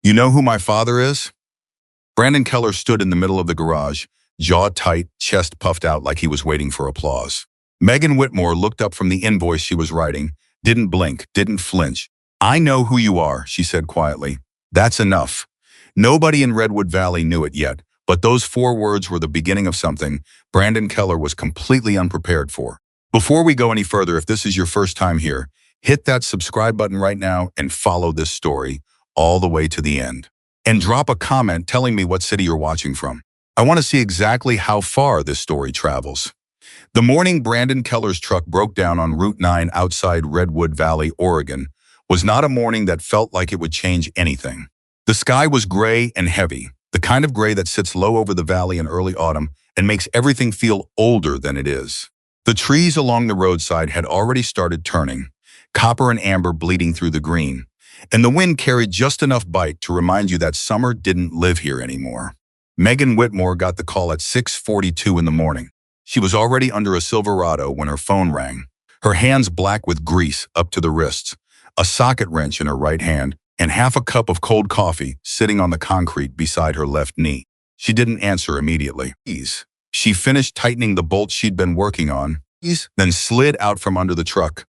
You know who my father is? Brandon Keller stood in the middle of the garage, jaw tight, chest puffed out like he was waiting for applause. Megan Whitmore looked up from the invoice she was writing, didn't blink, didn't flinch. I know who you are, she said quietly. That's enough. Nobody in Redwood Valley knew it yet, but those 4 words were the beginning of something Brandon Keller was completely unprepared for. Before we go any further, if this is your first time here, hit that subscribe button right now and follow this story all the way to the end. And drop a comment telling me what city you're watching from. I want to see exactly how far this story travels. The morning Brandon Keller's truck broke down on Route 9 outside Redwood Valley, Oregon, was not a morning that felt like it would change anything. The sky was gray and heavy, the kind of gray that sits low over the valley in early autumn and makes everything feel older than it is. The trees along the roadside had already started turning, copper and amber bleeding through the green, and the wind carried just enough bite to remind you that summer didn't live here anymore. Megan Whitmore got the call at 6:42 in the morning. She was already under a Silverado when her phone rang, her hands black with grease up to the wrists, a socket wrench in her right hand, and half a cup of cold coffee sitting on the concrete beside her left knee. She didn't answer immediately. She finished tightening the bolt she'd been working on, then slid out from under the truck,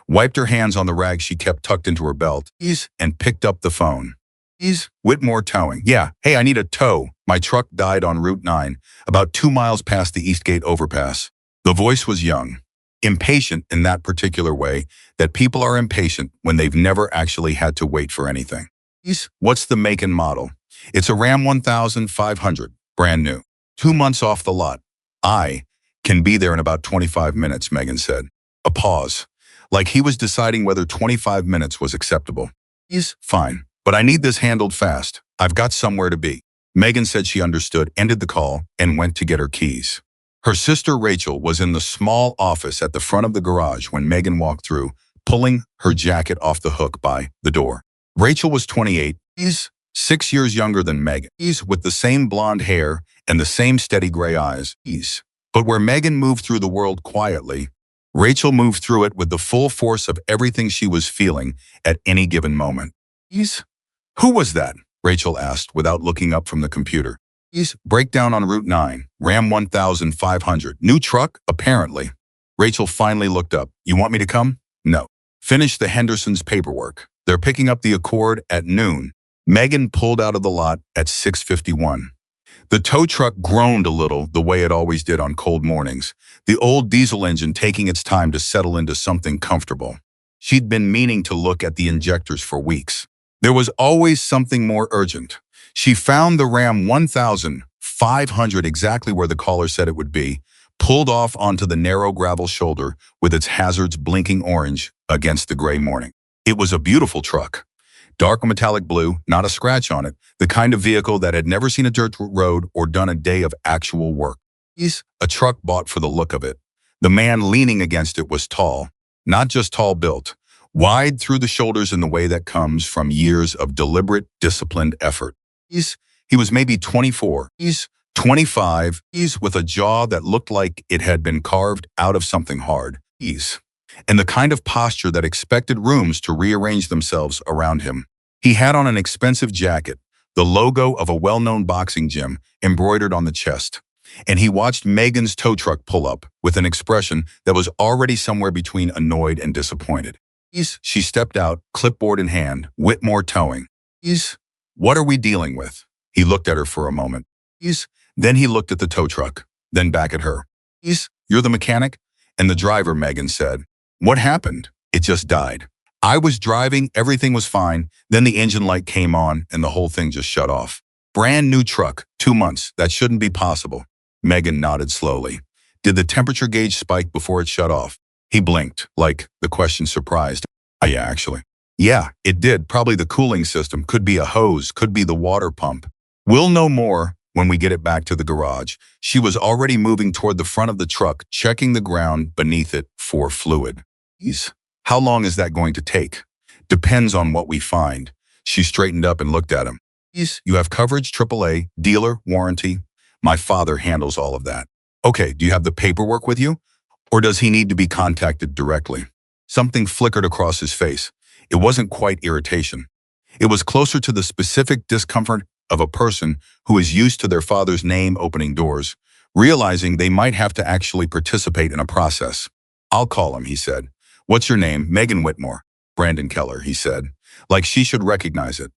wiped her hands on the rag she kept tucked into her belt, and picked up the phone. Whitmore towing. Yeah, hey, I need a tow. My truck died on Route 9, about 2 miles past the Eastgate overpass. The voice was young, impatient in that particular way that people are impatient when they've never actually had to wait for anything. What's the make and model? It's a Ram 1500, brand new. 2 months off the lot. I can be there in about 25 minutes, Megan said. A pause, like he was deciding whether 25 minutes was acceptable. Fine, but I need this handled fast. I've got somewhere to be. Megan said she understood, ended the call, and went to get her keys. Her sister Rachel was in the small office at the front of the garage when Megan walked through, pulling her jacket off the hook by the door. Rachel was 28, 6 years younger than Megan, with the same blonde hair and the same steady gray eyes. But where Megan moved through the world quietly, Rachel moved through it with the full force of everything she was feeling at any given moment. Who was that? Rachel asked without looking up from the computer. Breakdown on Route 9, Ram 1500. New truck, apparently. Rachel finally looked up. You want me to come? No. Finish the Hendersons' paperwork. They're picking up the Accord at noon. Megan pulled out of the lot at 6:51. The tow truck groaned a little the way it always did on cold mornings, the old diesel engine taking its time to settle into something comfortable. She'd been meaning to look at the injectors for weeks. There was always something more urgent. She found the Ram 1500 exactly where the caller said it would be, pulled off onto the narrow gravel shoulder with its hazards blinking orange against the gray morning. It was a beautiful truck. Dark metallic blue, not a scratch on it, the kind of vehicle that had never seen a dirt road or done a day of actual work. A truck bought for the look of it. The man leaning against it was tall, not just tall built, wide through the shoulders in the way that comes from years of deliberate, disciplined effort. He was maybe 24, 25, with a jaw that looked like it had been carved out of something hard, and the kind of posture that expected rooms to rearrange themselves around him. He had on an expensive jacket, the logo of a well-known boxing gym embroidered on the chest, and he watched Megan's tow truck pull up with an expression that was already somewhere between annoyed and disappointed. She stepped out, clipboard in hand, Whitmore towing. What are we dealing with? He looked at her for a moment. Then he looked at the tow truck, then back at her. You're the mechanic? And the driver, Megan said. What happened? It just died. I was driving, everything was fine, then the engine light came on and the whole thing just shut off. Brand new truck, 2 months, that shouldn't be possible. Megan nodded slowly. Did the temperature gauge spike before it shut off? He blinked, like the question surprised. Yeah, actually. Yeah, it did. Probably the cooling system. Could be a hose, could be the water pump. We'll know more when we get it back to the garage. She was already moving toward the front of the truck, checking the ground beneath it for fluid. How long is that going to take? Depends on what we find. She straightened up and looked at him. You have coverage, AAA, dealer, warranty. My father handles all of that. Okay, do you have the paperwork with you? Or does he need to be contacted directly? Something flickered across his face. It wasn't quite irritation. It was closer to the specific discomfort of a person who is used to their father's name opening doors, realizing they might have to actually participate in a process. I'll call him, he said. What's your name? Megan Whitmore. Brandon Keller, he said, like she should recognize it.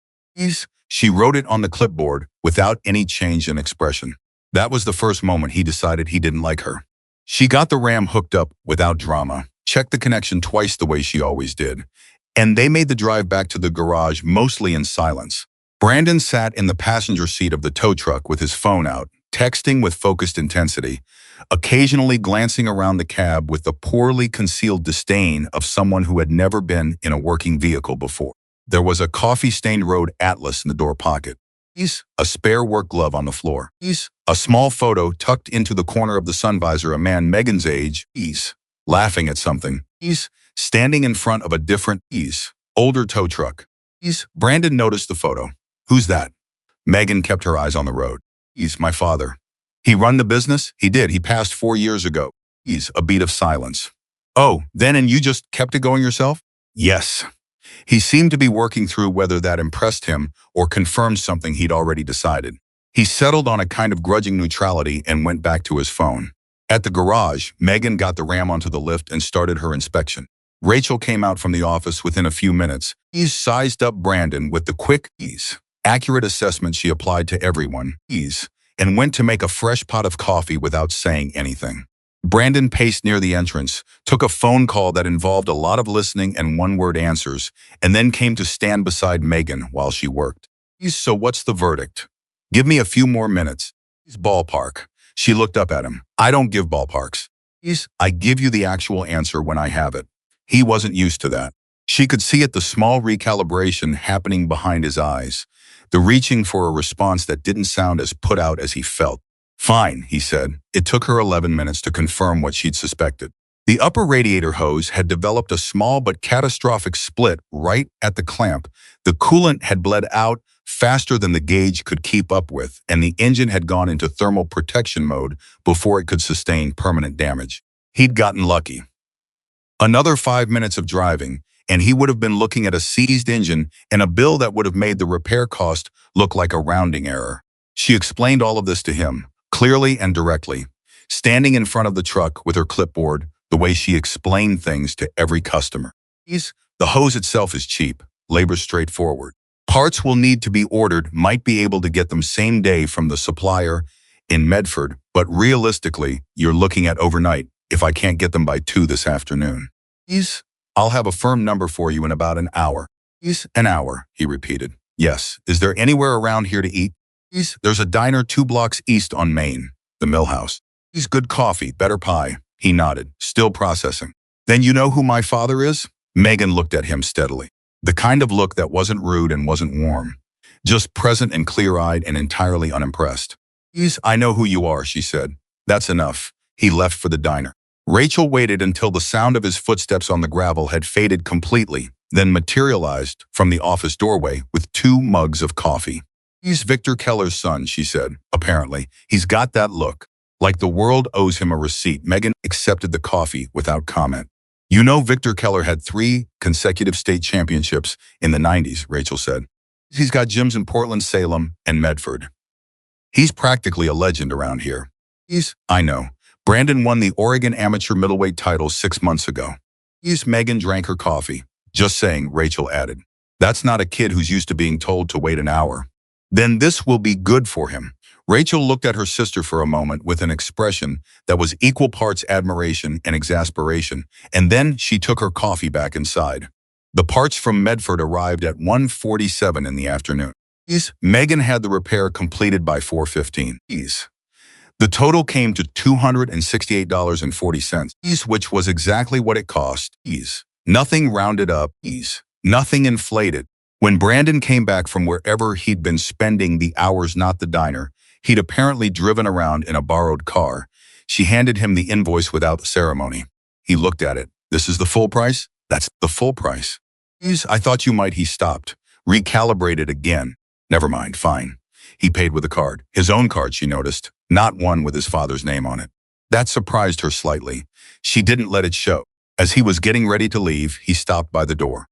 She wrote it on the clipboard without any change in expression. That was the first moment he decided he didn't like her. She got the RAM hooked up without drama, checked the connection twice the way she always did, and they made the drive back to the garage mostly in silence. Brandon sat in the passenger seat of the tow truck with his phone out, texting with focused intensity, occasionally glancing around the cab with the poorly concealed disdain of someone who had never been in a working vehicle before. There was a coffee-stained road atlas in the door pocket. A spare work glove on the floor. A small photo tucked into the corner of the sun visor, a man Megan's age, laughing at something. Standing in front of a different, older tow truck. Brandon noticed the photo. Who's that? Megan kept her eyes on the road. He's my father. He run the business? He did. He passed 4 years ago. A beat of silence. Oh, then and you just kept it going yourself? Yes. He seemed to be working through whether that impressed him or confirmed something he'd already decided. He settled on a kind of grudging neutrality and went back to his phone. At the garage, Megan got the RAM onto the lift and started her inspection. Rachel came out from the office within a few minutes. Sized up Brandon with the quick, accurate assessment she applied to everyone, and went to make a fresh pot of coffee without saying anything. Brandon paced near the entrance, took a phone call that involved a lot of listening and one-word answers, and then came to stand beside Megan while she worked. So what's the verdict? Give me a few more minutes. Ballpark. She looked up at him. I don't give ballparks. I give you the actual answer when I have it. He wasn't used to that. She could see it, the small recalibration happening behind his eyes, the reaching for a response that didn't sound as put out as he felt. Fine, he said. It took her 11 minutes to confirm what she'd suspected. The upper radiator hose had developed a small but catastrophic split right at the clamp. The coolant had bled out faster than the gauge could keep up with, and the engine had gone into thermal protection mode before it could sustain permanent damage. He'd gotten lucky. Another 5 minutes of driving, and he would have been looking at a seized engine and a bill that would have made the repair cost look like a rounding error. She explained all of this to him, clearly and directly, standing in front of the truck with her clipboard, the way she explained things to every customer. The hose itself is cheap, labor's straightforward. Parts will need to be ordered, might be able to get them same day from the supplier in Medford, but realistically, you're looking at overnight if I can't get them by 2 this afternoon. I'll have a firm number for you in about an hour. An hour, he repeated. Yes. Is there anywhere around here to eat? There's a diner 2 blocks east on Main, the Mill House. Good coffee, better pie. He nodded, still processing. Then you know who my father is? Megan looked at him steadily. The kind of look that wasn't rude and wasn't warm. Just present and clear-eyed and entirely unimpressed. I know who you are, she said. That's enough. He left for the diner. Rachel waited until the sound of his footsteps on the gravel had faded completely, then materialized from the office doorway with 2 mugs of coffee. He's Victor Keller's son, she said. Apparently, he's got that look. Like the world owes him a receipt. Megan accepted the coffee without comment. You know Victor Keller had 3 consecutive state championships in the 90s, Rachel said. He's got gyms in Portland, Salem, and Medford. He's practically a legend around here. I know. Brandon won the Oregon amateur middleweight title 6 months ago. Megan drank her coffee. Just saying, Rachel added. That's not a kid who's used to being told to wait an hour. Then this will be good for him. Rachel looked at her sister for a moment with an expression that was equal parts admiration and exasperation, and then she took her coffee back inside. The parts from Medford arrived at 1:47 in the afternoon. Megan had the repair completed by 4:15. The total came to $268.40, which was exactly what it cost. Nothing rounded up. Nothing inflated. When Brandon came back from wherever he'd been spending the hours, not the diner, he'd apparently driven around in a borrowed car. She handed him the invoice without ceremony. He looked at it. This is the full price? That's the full price. I thought you might. He stopped. Recalibrated again. Never mind, fine. He paid with a card. His own card, she noticed, not one with his father's name on it. That surprised her slightly. She didn't let it show. As he was getting ready to leave, he stopped by the door.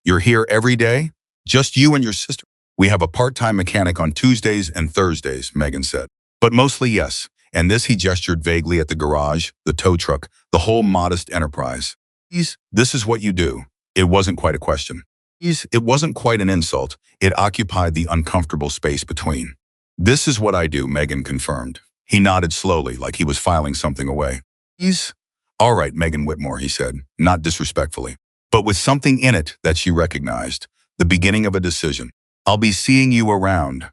You're here every day? Just you and your sister? We have a part-time mechanic on Tuesdays and Thursdays, Megan said. But mostly yes. And this, he gestured vaguely at the garage, the tow truck, the whole modest enterprise. This is what you do. It wasn't quite a question. It wasn't quite an insult. It occupied the uncomfortable space between. This is what I do, Megan confirmed. He nodded slowly, like he was filing something away. All right, Megan Whitmore, he said, not disrespectfully, but with something in it that she recognized, the beginning of a decision. I'll be seeing you around.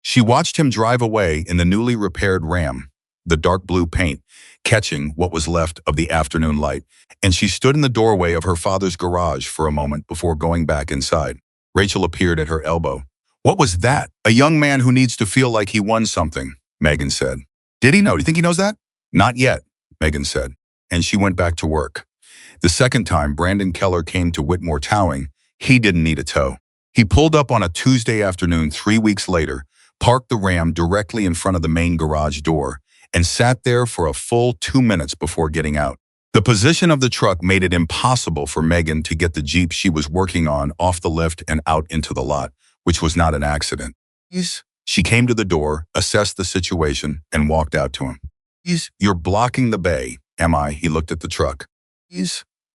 She watched him drive away in the newly repaired Ram, the dark blue paint, catching what was left of the afternoon light, and she stood in the doorway of her father's garage for a moment before going back inside. Rachel appeared at her elbow. What was that? A young man who needs to feel like he won something, Megan said. Did he know? Do you think he knows that? Not yet, Megan said, and she went back to work. The second time Brandon Keller came to Whitmore Towing, he didn't need a tow. He pulled up on a Tuesday afternoon 3 weeks later, parked the Ram directly in front of the main garage door, and sat there for a full 2 minutes before getting out. The position of the truck made it impossible for Megan to get the Jeep she was working on off the lift and out into the lot, which was not an accident. She came to the door, assessed the situation, and walked out to him. You're blocking the bay, am I? He looked at the truck.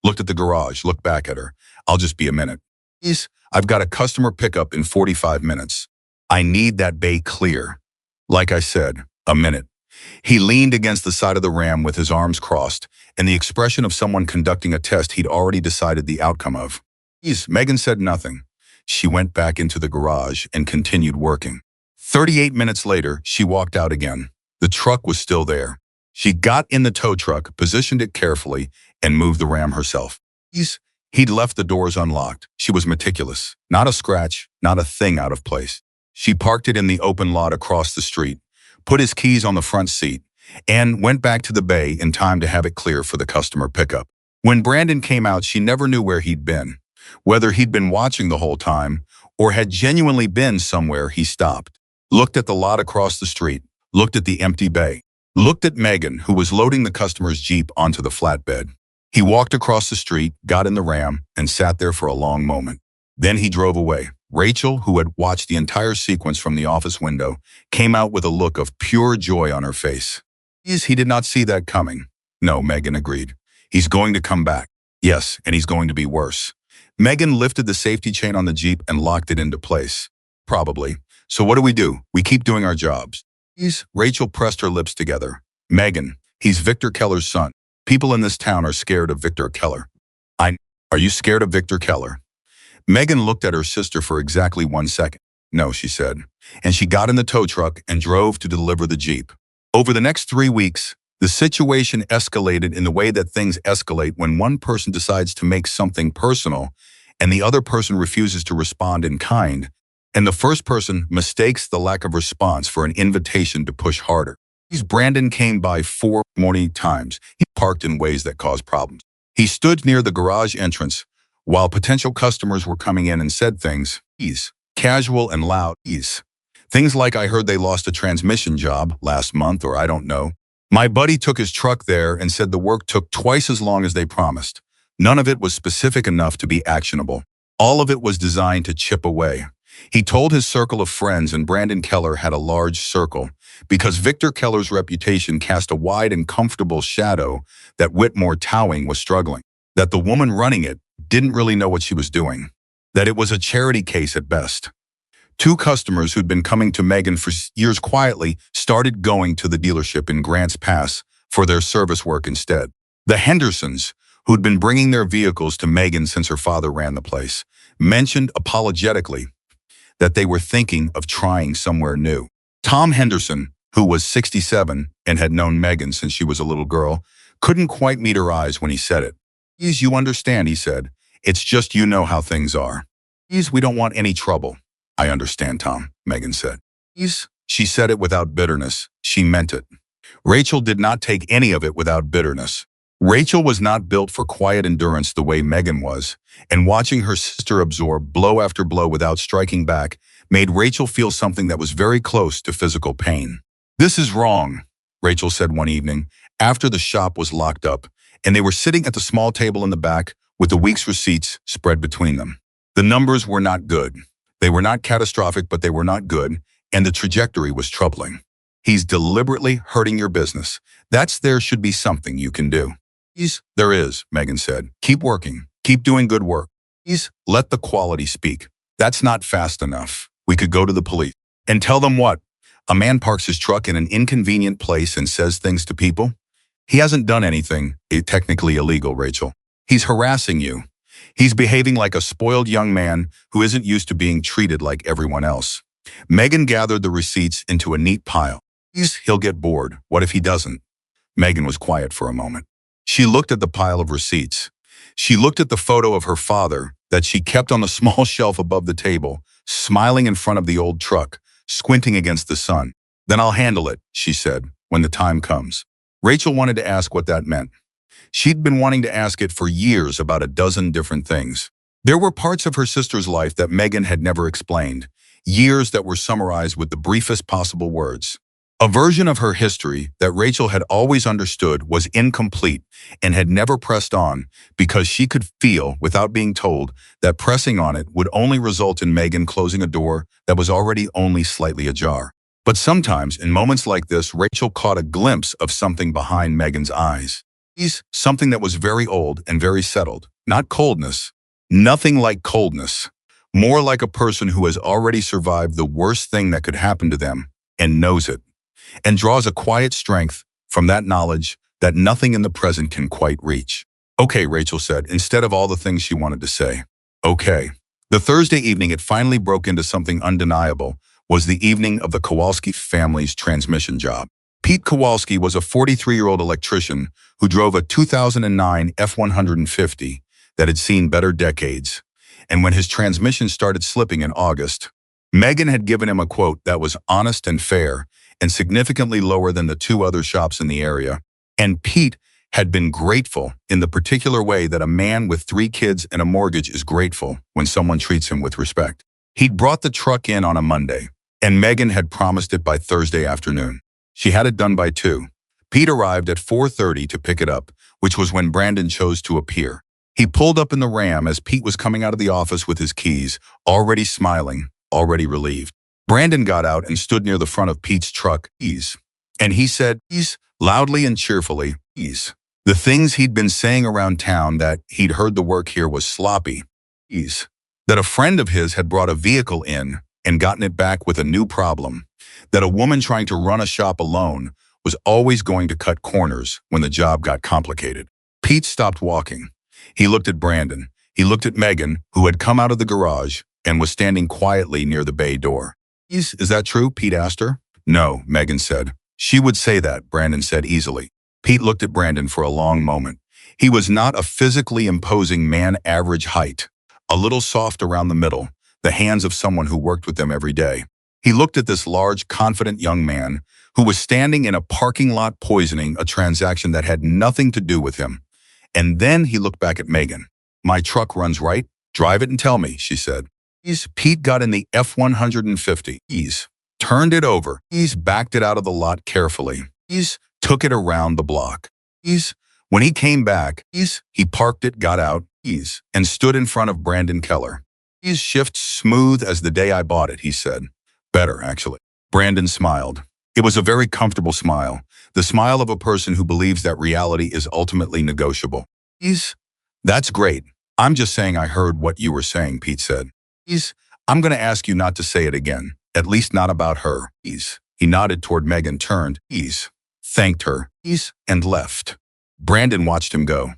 Looked at the garage, looked back at her. I'll just be a minute. I've got a customer pickup in 45 minutes. I need that bay clear. Like I said, a minute. He leaned against the side of the Ram with his arms crossed, and the expression of someone conducting a test he'd already decided the outcome of. Megan said nothing. She went back into the garage and continued working. 38 minutes later, she walked out again. The truck was still there. She got in the tow truck, positioned it carefully, and moved the Ram herself. He'd left the doors unlocked. She was meticulous. Not a scratch, not a thing out of place. She parked it in the open lot across the street, put his keys on the front seat, and went back to the bay in time to have it clear for the customer pickup. When Brandon came out, she never knew where he'd been, whether he'd been watching the whole time or had genuinely been somewhere. He stopped, looked at the lot across the street, looked at the empty bay, looked at Megan, who was loading the customer's Jeep onto the flatbed. He walked across the street, got in the Ram, and sat there for a long moment. Then he drove away. Rachel, who had watched the entire sequence from the office window, came out with a look of pure joy on her face. He did not see that coming. No, Megan agreed. He's going to come back. Yes, and he's going to be worse. Megan lifted the safety chain on the Jeep and locked it into place. Probably. So what do? We keep doing our jobs. Rachel pressed her lips together. Megan, he's Victor Keller's son. People in this town are scared of Victor Keller. Are you scared of Victor Keller? Megan looked at her sister for exactly 1 second. No, she said, and she got in the tow truck and drove to deliver the Jeep. Over the next 3 weeks, the situation escalated in the way that things escalate when one person decides to make something personal and the other person refuses to respond in kind, and the first person mistakes the lack of response for an invitation to push harder. Brandon came by 4 more times. He parked in ways that caused problems. He stood near the garage entrance while potential customers were coming in and said things, casual and loud, things like, I heard they lost a transmission job last month, or I don't know. My buddy took his truck there and said the work took twice as long as they promised. None of it was specific enough to be actionable. All of it was designed to chip away. He told his circle of friends, and Brandon Keller had a large circle, because Victor Keller's reputation cast a wide and comfortable shadow that Whitmore Towing was struggling, that the woman running it didn't really know what she was doing, that it was a charity case at best. 2 customers who'd been coming to Megan for years quietly started going to the dealership in Grants Pass for their service work instead. The Hendersons, who'd been bringing their vehicles to Megan since her father ran the place, mentioned apologetically that they were thinking of trying somewhere new. Tom Henderson, who was 67 and had known Megan since she was a little girl, couldn't quite meet her eyes when he said it. You understand, he said. It's just you know how things are. We don't want any trouble. I understand, Tom, Megan said. She said it without bitterness. She meant it. Rachel did not take any of it without bitterness. Rachel was not built for quiet endurance the way Megan was, and watching her sister absorb blow after blow without striking back made Rachel feel something that was very close to physical pain. This is wrong, Rachel said one evening, after the shop was locked up, and they were sitting at the small table in the back with the week's receipts spread between them. The numbers were not good. They were not catastrophic, but they were not good, and the trajectory was troubling. He's deliberately hurting your business. There should be something you can do. There is, Megan said. Keep working. Keep doing good work. Let the quality speak. That's not fast enough. We could go to the police. And tell them what? A man parks his truck in an inconvenient place and says things to people? He hasn't done anything technically illegal, Rachel. He's harassing you. He's behaving like a spoiled young man who isn't used to being treated like everyone else. Megan gathered the receipts into a neat pile. He'll get bored. What if he doesn't? Megan was quiet for a moment. She looked at the pile of receipts. She looked at the photo of her father that she kept on the small shelf above the table, smiling in front of the old truck, squinting against the sun. Then I'll handle it, she said, when the time comes. Rachel wanted to ask what that meant. She'd been wanting to ask it for years about a dozen different things. There were parts of her sister's life that Megan had never explained, years that were summarized with the briefest possible words. A version of her history that Rachel had always understood was incomplete and had never pressed on because she could feel, without being told, that pressing on it would only result in Megan closing a door that was already only slightly ajar. But sometimes, in moments like this, Rachel caught a glimpse of something behind Megan's eyes. Something that was very old and very settled. Not coldness. Nothing like coldness. More like a person who has already survived the worst thing that could happen to them and knows it, and draws a quiet strength from that knowledge that nothing in the present can quite reach. Okay, Rachel said, instead of all the things she wanted to say. Okay. The Thursday evening it finally broke into something undeniable was the evening of the Kowalski family's transmission job. Pete Kowalski was a 43-year-old electrician who drove a 2009 F-150 that had seen better decades. And when his transmission started slipping in August, Megan had given him a quote that was honest and fair and significantly lower than the two other shops in the area. And Pete had been grateful in the particular way that a man with 3 kids and a mortgage is grateful when someone treats him with respect. He'd brought the truck in on a Monday, and Megan had promised it by Thursday afternoon. She had it done by 2. Pete arrived at 4:30 to pick it up, which was when Brandon chose to appear. He pulled up in the Ram as Pete was coming out of the office with his keys, already smiling, already relieved. Brandon got out and stood near the front of Pete's truck, and he said, loudly and cheerfully, the things he'd been saying around town that he'd heard the work here was sloppy, that a friend of his had brought a vehicle in and gotten it back with a new problem, that a woman trying to run a shop alone was always going to cut corners when the job got complicated. Pete stopped walking. He looked at Brandon. He looked at Megan, who had come out of the garage and was standing quietly near the bay door. Is that true? Pete asked her. No, Megan said. She would say that, Brandon said easily. Pete looked at Brandon for a long moment. He was not a physically imposing man average height, a little soft around the middle, the hands of someone who worked with them every day. He looked at this large, confident young man who was standing in a parking lot poisoning a transaction that had nothing to do with him. And then he looked back at Megan. My truck runs right. Drive it and tell me, she said. Pete got in the F-150. Turned it over. Backed it out of the lot carefully. Took it around the block. When he came back, he parked it, got out, and stood in front of Brandon Keller. Shift smooth as the day I bought it, he said. Better, actually. Brandon smiled. It was a very comfortable smile, the smile of a person who believes that reality is ultimately negotiable. That's great. I'm just saying I heard what you were saying, Pete said. I'm going to ask you not to say it again, at least not about her. He nodded toward Megan, turned, thanked her, and left. Brandon watched him go.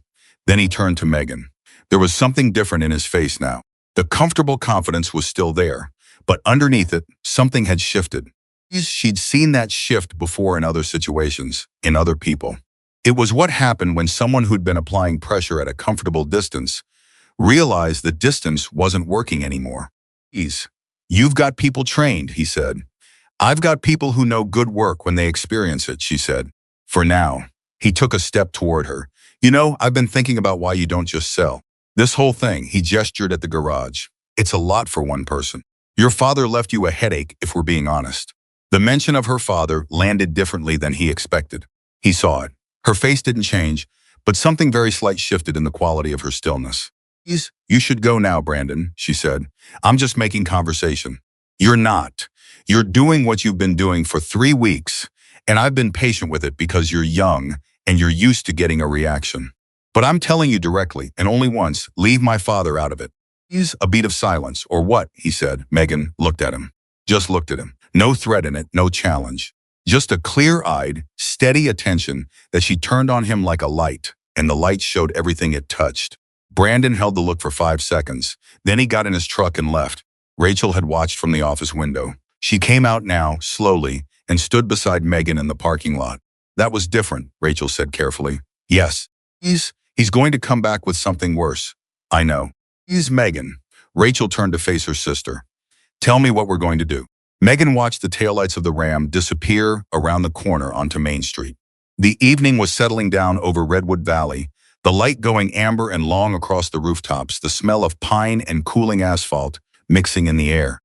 Then he turned to Megan. There was something different in his face now. The comfortable confidence was still there, but underneath it, something had shifted. She'd seen that shift before in other situations, in other people. It was what happened when someone who'd been applying pressure at a comfortable distance realized the distance wasn't working anymore. You've got people trained, he said. I've got people who know good work when they experience it, she said. For now. He took a step toward her. I've been thinking about why you don't just sell. This whole thing, he gestured at the garage. It's a lot for one person. Your father left you a headache, if we're being honest. The mention of her father landed differently than he expected. He saw it. Her face didn't change, but something very slight shifted in the quality of her stillness. You should go now, Brandon, she said. I'm just making conversation. You're not. You're doing what you've been doing for 3 weeks, and I've been patient with it because you're young and you're used to getting a reaction. But I'm telling you directly, and only once, leave my father out of it. A beat of silence, or what, he said. Megan looked at him. Just looked at him. No threat in it, no challenge. Just a clear-eyed, steady attention that she turned on him like a light, and the light showed everything it touched. Brandon held the look for 5 seconds. Then he got in his truck and left. Rachel had watched from the office window. She came out now, slowly, and stood beside Megan in the parking lot. That was different, Rachel said carefully. Yes. He's going to come back with something worse. I know. Megan. Rachel turned to face her sister. Tell me what we're going to do. Megan watched the taillights of the Ram disappear around the corner onto Main Street. The evening was settling down over Redwood Valley, the light going amber and long across the rooftops, the smell of pine and cooling asphalt mixing in the air.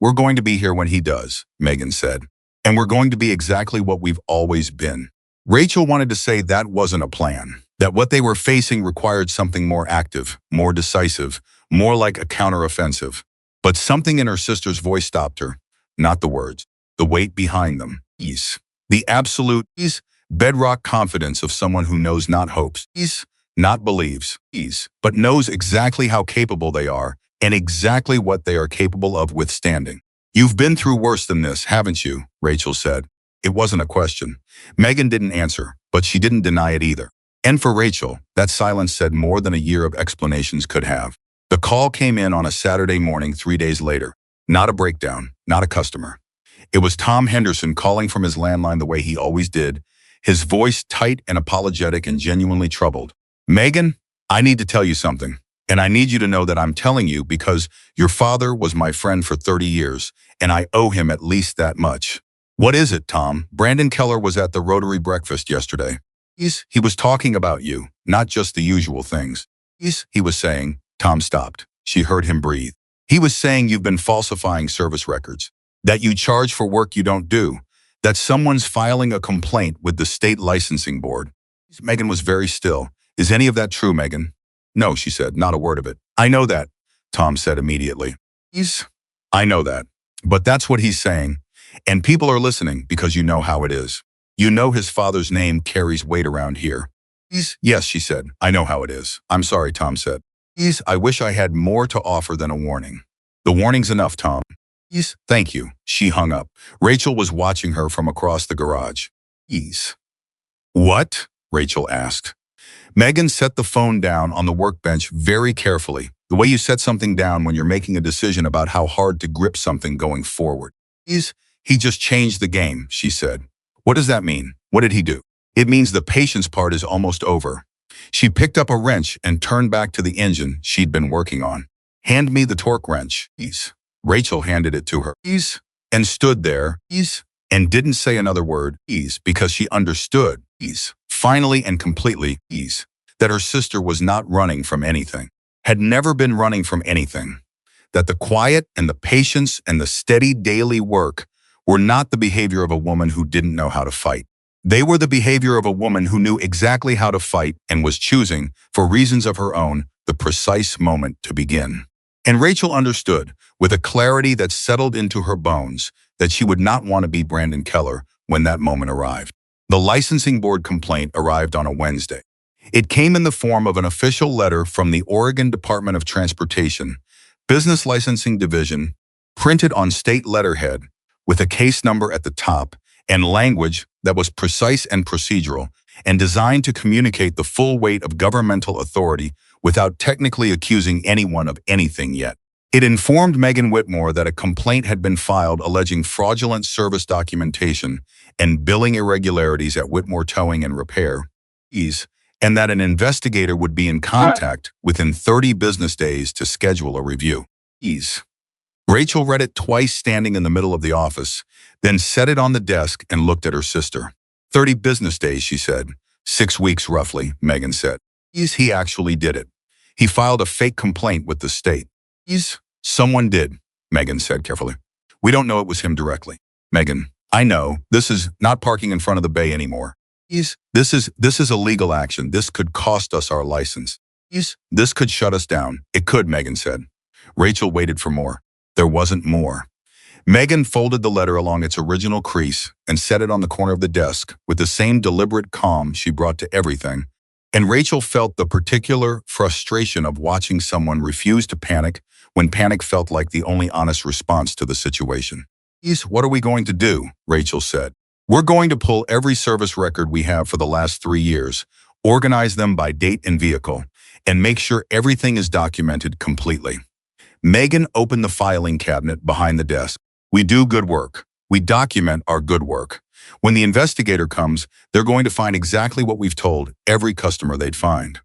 We're going to be here when he does, Megan said. And we're going to be exactly what we've always been. Rachel wanted to say that wasn't a plan, that what they were facing required something more active, more decisive, more like a counteroffensive. But something in her sister's voice stopped her. Not the words, the weight behind them. The absolute bedrock confidence of someone who knows not hopes, not believes, but knows exactly how capable they are and exactly what they are capable of withstanding. You've been through worse than this, haven't you? Rachel said. It wasn't a question. Megan didn't answer, but she didn't deny it either. And for Rachel, that silence said more than a year of explanations could have. The call came in on a Saturday morning 3 days later. Not a breakdown, not a customer. It was Tom Henderson calling from his landline the way he always did, his voice tight and apologetic and genuinely troubled. Megan, I need to tell you something, and I need you to know that I'm telling you because your father was my friend for 30 years, and I owe him at least that much. What is it, Tom? Brandon Keller was at the Rotary breakfast yesterday. He was talking about you, not just the usual things. He was saying, Tom stopped. She heard him breathe. He was saying you've been falsifying service records, that you charge for work you don't do, that someone's filing a complaint with the state licensing board. Megan was very still. Is any of that true, Megan? No, she said, not a word of it. I know that, Tom said immediately. I know that, but that's what he's saying. And people are listening because you know how it is. You know his father's name carries weight around here. Yes, she said, I know how it is. I'm sorry, Tom said. I wish I had more to offer than a warning. The warning's enough, Tom. Thank you. She hung up. Rachel was watching her from across the garage. What? Rachel asked. Megan set the phone down on the workbench very carefully, the way you set something down when you're making a decision about how hard to grip something going forward. He just changed the game, she said. What does that mean? What did he do? It means the patience part is almost over. She picked up a wrench and turned back to the engine she'd been working on. Hand me the torque wrench. Rachel handed it to her. And stood there. And didn't say another word. Because she understood. Finally and completely. That her sister was not running from anything. Had never been running from anything. That the quiet and the patience and the steady daily work were not the behavior of a woman who didn't know how to fight. They were the behavior of a woman who knew exactly how to fight and was choosing, for reasons of her own, the precise moment to begin. And Rachel understood, with a clarity that settled into her bones, that she would not want to be Brandon Keller when that moment arrived. The licensing board complaint arrived on a Wednesday. It came in the form of an official letter from the Oregon Department of Transportation, Business Licensing Division, printed on state letterhead, with a case number at the top, and language that was precise and procedural, and designed to communicate the full weight of governmental authority without technically accusing anyone of anything yet. It informed Megan Whitmore that a complaint had been filed alleging fraudulent service documentation and billing irregularities at Whitmore Towing and Repair, and that an investigator would be in contact within 30 business days to schedule a review. Rachel read it twice standing in the middle of the office, then set it on the desk and looked at her sister. 30 business days, she said. 6 weeks, roughly, Megan said. He actually did it. He filed a fake complaint with the state. Someone did, Megan said carefully. We don't know it was him directly. Megan, I know, this is not parking in front of the bay anymore. This is a legal action. This could cost us our license. This could shut us down. It could, Megan said. Rachel waited for more. There wasn't more. Megan folded the letter along its original crease and set it on the corner of the desk with the same deliberate calm she brought to everything. And Rachel felt the particular frustration of watching someone refuse to panic when panic felt like the only honest response to the situation. What are we going to do? Rachel said. We're going to pull every service record we have for the last 3 years, organize them by date and vehicle, and make sure everything is documented completely. Megan opened the filing cabinet behind the desk. We do good work. We document our good work. When the investigator comes, they're going to find exactly what we've told every customer they'd find.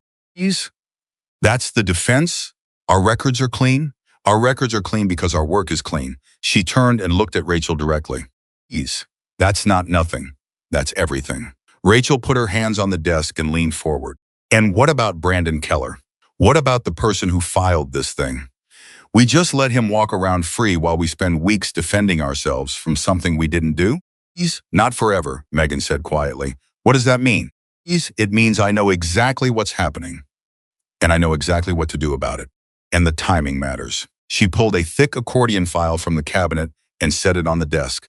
That's the defense? Our records are clean? Our records are clean because our work is clean. She turned and looked at Rachel directly. That's not nothing. That's everything. Rachel put her hands on the desk and leaned forward. And what about Brandon Keller? What about the person who filed this thing? We just let him walk around free while we spend weeks defending ourselves from something we didn't do? Not forever, Megan said quietly. What does that mean? It means I know exactly what's happening. And I know exactly what to do about it. And the timing matters. She pulled a thick accordion file from the cabinet and set it on the desk.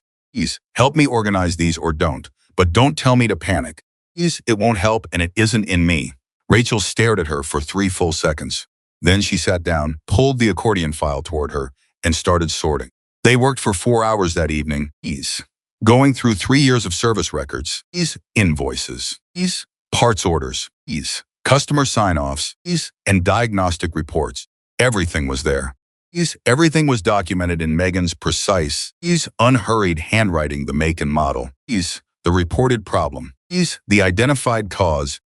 Help me organize these or don't. But don't tell me to panic. It won't help and it isn't in me. Rachel stared at her for 3 full seconds. Then she sat down, pulled the accordion file toward her, and started sorting. They worked for 4 hours that evening. Going through 3 years of service records. Invoices. Parts orders. Customer sign-offs. And diagnostic reports. Everything was there. Everything was documented in Megan's precise, unhurried handwriting, the make and model. The reported problem. The identified cause.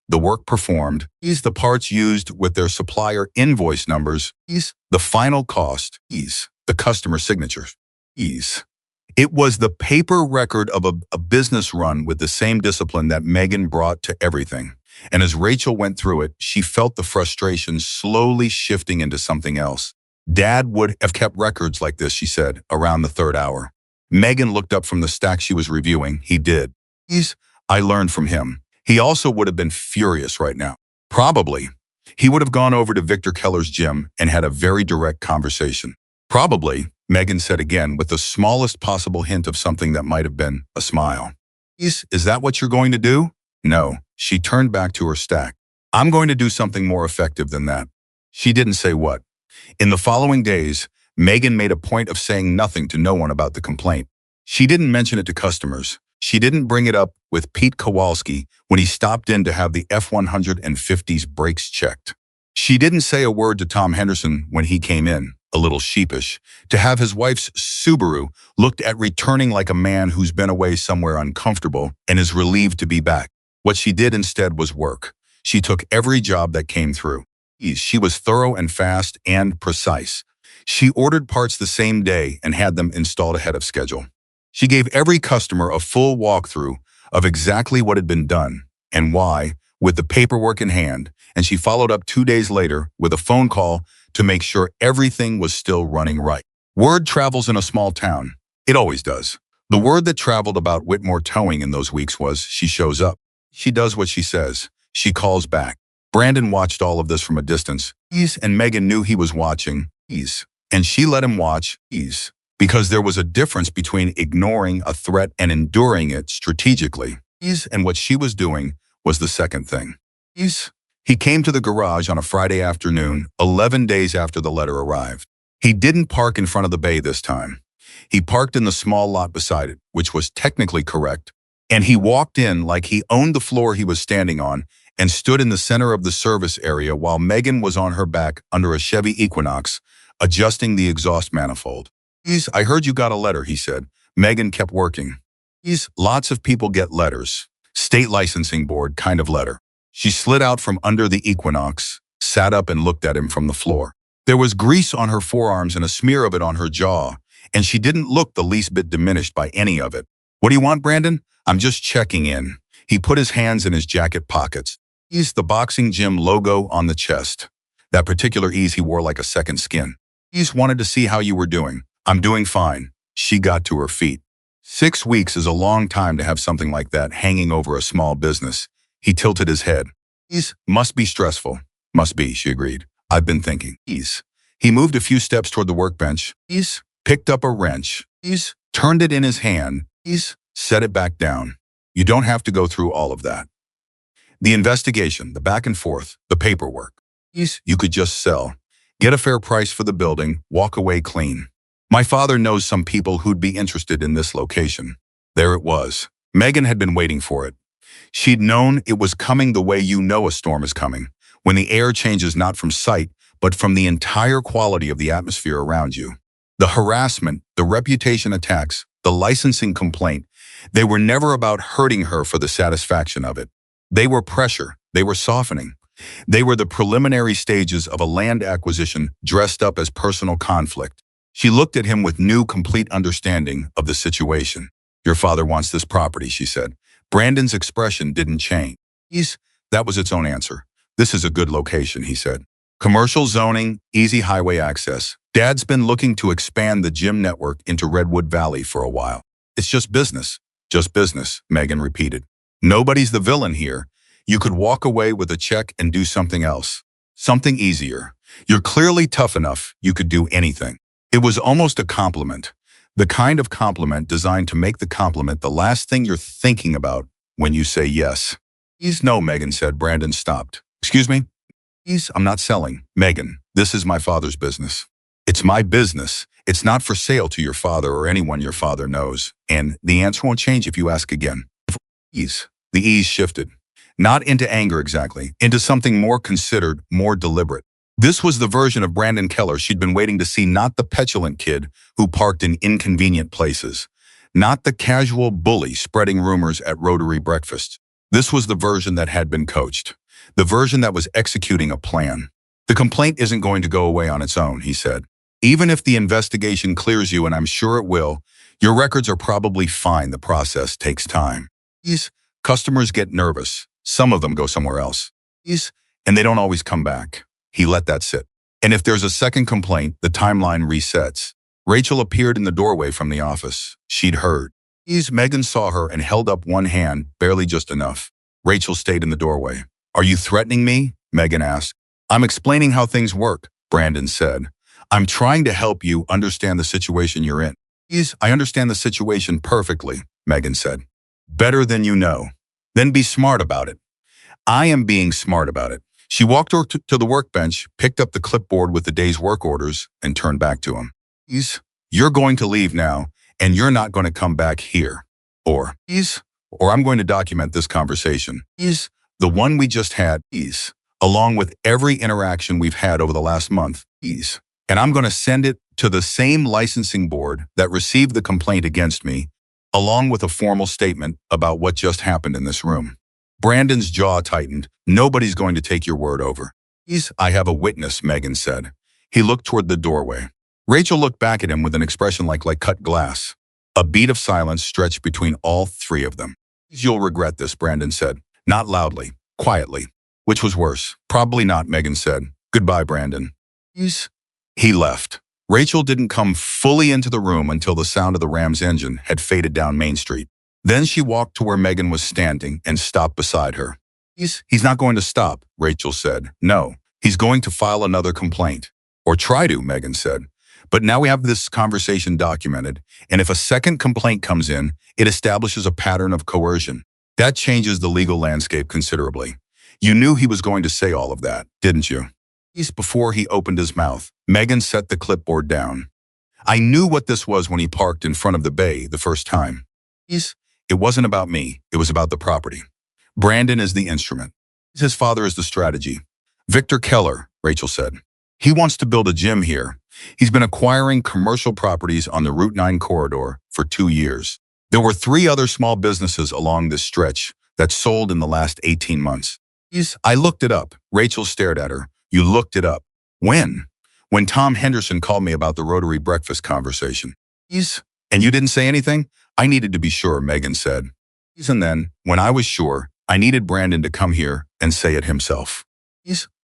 The work performed, the parts used with their supplier invoice numbers, the final cost, the customer signatures. It was the paper record of a business run with the same discipline that Megan brought to everything. And as Rachel went through it, she felt the frustration slowly shifting into something else. Dad would have kept records like this, she said, around the 3rd hour. Megan looked up from the stack she was reviewing. He did. I learned from him. He also would have been furious right now. Probably. He would have gone over to Victor Keller's gym and had a very direct conversation. Probably, Megan said again with the smallest possible hint of something that might have been a smile. Is that what you're going to do? No. She turned back to her stack. I'm going to do something more effective than that. She didn't say what. In the following days, Megan made a point of saying nothing to no one about the complaint. She didn't mention it to customers. She didn't bring it up with Pete Kowalski when he stopped in to have the F-150's brakes checked. She didn't say a word to Tom Henderson when he came in, a little sheepish, to have his wife's Subaru looked at returning like a man who's been away somewhere uncomfortable and is relieved to be back. What she did instead was work. She took every job that came through. She was thorough and fast and precise. She ordered parts the same day and had them installed ahead of schedule. She gave every customer a full walkthrough of exactly what had been done and why, with the paperwork in hand, and she followed up 2 days later with a phone call to make sure everything was still running right. Word travels in a small town. It always does. The word that traveled about Whitmore Towing in those weeks was she shows up. She does what she says. She calls back. Brandon watched all of this from a distance. And Megan knew he was watching. And she let him watch. Because there was a difference between ignoring a threat and enduring it strategically. And what she was doing was the second thing. He came to the garage on a Friday afternoon, 11 days after the letter arrived. He didn't park in front of the bay this time. He parked in the small lot beside it, which was technically correct, and he walked in like he owned the floor he was standing on and stood in the center of the service area while Megan was on her back under a Chevy Equinox, adjusting the exhaust manifold. I heard you got a letter, he said. Megan kept working. Lots of people get letters. State licensing board kind of letter. She slid out from under the Equinox, sat up and looked at him from the floor. There was grease on her forearms and a smear of it on her jaw, and she didn't look the least bit diminished by any of it. What do you want, Brandon? I'm just checking in. He put his hands in his jacket pockets. The boxing gym logo on the chest. That particular ease he wore like a second skin. Wanted to see how you were doing. I'm doing fine. She got to her feet. 6 weeks is a long time to have something like that hanging over a small business. He tilted his head. Must be stressful. Must be, she agreed. I've been thinking. He moved a few steps toward the workbench. Picked up a wrench. Turned it in his hand. Set it back down. You don't have to go through all of that. The investigation, the back and forth, the paperwork. You could just sell. Get a fair price for the building, walk away clean. My father knows some people who'd be interested in this location. There it was. Megan had been waiting for it. She'd known it was coming the way you know a storm is coming, when the air changes not from sight, but from the entire quality of the atmosphere around you. The harassment, the reputation attacks, the licensing complaint, they were never about hurting her for the satisfaction of it. They were pressure. They were softening. They were the preliminary stages of a land acquisition dressed up as personal conflict. She looked at him with new, complete understanding of the situation. Your father wants this property, she said. Brandon's expression didn't change. That was its own answer. This is a good location, he said. Commercial zoning, easy highway access. Dad's been looking to expand the gym network into Redwood Valley for a while. It's just business, Megan repeated. Nobody's the villain here. You could walk away with a check and do something else. Something easier. You're clearly tough enough, you could do anything. It was almost a compliment. The kind of compliment designed to make the compliment the last thing you're thinking about when you say yes. No, Megan said. Brandon stopped. Excuse me? I'm not selling. Megan, this is my father's business. It's my business. It's not for sale to your father or anyone your father knows. And the answer won't change if you ask again. The ease shifted. Not into anger exactly, into something more considered, more deliberate. This was the version of Brandon Keller she'd been waiting to see, not the petulant kid who parked in inconvenient places, not the casual bully spreading rumors at Rotary breakfasts. This was the version that had been coached, the version that was executing a plan. The complaint isn't going to go away on its own, he said. Even if the investigation clears you, and I'm sure it will, your records are probably fine. The process takes time. Customers get nervous. Some of them go somewhere else. And they don't always come back. He let that sit. And if there's a second complaint, the timeline resets. Rachel appeared in the doorway from the office. She'd heard. Megan saw her and held up one hand, barely just enough. Rachel stayed in the doorway. Are you threatening me? Megan asked. I'm explaining how things work, Brandon said. I'm trying to help you understand the situation you're in. I understand the situation perfectly, Megan said. Better than you know. Then be smart about it. I am being smart about it. She walked over to the workbench, picked up the clipboard with the day's work orders, and turned back to him. You're going to leave now, and you're not going to come back here. Or I'm going to document this conversation. The one we just had, along with every interaction we've had over the last month, and I'm going to send it to the same licensing board that received the complaint against me, along with a formal statement about what just happened in this room. Brandon's jaw tightened. Nobody's going to take your word over. I have a witness, Megan said. He looked toward the doorway. Rachel looked back at him with an expression like cut glass. A beat of silence stretched between all three of them. You'll regret this, Brandon said. Not loudly, quietly. Which was worse? Probably not, Megan said. Goodbye, Brandon. He left. Rachel didn't come fully into the room until the sound of the Ram's engine had faded down Main Street. Then she walked to where Megan was standing and stopped beside her. He's not going to stop, Rachel said. No, he's going to file another complaint. Or try to, Megan said. But now we have this conversation documented, and if a second complaint comes in, it establishes a pattern of coercion. That changes the legal landscape considerably. You knew he was going to say all of that, didn't you? Before he opened his mouth, Megan set the clipboard down. I knew what this was when he parked in front of the bay the first time. It wasn't about me. It was about the property. Brandon is the instrument. His father is the strategy. Victor Keller, Rachel said. He wants to build a gym here. He's been acquiring commercial properties on the Route 9 corridor for 2 years. There were 3 other small businesses along this stretch that sold in the last 18 months. I looked it up. Rachel stared at her. You looked it up. When? When Tom Henderson called me about the Rotary breakfast conversation. And you didn't say anything? I needed to be sure, Megan said. And then, when I was sure, I needed Brandon to come here and say it himself.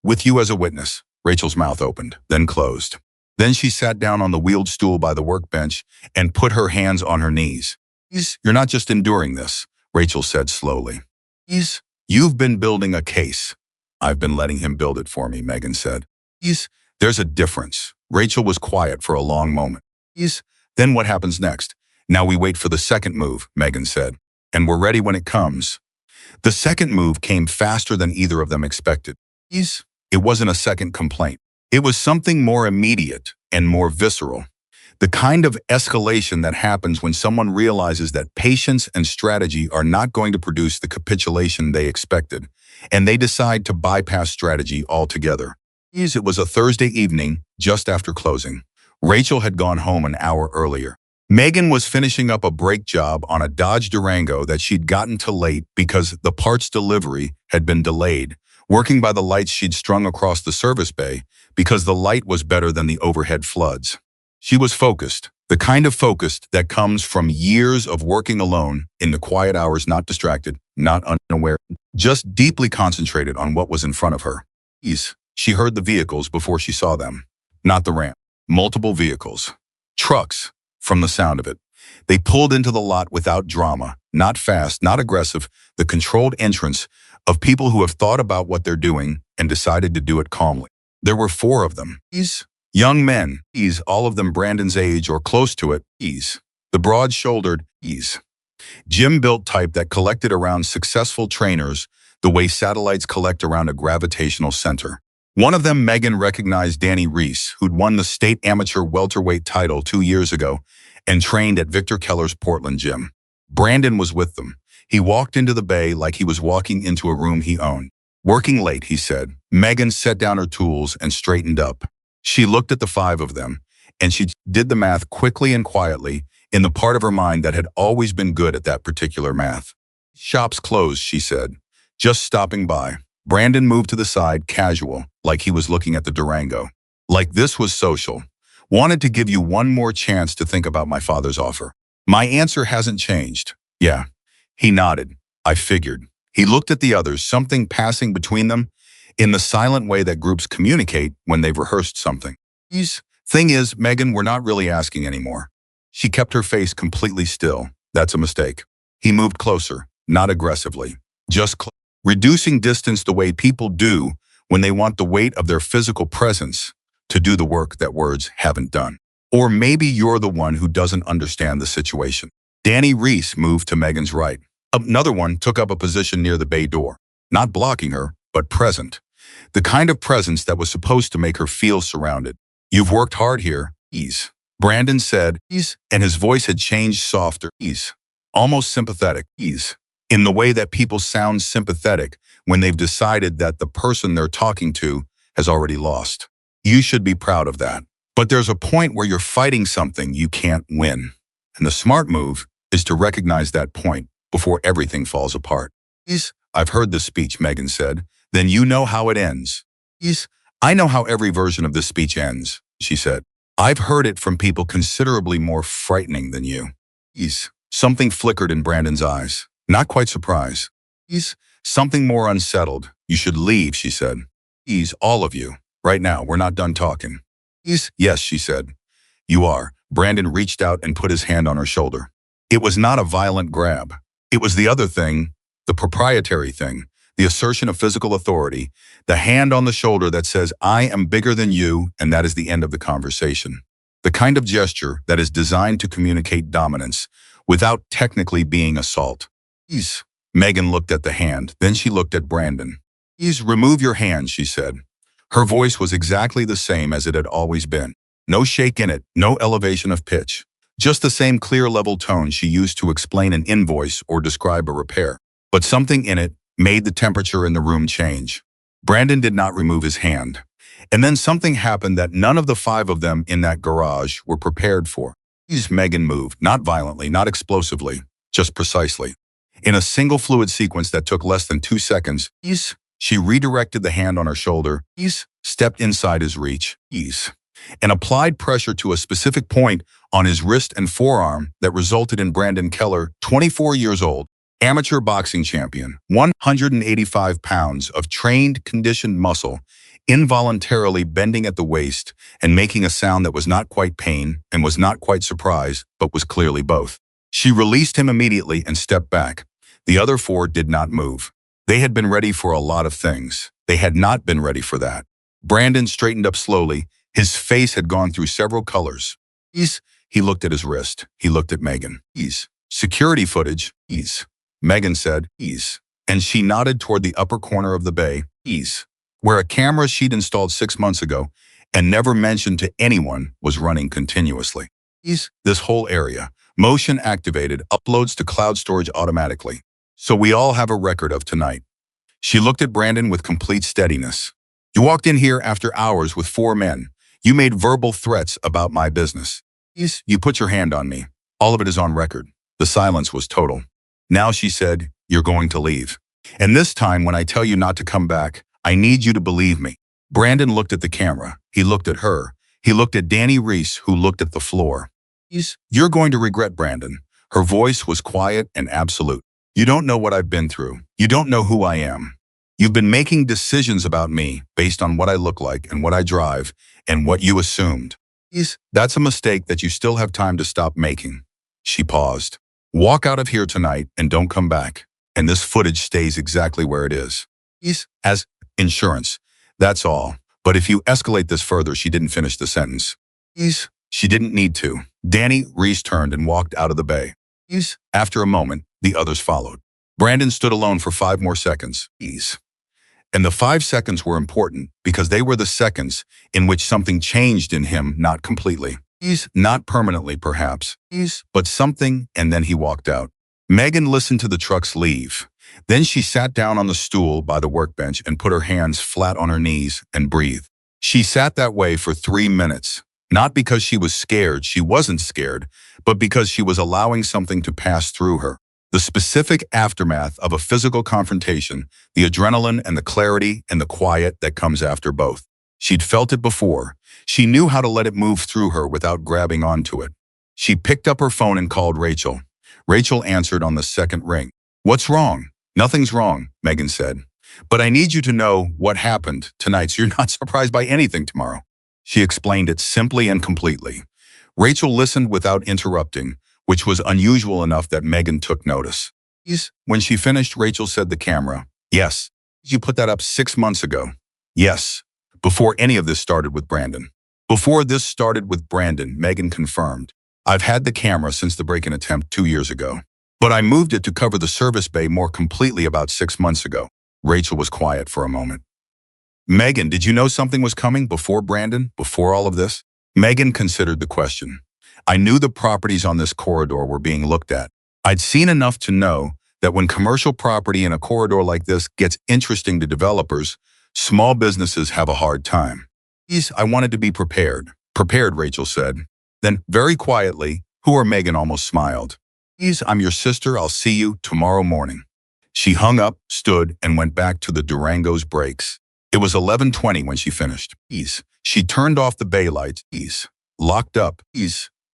With you as a witness. Rachel's mouth opened, then closed. Then she sat down on the wheeled stool by the workbench and put her hands on her knees. You're not just enduring this, Rachel said slowly. You've been building a case. I've been letting him build it for me, Megan said. There's a difference. Rachel was quiet for a long moment. Then what happens next? Now we wait for the second move, Megan said. And we're ready when it comes. The second move came faster than either of them expected. It wasn't a second complaint. It was something more immediate and more visceral. The kind of escalation that happens when someone realizes that patience and strategy are not going to produce the capitulation they expected, and they decide to bypass strategy altogether. It was a Thursday evening, just after closing. Rachel had gone home an hour earlier. Megan was finishing up a brake job on a Dodge Durango that she'd gotten to late because the parts delivery had been delayed, working by the lights she'd strung across the service bay because the light was better than the overhead floods. She was focused, the kind of focused that comes from years of working alone in the quiet hours, not distracted, not unaware, just deeply concentrated on what was in front of her. She heard the vehicles before she saw them. Not the ramp. Multiple vehicles. Trucks, from the sound of it. They pulled into the lot without drama, not fast, not aggressive, the controlled entrance of people who have thought about what they're doing and decided to do it calmly. There were 4 of them. Young men, all of them Brandon's age or close to it, the broad-shouldered, gym-built type that collected around successful trainers the way satellites collect around a gravitational center. One of them, Megan, recognized Danny Reese, who'd won the state amateur welterweight title 2 years ago and trained at Victor Keller's Portland gym. Brandon was with them. He walked into the bay like he was walking into a room he owned. Working late, he said. Megan set down her tools and straightened up. She looked at the 5 of them, and she did the math quickly and quietly in the part of her mind that had always been good at that particular math. Shop's closed, she said. Just stopping by. Brandon moved to the side, casual, like he was looking at the Durango. Like this was social. Wanted to give you one more chance to think about my father's offer. My answer hasn't changed. Yeah. He nodded. I figured. He looked at the others, something passing between them, in the silent way that groups communicate when they've rehearsed something. Thing is, Megan, we're not really asking anymore. She kept her face completely still. That's a mistake. He moved closer, not aggressively, just reducing distance the way people do when they want the weight of their physical presence to do the work that words haven't done. Or maybe you're the one who doesn't understand the situation. Danny Reese moved to Megan's right. Another one took up a position near the bay door, not blocking her, but present. The kind of presence that was supposed to make her feel surrounded. You've worked hard here, Brandon said, and his voice had changed softer, almost sympathetic, in the way that people sound sympathetic when they've decided that the person they're talking to has already lost. You should be proud of that. But there's a point where you're fighting something you can't win. And the smart move is to recognize that point before everything falls apart. I've heard this speech, Megan said. Then you know how it ends. I know how every version of this speech ends, she said. I've heard it from people considerably more frightening than you. Something flickered in Brandon's eyes. Not quite surprised. Something more unsettled. You should leave, she said. All of you. Right now, we're not done talking. Yes, she said. You are. Brandon reached out and put his hand on her shoulder. It was not a violent grab. It was the other thing, the proprietary thing, the assertion of physical authority, the hand on the shoulder that says, I am bigger than you, and that is the end of the conversation. The kind of gesture that is designed to communicate dominance without technically being assault. Megan looked at the hand, then she looked at Brandon. Remove your hand, she said. Her voice was exactly the same as it had always been. No shake in it, no elevation of pitch. Just the same clear level tone she used to explain an invoice or describe a repair. But something in it made the temperature in the room change. Brandon did not remove his hand. And then something happened that none of the 5 of them in that garage were prepared for. Megan moved, not violently, not explosively, just precisely. In a single fluid sequence that took less than 2 seconds, she redirected the hand on her shoulder, stepped inside his reach, and applied pressure to a specific point on his wrist and forearm that resulted in Brandon Keller, 24 years old, amateur boxing champion, 185 pounds of trained, conditioned muscle, involuntarily bending at the waist and making a sound that was not quite pain and was not quite surprise, but was clearly both. She released him immediately and stepped back. The other 4 did not move. They had been ready for a lot of things. They had not been ready for that. Brandon straightened up slowly. His face had gone through several colors. He looked at his wrist. He looked at Megan. Security footage. Megan said, and she nodded toward the upper corner of the bay, where a camera she'd installed 6 months ago and never mentioned to anyone was running continuously. This whole area, motion activated, uploads to cloud storage automatically. So we all have a record of tonight. She looked at Brandon with complete steadiness. You walked in here after hours with 4 men. You made verbal threats about my business. You put your hand on me. All of it is on record. The silence was total. Now she said, you're going to leave. And this time when I tell you not to come back, I need you to believe me. Brandon looked at the camera. He looked at her. He looked at Danny Reese, who looked at the floor. You're going to regret, Brandon. Her voice was quiet and absolute. You don't know what I've been through. You don't know who I am. You've been making decisions about me based on what I look like and what I drive and what you assumed. That's a mistake that you still have time to stop making. She paused. Walk out of here tonight and don't come back. And this footage stays exactly where it is. As insurance. That's all. But if you escalate this further, she didn't finish the sentence. She didn't need to. Danny Reese turned and walked out of the bay. After a moment, the others followed. Brandon stood alone for 5 more seconds. And the 5 seconds were important because they were the seconds in which something changed in him, not completely. Not permanently, perhaps. But something, and then he walked out. Megan listened to the trucks leave. Then she sat down on the stool by the workbench and put her hands flat on her knees and breathed. She sat that way for 3 minutes. Not because she was scared, she wasn't scared, but because she was allowing something to pass through her. The specific aftermath of a physical confrontation, the adrenaline and the clarity and the quiet that comes after both. She'd felt it before. She knew how to let it move through her without grabbing onto it. She picked up her phone and called Rachel. Rachel answered on the second ring. What's wrong? Nothing's wrong, Megan said. But I need you to know what happened tonight so you're not surprised by anything tomorrow. She explained it simply and completely. Rachel listened without interrupting, which was unusual enough that Megan took notice. When she finished, Rachel said to the camera, yes, you put that up 6 months ago. Yes, before any of this started with Brandon. Before this started with Brandon, Megan confirmed. I've had the camera since the break-in attempt 2 years ago. But I moved it to cover the service bay more completely about 6 months ago. Rachel was quiet for a moment. Megan, did you know something was coming before Brandon, before all of this? Megan considered the question. I knew the properties on this corridor were being looked at. I'd seen enough to know that when commercial property in a corridor like this gets interesting to developers, small businesses have a hard time. I wanted to be prepared. Prepared, Rachel said. Then, very quietly, who are Megan almost smiled. I'm your sister. I'll see you tomorrow morning. She hung up, stood, and went back to the Durango's brakes. It was 11:20 when she finished. She turned off the bay lights, locked up,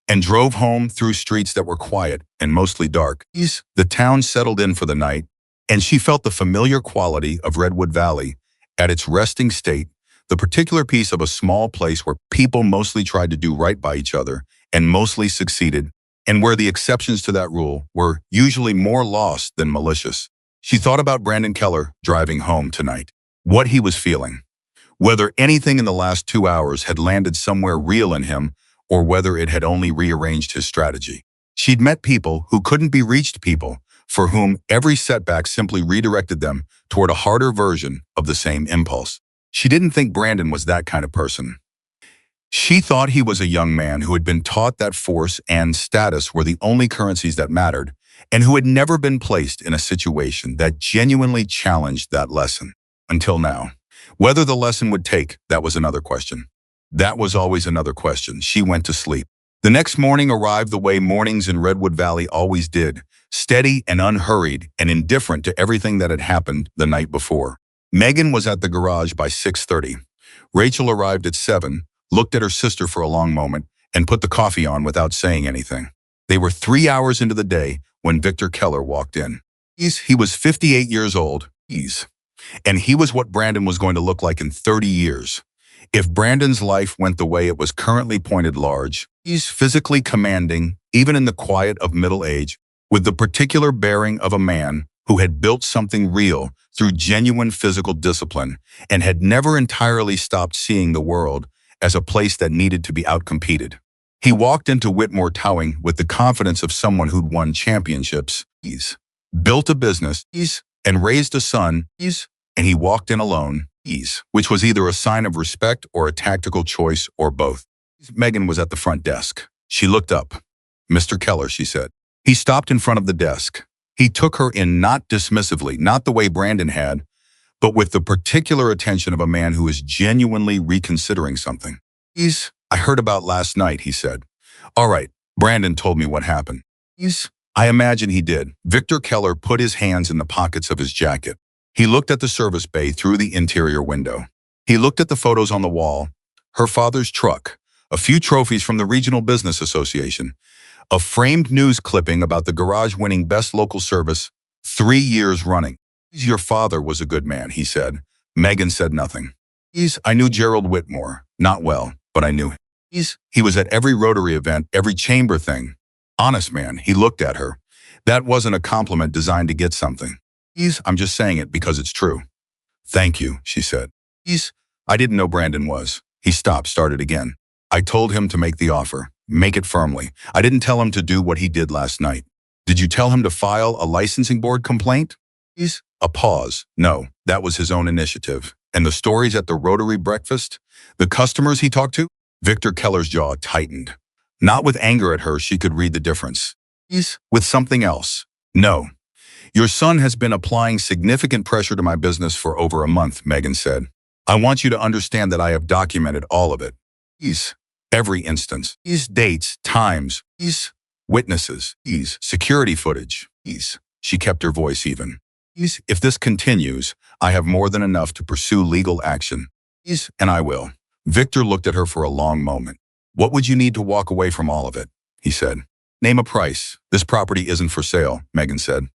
and drove home through streets that were quiet and mostly dark. The town settled in for the night, and she felt the familiar quality of Redwood Valley at its resting state, the particular piece of a small place where people mostly tried to do right by each other and mostly succeeded, and where the exceptions to that rule were usually more lost than malicious. She thought about Brandon Keller driving home tonight, what he was feeling, whether anything in the last 2 hours had landed somewhere real in him or whether it had only rearranged his strategy. She'd met people who couldn't be reached, people for whom every setback simply redirected them toward a harder version of the same impulse. She didn't think Brandon was that kind of person. She thought he was a young man who had been taught that force and status were the only currencies that mattered, and who had never been placed in a situation that genuinely challenged that lesson. Until now. Whether the lesson would take, that was another question. That was always another question. She went to sleep. The next morning arrived the way mornings in Redwood Valley always did, steady and unhurried and indifferent to everything that had happened the night before. Megan was at the garage by 6:30. Rachel arrived at 7, looked at her sister for a long moment, and put the coffee on without saying anything. They were 3 hours into the day when Victor Keller walked in. He was 58 years old. And he was what Brandon was going to look like in 30 years. If Brandon's life went the way it was currently pointed large, he's physically commanding, even in the quiet of middle age, with the particular bearing of a man who had built something real through genuine physical discipline and had never entirely stopped seeing the world as a place that needed to be outcompeted. He walked into Whitmore Towing with the confidence of someone who'd won championships, built a business, and raised a son, and he walked in alone, which was either a sign of respect or a tactical choice or both. Megan was at the front desk. She looked up. "Mr. Keller," she said. He stopped in front of the desk. He took her in not dismissively, not the way Brandon had, but with the particular attention of a man who is genuinely reconsidering something. "I heard about last night," he said. "All right, Brandon told me what happened." "I imagine he did." Victor Keller put his hands in the pockets of his jacket. He looked at the service bay through the interior window. He looked at the photos on the wall, her father's truck, a few trophies from the Regional Business Association, a framed news clipping about the garage winning Best Local Service 3 years running. "Your father was a good man," he said. Megan said nothing. "I knew Gerald Whitmore. Not well, but I knew him. He was at every Rotary event, every chamber thing. Honest man." He looked at her. "That wasn't a compliment designed to get something. I'm just saying it because it's true." "Thank you," she said. "I didn't know Brandon was." He stopped, started again. "I told him to make the offer. Make it firmly. I didn't tell him to do what he did last night." "Did you tell him to file a licensing board complaint?" A pause. "No, that was his own initiative." "And the stories at the Rotary breakfast? The customers he talked to?" Victor Keller's jaw tightened. Not with anger at her, she could read the difference. With something else. "No. Your son has been applying significant pressure to my business for over a month," Megan said. "I want you to understand that I have documented all of it. Every instance. Dates, times, witnesses, security footage. She kept her voice even. "If this continues, I have more than enough to pursue legal action. And I will." Victor looked at her for a long moment. "What would you need to walk away from all of it?" he said. "Name a price." "This property isn't for sale," Megan said.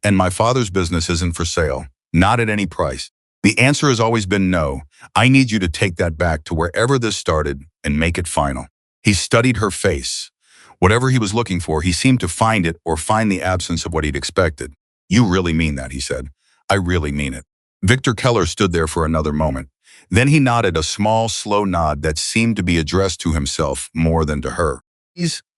"And my father's business isn't for sale. Not at any price." "The answer has always been no. I need you to take that back to wherever this started and make it final." He studied her face. Whatever he was looking for, he seemed to find it or find the absence of what he'd expected. "You really mean that," he said. "I really mean it." Victor Keller stood there for another moment. Then he nodded, a small, slow nod that seemed to be addressed to himself more than to her.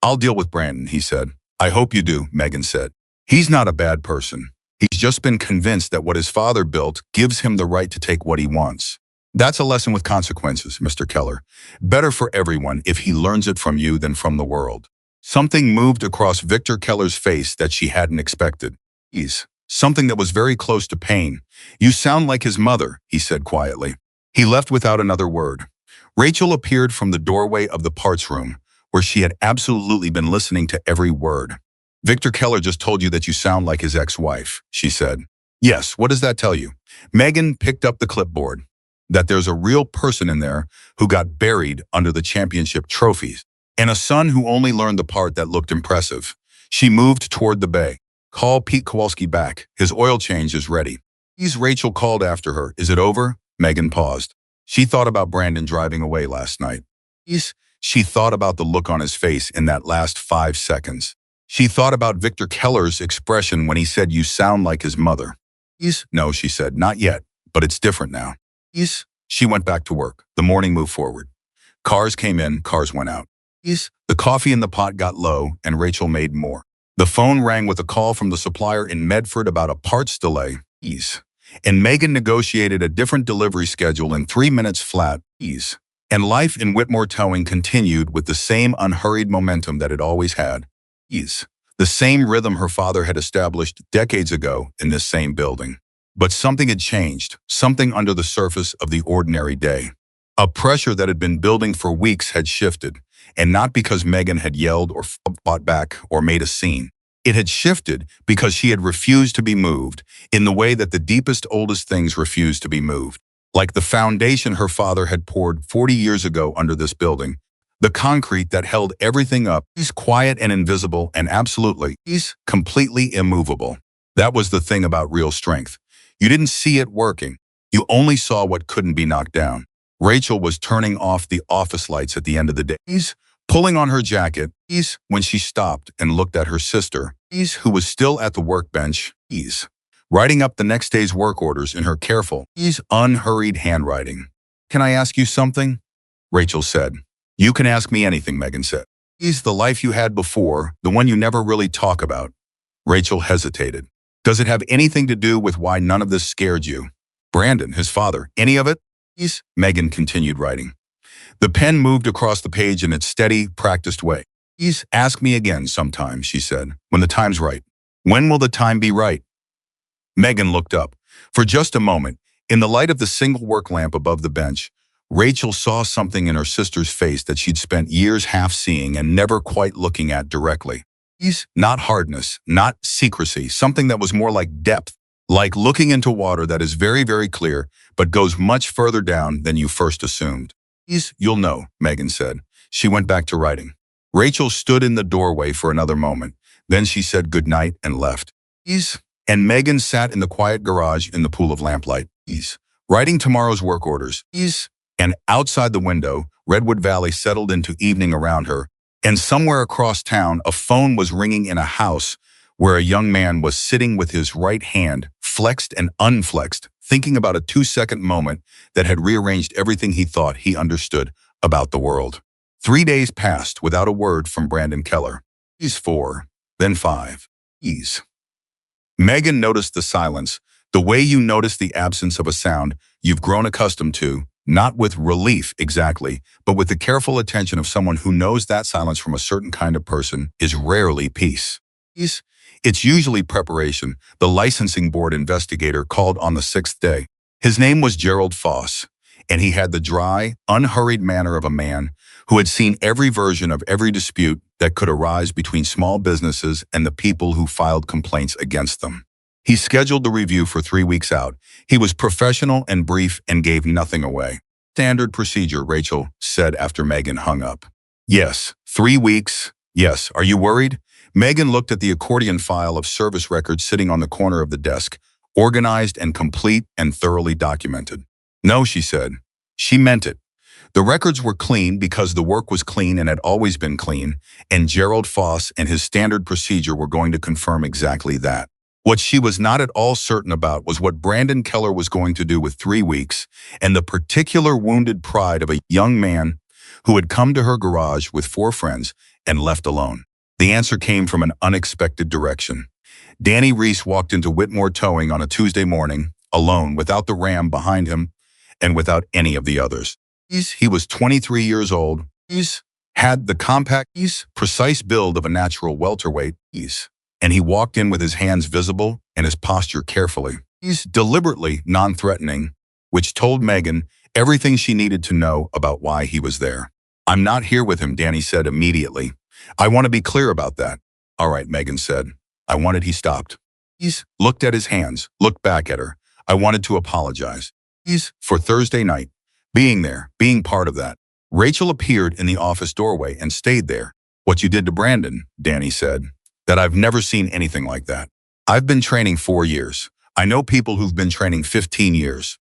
"I'll deal with Brandon," he said. "I hope you do," Megan said. "He's not a bad person. He's just been convinced that what his father built gives him the right to take what he wants. That's a lesson with consequences, Mr. Keller. Better for everyone if he learns it from you than from the world." Something moved across Victor Keller's face that she hadn't expected. Something that was very close to pain. "You sound like his mother," he said quietly. He left without another word. Rachel appeared from the doorway of the parts room, where she had absolutely been listening to every word. "Victor Keller just told you that you sound like his ex-wife," she said. "Yes, what does that tell you?" Megan picked up the clipboard. "That there's a real person in there who got buried under the championship trophies, and a son who only learned the part that looked impressive." She moved toward the bay. "Call Pete Kowalski back. His oil change is ready." Rachel called after her. "Is it over?" Megan paused. She thought about Brandon driving away last night. She thought about the look on his face in that last 5 seconds. She thought about Victor Keller's expression when he said, "You sound like his mother." "No," she said, "not yet, but it's different now." She went back to work. The morning moved forward. Cars came in, cars went out. The coffee in the pot got low, and Rachel made more. The phone rang with a call from the supplier in Medford about a parts delay. And Megan negotiated a different delivery schedule in 3 minutes flat. And life in Whitmore Towing continued with the same unhurried momentum that it always had. The same rhythm her father had established decades ago in this same building. But something had changed, something under the surface of the ordinary day. A pressure that had been building for weeks had shifted, and not because Megan had yelled or fought back or made a scene. It had shifted because she had refused to be moved in the way that the deepest, oldest things refused to be moved. Like the foundation her father had poured 40 years ago under this building, the concrete that held everything up is quiet and invisible and absolutely completely immovable. That was the thing about real strength. You didn't see it working. You only saw what couldn't be knocked down. Rachel was turning off the office lights at the end of the day, pulling on her jacket, when she stopped and looked at her sister, who was still at the workbench. writing up the next day's work orders in her careful, unhurried handwriting. "Can I ask you something?" Rachel said. "You can ask me anything," Megan said. "Is the life you had before, the one you never really talk about?" Rachel hesitated. "Does it have anything to do with why none of this scared you?" "Brandon, his father, any of it?" Megan continued writing. The pen moved across the page in its steady, practiced way. "Ask me again sometime," she said, "when the time's right." "When will the time be right?" Megan looked up. For just a moment, in the light of the single work lamp above the bench, Rachel saw something in her sister's face that she'd spent years half seeing and never quite looking at directly. Not hardness, not secrecy, something that was more like depth, like looking into water that is very, very clear, but goes much further down than you first assumed. "You'll know," Megan said. She went back to writing. Rachel stood in the doorway for another moment. Then she said goodnight and left. And Megan sat in the quiet garage in the pool of lamplight, writing tomorrow's work orders. And outside the window, Redwood Valley settled into evening around her, and somewhere across town, a phone was ringing in a house where a young man was sitting with his right hand flexed and unflexed, thinking about a 2-second moment that had rearranged everything he thought he understood about the world. 3 days passed without a word from Brandon Keller. 4, then 5. Megan noticed the silence, the way you notice the absence of a sound you've grown accustomed to, not with relief exactly, but with the careful attention of someone who knows that silence from a certain kind of person is rarely peace. It's usually preparation, the licensing board investigator called on the 6th day. His name was Gerald Foss, and he had the dry, unhurried manner of a man who had seen every version of every dispute that could arise between small businesses and the people who filed complaints against them. He scheduled the review for 3 weeks out. He was professional and brief and gave nothing away. "Standard procedure," Rachel said after Megan hung up. "Yes, 3 weeks. Yes, are you worried?" Megan looked at the accordion file of service records sitting on the corner of the desk, organized and complete and thoroughly documented. "No," she said. She meant it. The records were clean because the work was clean and had always been clean, and Gerald Foss and his standard procedure were going to confirm exactly that. What she was not at all certain about was what Brandon Keller was going to do with 3 weeks and the particular wounded pride of a young man who had come to her garage with 4 friends and left alone. The answer came from an unexpected direction. Danny Reese walked into Whitmore Towing on a Tuesday morning, alone, without the Ram behind him and without any of the others. He was 23 years old, had the compact, precise build of a natural welterweight, and he walked in with his hands visible and his posture carefully, deliberately non-threatening, which told Megan everything she needed to know about why he was there. "I'm not here with him," Danny said immediately. "I want to be clear about that." "All right," Megan said. "I wanted." He stopped. Looked at his hands, looked back at her. "I wanted to apologize. For Thursday night. Being there, being part of that." Rachel appeared in the office doorway and stayed there. "What you did to Brandon," Danny said. "That I've never seen anything like that. I've been training 4 years. I know people who've been training 15 years.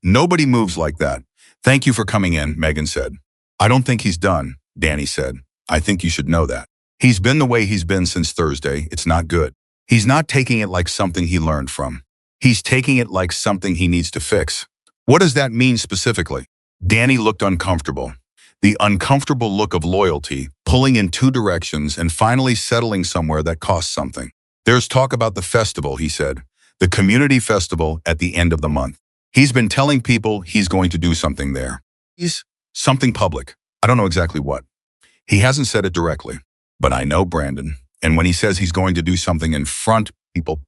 Nobody moves like that." "Thank you for coming in," Megan said. "I don't think he's done," Danny said. "I think you should know that. He's been the way he's been since Thursday. It's not good. He's not taking it like something he learned from. He's taking it like something he needs to fix." "What does that mean specifically?" Danny looked uncomfortable. The uncomfortable look of loyalty, pulling in 2 directions and finally settling somewhere that costs something. "There's talk about the festival," he said. "The community festival at the end of the month. He's been telling people he's going to do something there. Something public. I don't know exactly what. He hasn't said it directly. But I know Brandon. And when he says he's going to do something in front of people,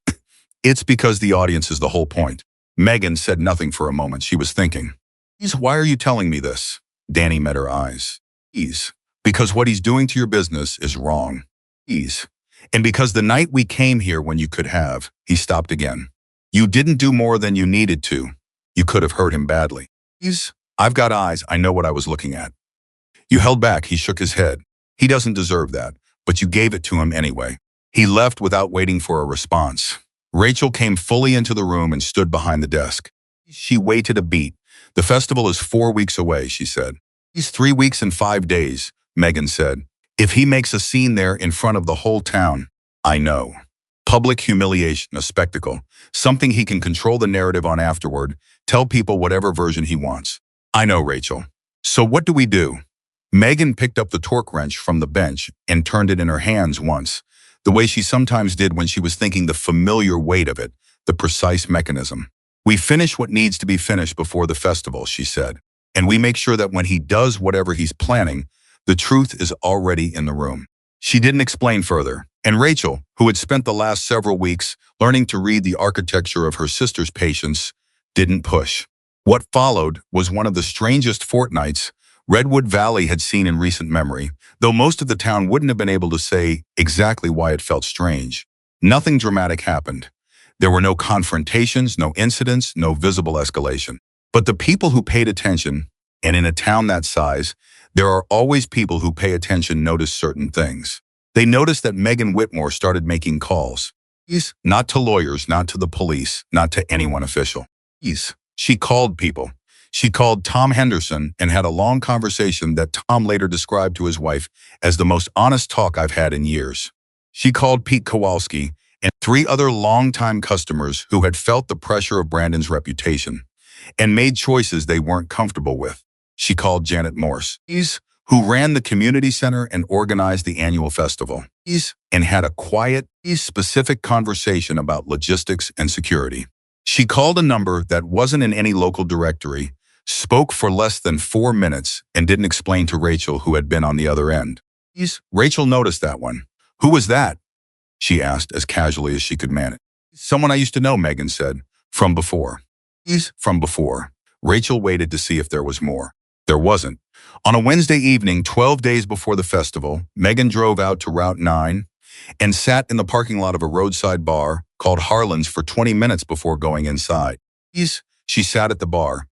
it's because the audience is the whole point." Megan said nothing for a moment. She was thinking. "Why are you telling me this?" Danny met her eyes. "Because what he's doing to your business is wrong. And because the night we came here when you could have," he stopped again. "You didn't do more than you needed to. You could have hurt him badly. I've got eyes. I know what I was looking at. You held back." He shook his head. "He doesn't deserve that, but you gave it to him anyway." He left without waiting for a response. Rachel came fully into the room and stood behind the desk. She waited a beat. "The festival is 4 weeks away," she said. "He's 3 weeks and 5 days, Megan said. "If he makes a scene there in front of the whole town." "I know." Public humiliation, a spectacle, something he can control the narrative on afterward, tell people whatever version he wants. I know, Rachel. So what do we do? Megan picked up the torque wrench from the bench and turned it in her hands once, the way she sometimes did when she was thinking the familiar weight of it, the precise mechanism. We finish what needs to be finished before the festival, she said, and we make sure that when he does whatever he's planning, the truth is already in the room. She didn't explain further, and Rachel, who had spent the last several weeks learning to read the architecture of her sister's patience, didn't push. What followed was one of the strangest fortnights Redwood Valley had seen in recent memory, though most of the town wouldn't have been able to say exactly why it felt strange. Nothing dramatic happened. There were no confrontations, no incidents, no visible escalation. But the people who paid attention, and in a town that size, there are always people who pay attention notice certain things. They noticed that Megan Whitmore started making calls. Not to lawyers, not to the police, not to anyone official. She called people. She called Tom Henderson and had a long conversation that Tom later described to his wife as the most honest talk I've had in years. She called Pete Kowalski and 3 other longtime customers who had felt the pressure of Brandon's reputation and made choices they weren't comfortable with. She called Janet Morse, who ran the community center and organized the annual festival, and had a quiet, specific conversation about logistics and security. She called a number that wasn't in any local directory, spoke for less than 4 minutes, and didn't explain to Rachel who had been on the other end. Rachel noticed that one. Who was that? She asked as casually as she could manage. Someone I used to know, Megan said. From before. From before. Rachel waited to see if there was more. There wasn't. On a Wednesday evening, 12 days before the festival, Megan drove out to Route 9 and sat in the parking lot of a roadside bar called Harlan's for 20 minutes before going inside. She sat at the bar,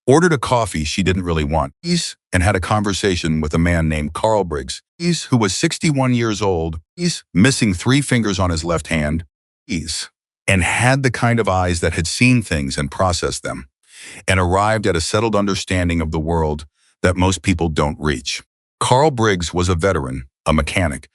ordered a coffee she didn't really want, and had a conversation with a man named Carl Briggs, who was 61 years old, missing 3 fingers on his left hand, and had the kind of eyes that had seen things and processed them, and arrived at a settled understanding of the world that most people don't reach. Carl Briggs was a veteran, a mechanic,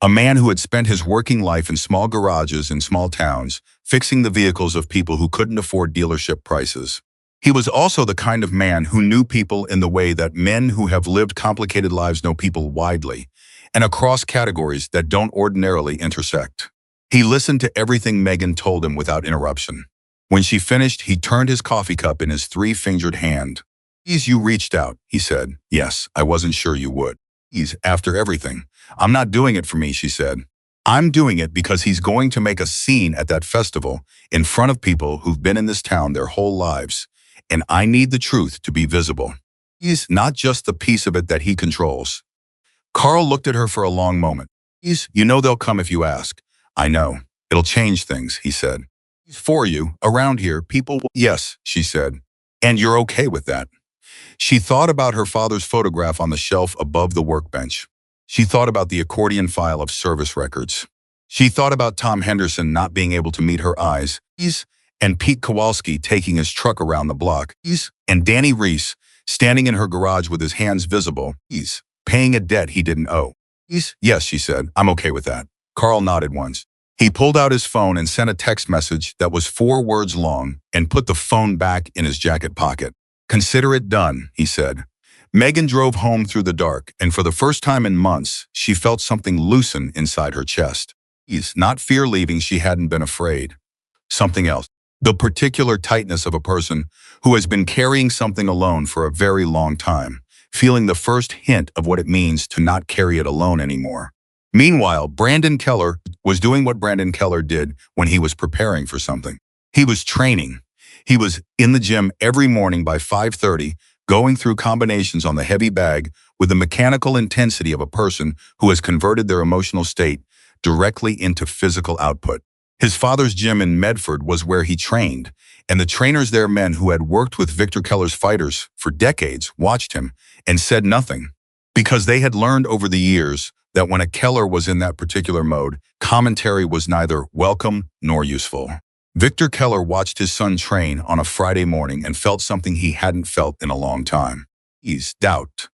a man who had spent his working life in small garages in small towns, fixing the vehicles of people who couldn't afford dealership prices. He was also the kind of man who knew people in the way that men who have lived complicated lives know people widely, and across categories that don't ordinarily intersect. He listened to everything Megan told him without interruption. When she finished, he turned his coffee cup in his 3-fingered hand. You reached out, he said. Yes, I wasn't sure you would. After everything. I'm not doing it for me, she said. I'm doing it because he's going to make a scene at that festival in front of people who've been in this town their whole lives, and I need the truth to be visible. Not just the piece of it that he controls. Carl looked at her for a long moment. You know they'll come if you ask. I know. It'll change things, he said. For you, around here, people will. Yes, she said. And you're okay with that. She thought about her father's photograph on the shelf above the workbench. She thought about the accordion file of service records. She thought about Tom Henderson not being able to meet her eyes, and Pete Kowalski taking his truck around the block, and Danny Reese standing in her garage with his hands visible, paying a debt he didn't owe. Yes, she said, I'm okay with that. Carl nodded once. He pulled out his phone and sent a text message that was 4 words long and put the phone back in his jacket pocket. Consider it done, he said. Megan drove home through the dark, and for the first time in months, she felt something loosen inside her chest. Not fear leaving, she hadn't been afraid. Something else. The particular tightness of a person who has been carrying something alone for a very long time, feeling the first hint of what it means to not carry it alone anymore. Meanwhile, Brandon Keller was doing what Brandon Keller did when he was preparing for something. He was training. He was in the gym every morning by 5:30, going through combinations on the heavy bag with the mechanical intensity of a person who has converted their emotional state directly into physical output. His father's gym in Medford was where he trained, and the trainers there, men who had worked with Victor Keller's fighters for decades, watched him and said nothing, because they had learned over the years that when a Keller was in that particular mode, commentary was neither welcome nor useful. Victor Keller watched his son train on a Friday morning and felt something he hadn't felt in a long time. Doubt.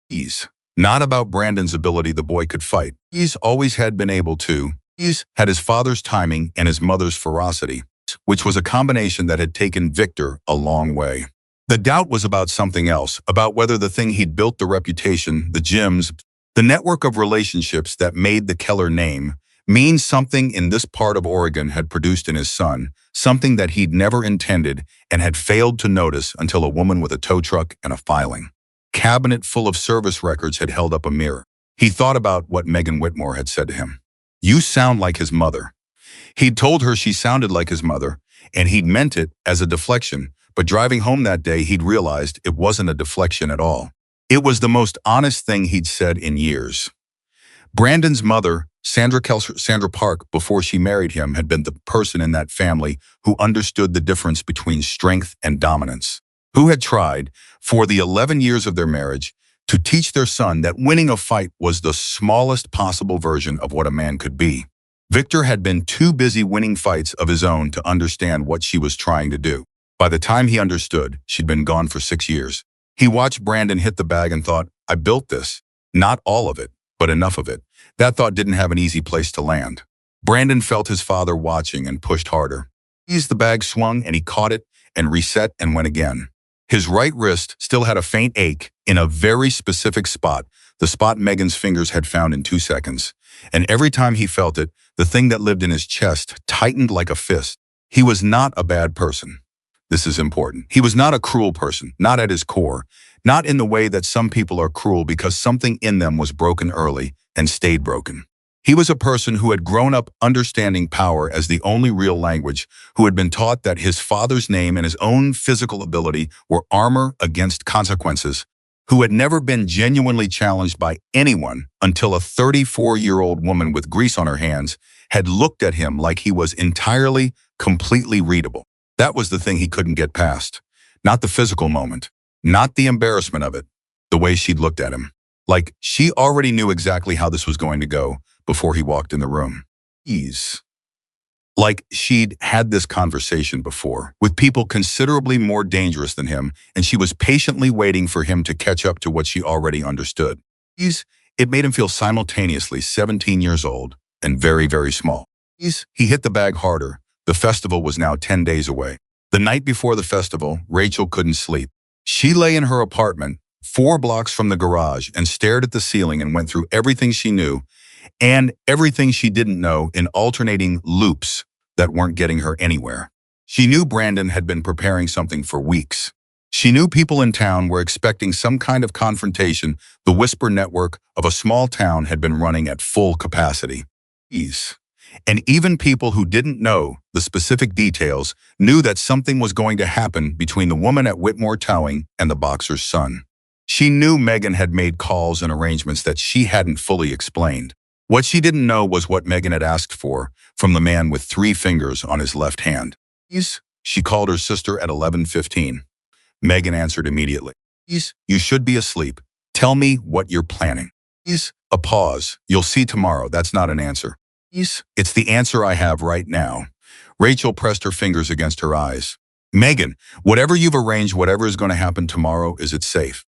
Not about Brandon's ability the boy could fight. Always had been able to, He had his father's timing and his mother's ferocity, which was a combination that had taken Victor a long way. The doubt was about something else, about whether the thing he'd built, the reputation, the gyms, the network of relationships that made the Keller name, mean something in this part of Oregon had produced in his son, something that he'd never intended and had failed to notice until a woman with a tow truck and a filing cabinet full of service records had held up a mirror. He thought about what Megan Whitmore had said to him. "You sound like his mother." He'd told her she sounded like his mother, and he'd meant it as a deflection, but driving home that day he'd realized it wasn't a deflection at all. It was the most honest thing he'd said in years. Brandon's mother, Sandra Park, before she married him, had been the person in that family who understood the difference between strength and dominance, who had tried, for the 11 years of their marriage, to teach their son that winning a fight was the smallest possible version of what a man could be. Victor had been too busy winning fights of his own to understand what she was trying to do. By the time he understood, she'd been gone for 6 years. He watched Brandon hit the bag and thought, "I built this. Not all of it, but enough of it." That thought didn't have an easy place to land. Brandon felt his father watching and pushed harder. The bag swung and he caught it and reset and went again. His right wrist still had a faint ache in a very specific spot, the spot Megan's fingers had found in 2 seconds. And every time he felt it, the thing that lived in his chest tightened like a fist. He was not a bad person. This is important. He was not a cruel person, not at his core, not in the way that some people are cruel because something in them was broken early and stayed broken. He was a person who had grown up understanding power as the only real language, who had been taught that his father's name and his own physical ability were armor against consequences, who had never been genuinely challenged by anyone until a 34-year-old woman with grease on her hands had looked at him like he was entirely, completely readable. That was the thing he couldn't get past. Not the physical moment, not the embarrassment of it, the way she'd looked at him. Like she already knew exactly how this was going to go before he walked in the room. Like she'd had this conversation before with people considerably more dangerous than him, and she was patiently waiting for him to catch up to what she already understood. It made him feel simultaneously 17 years old and very, very small. He hit the bag harder. The festival was now 10 days away. The night before the festival, Rachel couldn't sleep. She lay in her apartment 4 blocks from the garage and stared at the ceiling and went through everything she knew and everything she didn't know in alternating loops that weren't getting her anywhere. She knew Brandon had been preparing something for weeks. She knew people in town were expecting some kind of confrontation. The whisper network of a small town had been running at full capacity. And even people who didn't know the specific details knew that something was going to happen between the woman at Whitmore Towing and the boxer's son. She knew Megan had made calls and arrangements that she hadn't fully explained. What she didn't know was what Megan had asked for from the man with 3 fingers on his left hand. She called her sister at 11:15. Megan answered immediately. "You should be asleep. Tell me what you're planning." A pause. "You'll see tomorrow." That's not an answer. "It's the answer I have right now." Rachel pressed her fingers against her eyes. "Megan, whatever you've arranged, whatever is going to happen tomorrow, is it safe?"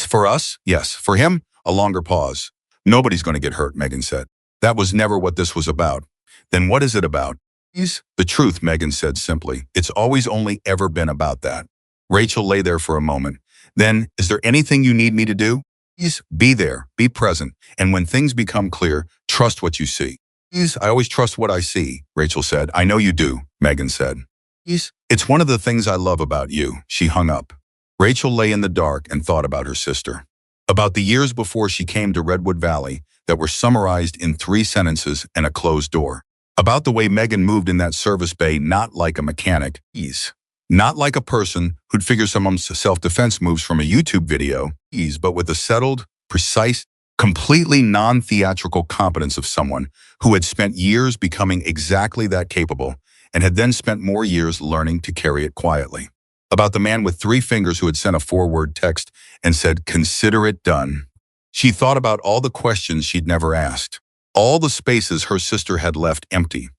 "For us, yes. For him," a longer pause. "Nobody's going to get hurt," Megan said. "That was never what this was about." "Then what is it about?" "The truth," Megan said simply. "It's always only ever been about that." Rachel lay there for a moment. "Then, is there anything you need me to do?" "Be there, be present, and when things become clear, trust what you see." "I always trust what I see," Rachel said. "I know you do," Megan said. "It's one of the things I love about you." She hung up. Rachel lay in the dark and thought about her sister. About the years before she came to Redwood Valley that were summarized in 3 sentences and a closed door. About the way Megan moved in that service bay, not like a mechanic, not like a person who'd figure some self-defense moves from a YouTube video, but with the settled, precise, completely non-theatrical competence of someone who had spent years becoming exactly that capable and had then spent more years learning to carry it quietly. About the man with 3 fingers who had sent a 4-word text and said, "Consider it done." She thought about all the questions she'd never asked, all the spaces her sister had left empty.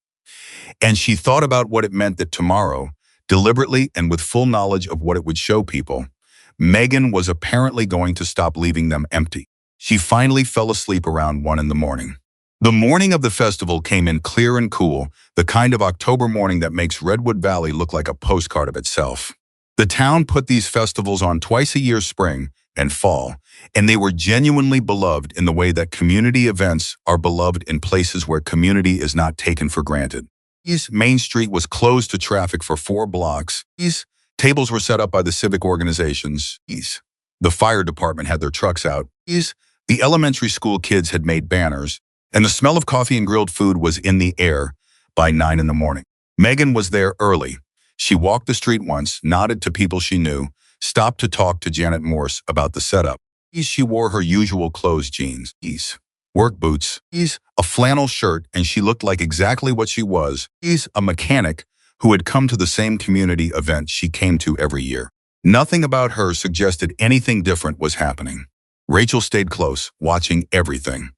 And she thought about what it meant that tomorrow, deliberately and with full knowledge of what it would show people, Megan was apparently going to stop leaving them empty. She finally fell asleep around 1 in the morning. The morning of the festival came in clear and cool, the kind of October morning that makes Redwood Valley look like a postcard of itself. The town put these festivals on twice a year, spring and fall, and they were genuinely beloved in the way that community events are beloved in places where community is not taken for granted. East Main Street was closed to traffic for 4 blocks. East tables were set up by the civic organizations. East the fire department had their trucks out. East the elementary school kids had made banners, and the smell of coffee and grilled food was in the air by 9 in the morning. Megan was there early. She walked the street once, nodded to people she knew, stopped to talk to Janet Morse about the setup. She wore her usual clothes, jeans, work boots, a flannel shirt, and she looked like exactly what she was, a mechanic who had come to the same community event she came to every year. Nothing about her suggested anything different was happening. Rachel stayed close, watching everything.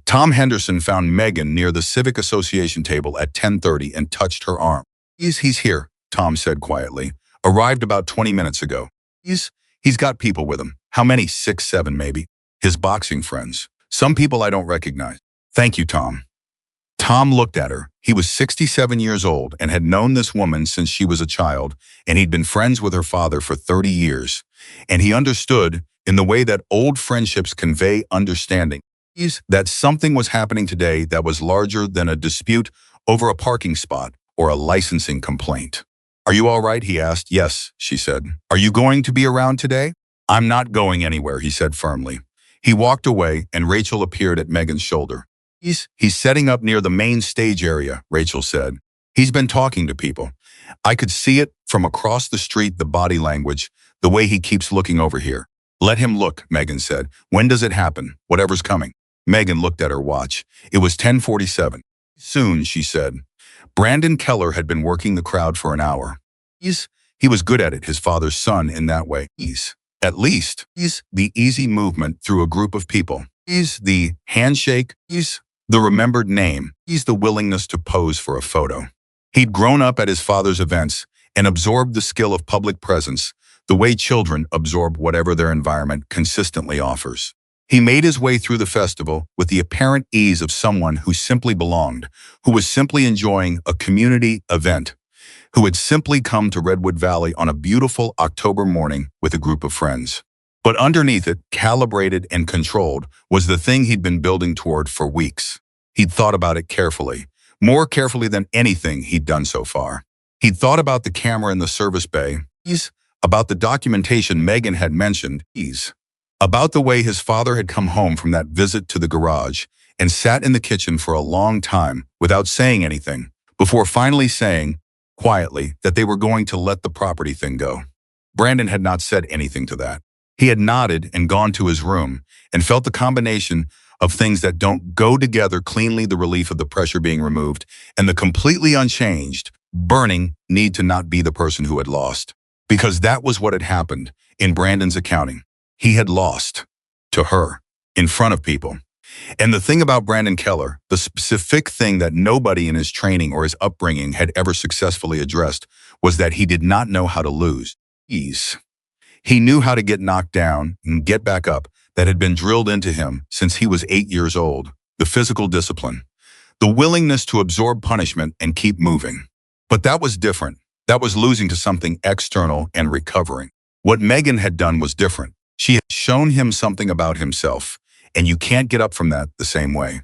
Tom Henderson found Megan near the Civic Association table at 10:30 and touched her arm. He's here, Tom said quietly. Arrived about 20 minutes ago. He's got people with him. How many? 6, 7 maybe. His boxing friends. Some people I don't recognize. Thank you, Tom. Tom looked at her. He was 67 years old and had known this woman since she was a child, and he'd been friends with her father for 30 years. And he understood, in the way that old friendships convey understanding, that something was happening today that was larger than a dispute over a parking spot or a licensing complaint. Are you all right? He asked. Yes, she said. Are you going to be around today? I'm not going anywhere, he said firmly. He walked away, and Rachel appeared at Megan's shoulder. He's setting up near the main stage area, Rachel said. He's been talking to people. I could see it from across the street, the body language, the way he keeps looking over here. Let him look, Megan said. When does it happen? Whatever's coming. Megan looked at her watch. It was 10:47. Soon, she said. Brandon Keller had been working the crowd for an hour. He was good at it, his father's son, in that way. At least, the easy movement through a group of people. The handshake. The remembered name. The willingness to pose for a photo. He'd grown up at his father's events and absorbed the skill of public presence, the way children absorb whatever their environment consistently offers. He made his way through the festival with the apparent ease of someone who simply belonged, who was simply enjoying a community event, who had simply come to Redwood Valley on a beautiful October morning with a group of friends. But underneath it, calibrated and controlled, was the thing he'd been building toward for weeks. He'd thought about it carefully, more carefully than anything he'd done so far. He'd thought about the camera in the service bay, about the documentation Megan had mentioned, about the way his father had come home from that visit to the garage and sat in the kitchen for a long time without saying anything, before finally saying, quietly, that they were going to let the property thing go. Brandon had not said anything to that. He had nodded and gone to his room and felt the combination of things that don't go together cleanly, the relief of the pressure being removed and the completely unchanged, burning need to not be the person who had lost. Because that was what had happened in Brandon's accounting. He had lost to her in front of people. And the thing about Brandon Keller, the specific thing that nobody in his training or his upbringing had ever successfully addressed, was that he did not know how to lose. He knew how to get knocked down and get back up. That had been drilled into him since he was 8 years old. The physical discipline, the willingness to absorb punishment and keep moving. But that was different. That was losing to something external and recovering. What Megan had done was different. She had shown him something about himself, and you can't get up from that the same way.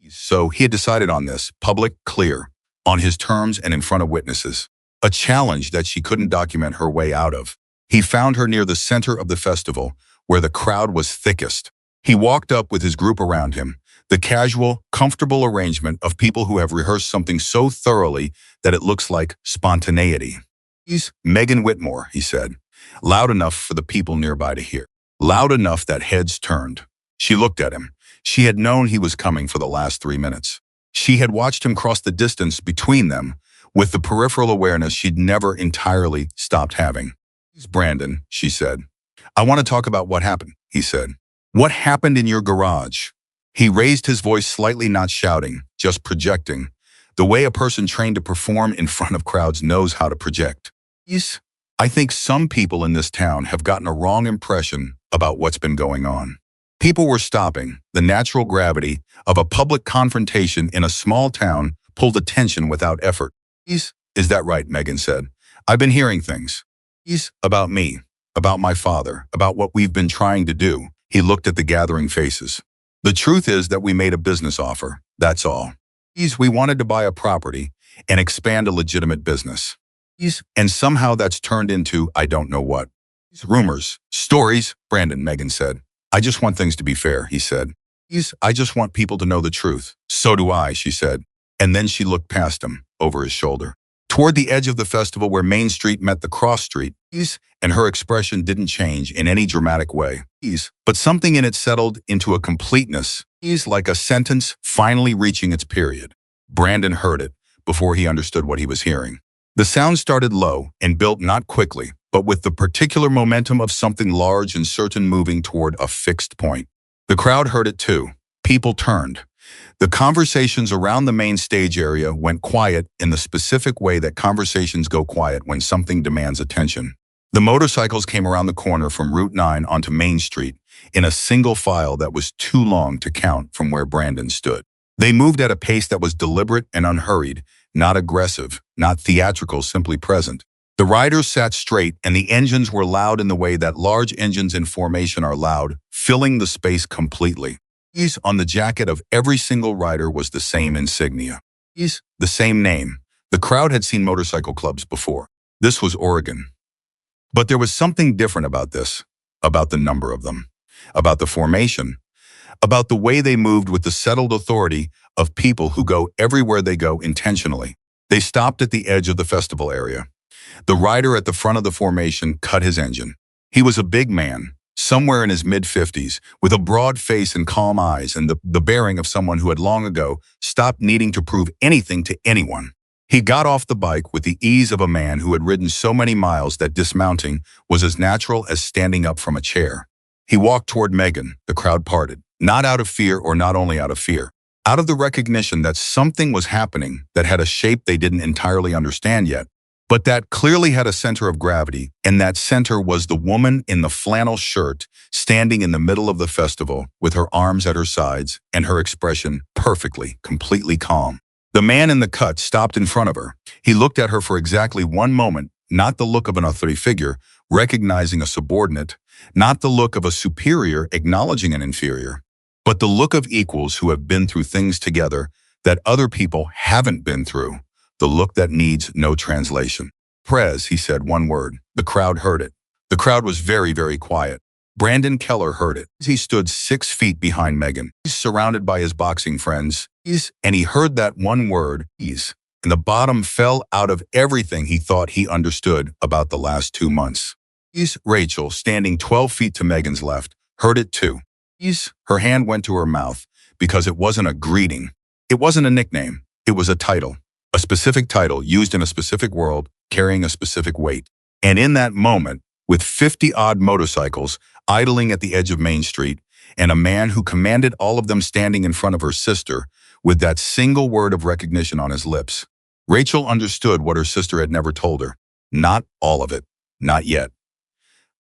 So he had decided on this, public, clear, on his terms and in front of witnesses. A challenge that she couldn't document her way out of. He found her near the center of the festival, where the crowd was thickest. He walked up with his group around him, the casual, comfortable arrangement of people who have rehearsed something so thoroughly that it looks like spontaneity. He's Megan Whitmore, he said, loud enough for the people nearby to hear, loud enough that heads turned. She looked at him. She had known he was coming for the last 3 minutes. She had watched him cross the distance between them with the peripheral awareness she'd never entirely stopped having. Brandon, she said. I want to talk about what happened, he said. What happened in your garage? He raised his voice slightly, not shouting, just projecting, the way a person trained to perform in front of crowds knows how to project. I think some people in this town have gotten a wrong impression about what's been going on. People were stopping. The natural gravity of a public confrontation in a small town pulled attention without effort. Is that right?" Megan said. "I've been hearing things. About me, about my father, about what we've been trying to do." He looked at the gathering faces. "The truth is that we made a business offer, that's all. We wanted to buy a property and expand a legitimate business. And somehow that's turned into I don't know what. Rumors, stories," Megan said. "I just want things to be fair," he said. "I just want people to know the truth." "So do I," she said. And then she looked past him, over his shoulder, toward the edge of the festival where Main Street met the cross street, and her expression didn't change in any dramatic way. But something in it settled into a completeness, like a sentence finally reaching its period. Brandon heard it before he understood what he was hearing. The sound started low and built not quickly, but with the particular momentum of something large and certain moving toward a fixed point. The crowd heard it too. People turned. The conversations around the main stage area went quiet in the specific way that conversations go quiet when something demands attention. The motorcycles came around the corner from Route 9 onto Main Street in a single file that was too long to count from where Brandon stood. They moved at a pace that was deliberate and unhurried, not aggressive, not theatrical, simply present. The riders sat straight and the engines were loud in the way that large engines in formation are loud, filling the space completely. On the jacket of every single rider was the same insignia. The same name. The crowd had seen motorcycle clubs before. This was Oregon. But there was something different about this, about the number of them, about the formation, about the way they moved with the settled authority of people who go everywhere they go intentionally. They stopped at the edge of the festival area. The rider at the front of the formation cut his engine. He was a big man, somewhere in his mid-50s, with a broad face and calm eyes and the bearing of someone who had long ago stopped needing to prove anything to anyone. He got off the bike with the ease of a man who had ridden so many miles that dismounting was as natural as standing up from a chair. He walked toward Megan. The crowd parted, not out of fear or not only out of fear, out of the recognition that something was happening that had a shape they didn't entirely understand yet, but that clearly had a center of gravity, and that center was the woman in the flannel shirt standing in the middle of the festival with her arms at her sides and her expression perfectly, completely calm. The man in the cut stopped in front of her. He looked at her for exactly one moment, not the look of an authority figure recognizing a subordinate, not the look of a superior acknowledging an inferior, but the look of equals who have been through things together that other people haven't been through, the look that needs no translation. "Prez," he said one word. The crowd heard it. The crowd was very, very quiet. Brandon Keller heard it. He stood 6 feet behind Megan, surrounded by his boxing friends, and he heard that one word, ease, and the bottom fell out of everything he thought he understood about the last 2 months. Rachel, standing 12 feet to Megan's left, heard it too. Her hand went to her mouth because it wasn't a greeting. It wasn't a nickname. It was a title, a specific title used in a specific world, carrying a specific weight. And in that moment, with 50-odd motorcycles idling at the edge of Main Street, and a man who commanded all of them standing in front of her sister with that single word of recognition on his lips, Rachel understood what her sister had never told her. Not all of it. Not yet.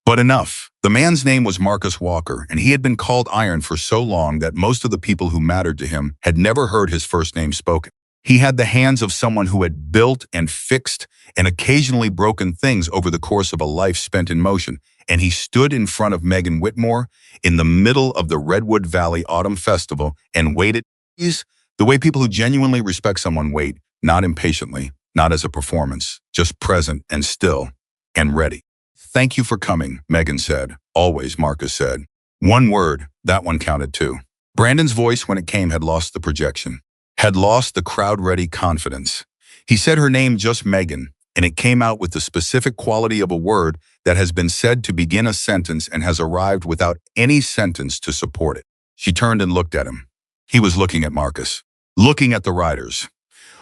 But enough. The man's name was Marcus Walker, and he had been called Iron for so long that most of the people who mattered to him had never heard his first name spoken. He had the hands of someone who had built and fixed and occasionally broken things over the course of a life spent in motion, and he stood in front of Megan Whitmore in the middle of the Redwood Valley Autumn Festival and waited. The way people who genuinely respect someone wait, not impatiently, not as a performance, just present and still and ready. "Thank you for coming," Megan said. "Always," Marcus said. One word, that one counted too. Brandon's voice, when it came, had lost the projection, had lost the crowd-ready confidence. He said her name, just Megan, and it came out with the specific quality of a word that has been said to begin a sentence and has arrived without any sentence to support it. She turned and looked at him. He was looking at Marcus, looking at the riders,